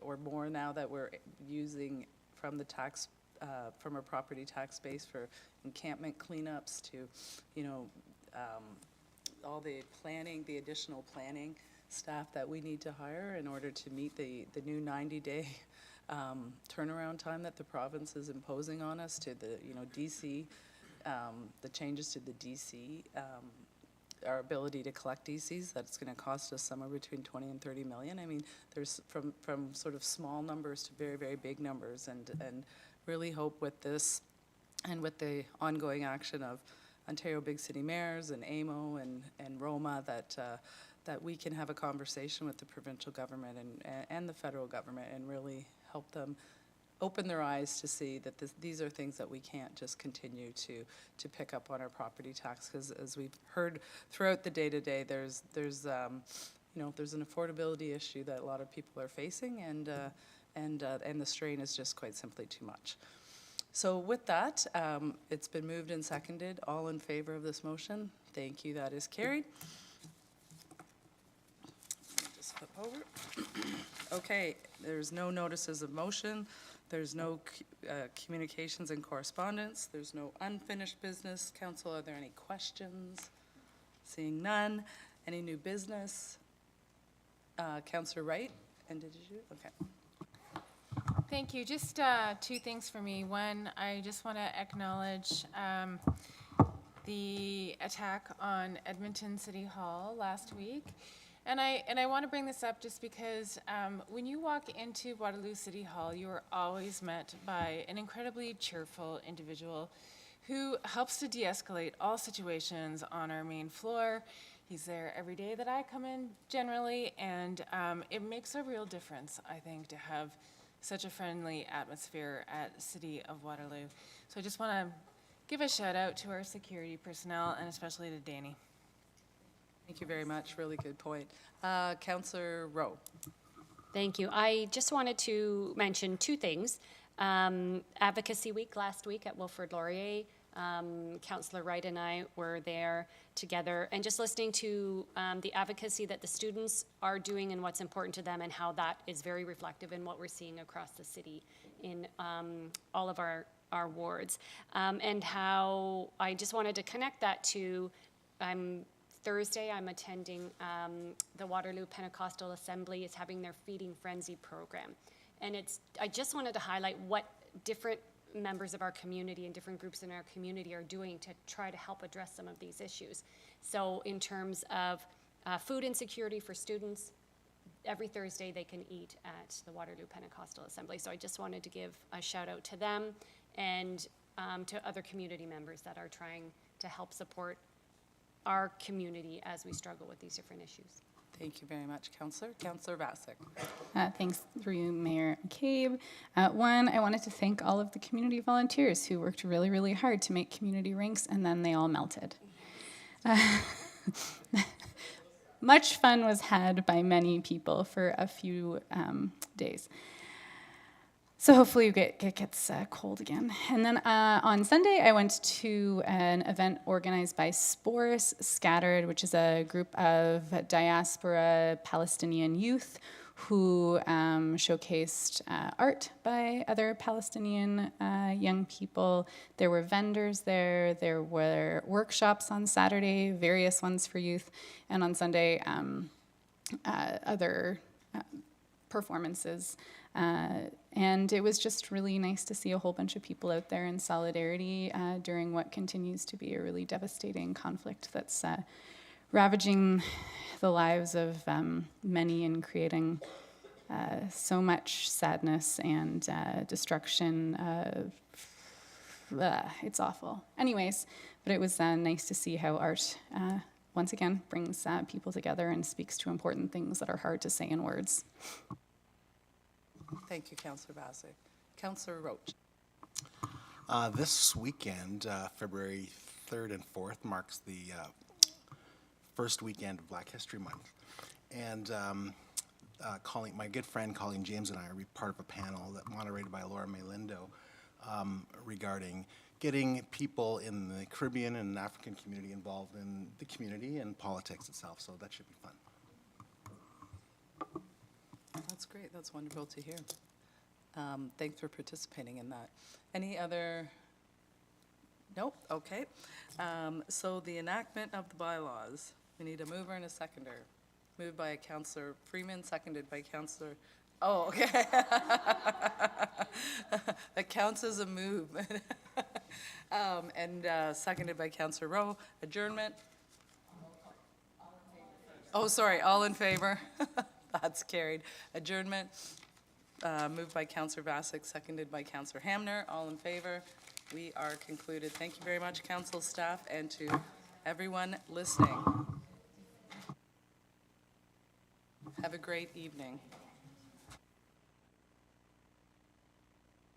or more now that we're using from the tax, from our property tax base for encampment cleanups to, you know, all the planning, the additional planning staff that we need to hire in order to meet the new 90-day turnaround time that the province is imposing on us, to the, you know, DC, the changes to the DC, our ability to collect DCs, that's going to cost us somewhere between 20 and 30 million. I mean, there's from sort of small numbers to very, very big numbers, and really hope with this and with the ongoing action of Ontario Big City Mayors and AMO and Roma that we can have a conversation with the provincial government and the federal government and really help them open their eyes to see that these are things that we can't just continue to pick up on our property tax, because as we've heard throughout the day today, there's you know, there's an affordability issue that a lot of people are facing, and the strain is just quite simply too much. So with that, it's been moved and seconded. All in favor of this motion? Thank you. That is carried. Just flip over. Okay, there's no notices of motion. There's no communications and correspondence. There's no unfinished business. Council, are there any questions? Seeing none. Any new business? Councillor Wright, and did you? Okay. Thank you. Just two things for me. One, I just want to acknowledge the attack on Edmonton City Hall last week. And I want to bring this up just because when you walk into Waterloo City Hall, you are always met by an incredibly cheerful individual who helps to de-escalate all situations on our main floor. He's there every day that I come in generally, and it makes a real difference, I think, to have such a friendly atmosphere at City of Waterloo. So I just want to give a shout out to our security personnel, and especially to Danny. Thank you very much. Really good point. Councillor Rowe. Thank you. I just wanted to mention two things. Advocacy Week last week at Wilfrid Laurier. Councillor Wright and I were there together, and just listening to the advocacy that the students are doing and what's important to them, and how that is very reflective in what we're seeing across the city in all of our wards. And how I just wanted to connect that to Thursday, I'm attending the Waterloo Pentecostal Assembly is having their Feeding Frenzy program. And I just wanted to highlight what different members of our community and different groups in our community are doing to try to help address some of these issues. So in terms of food insecurity for students, every Thursday they can eat at the Waterloo Pentecostal Assembly. So I just wanted to give a shout out to them and to other community members that are trying to help support our community as we struggle with these different issues. Thank you very much, Councillor. Councillor Basak. Thanks through you, Mayor McCabe. One, I wanted to thank all of the community volunteers who worked really, really hard to make community rinks, and then they all melted. Much fun was had by many people for a few days. So hopefully it gets cold again. And then on Sunday, I went to an event organized by Spores Scattered, which is a group of diaspora Palestinian youth who showcased art by other Palestinian young people. There were vendors there. There were workshops on Saturday, various ones for youth, and on Sunday, other performances. And it was just really nice to see a whole bunch of people out there in solidarity during what continues to be a really devastating conflict that's ravaging the lives of many and creating so much sadness and destruction. It's awful. Anyways, but it was nice to see how art, once again, brings people together and speaks to important things that are hard to say in words. Thank you, Councillor Bassett. Councillor Roach. This weekend, February 3rd and 4th, marks the first weekend of Black History Month. And my good friend Colleen James and I are part of a panel that moderated by Laura May Lindo regarding getting people in the Caribbean and African community involved in the community and politics itself. So that should be fun. That's great. That's wonderful to hear. Thanks for participating in that. Any other? Nope. Okay. So the enactment of the bylaws. We need a mover and a seconder. Moved by Councillor Freeman, seconded by Councillor. Oh, okay. That counts as a move. And seconded by Councillor Rowe. Adjournment. Oh, sorry. All in favor. That's carried. Adjournment, moved by Councillor Bassett, seconded by Councillor Hamner. All in favor? We are concluded. Thank you very much, council staff, and to everyone listening. Have a great evening.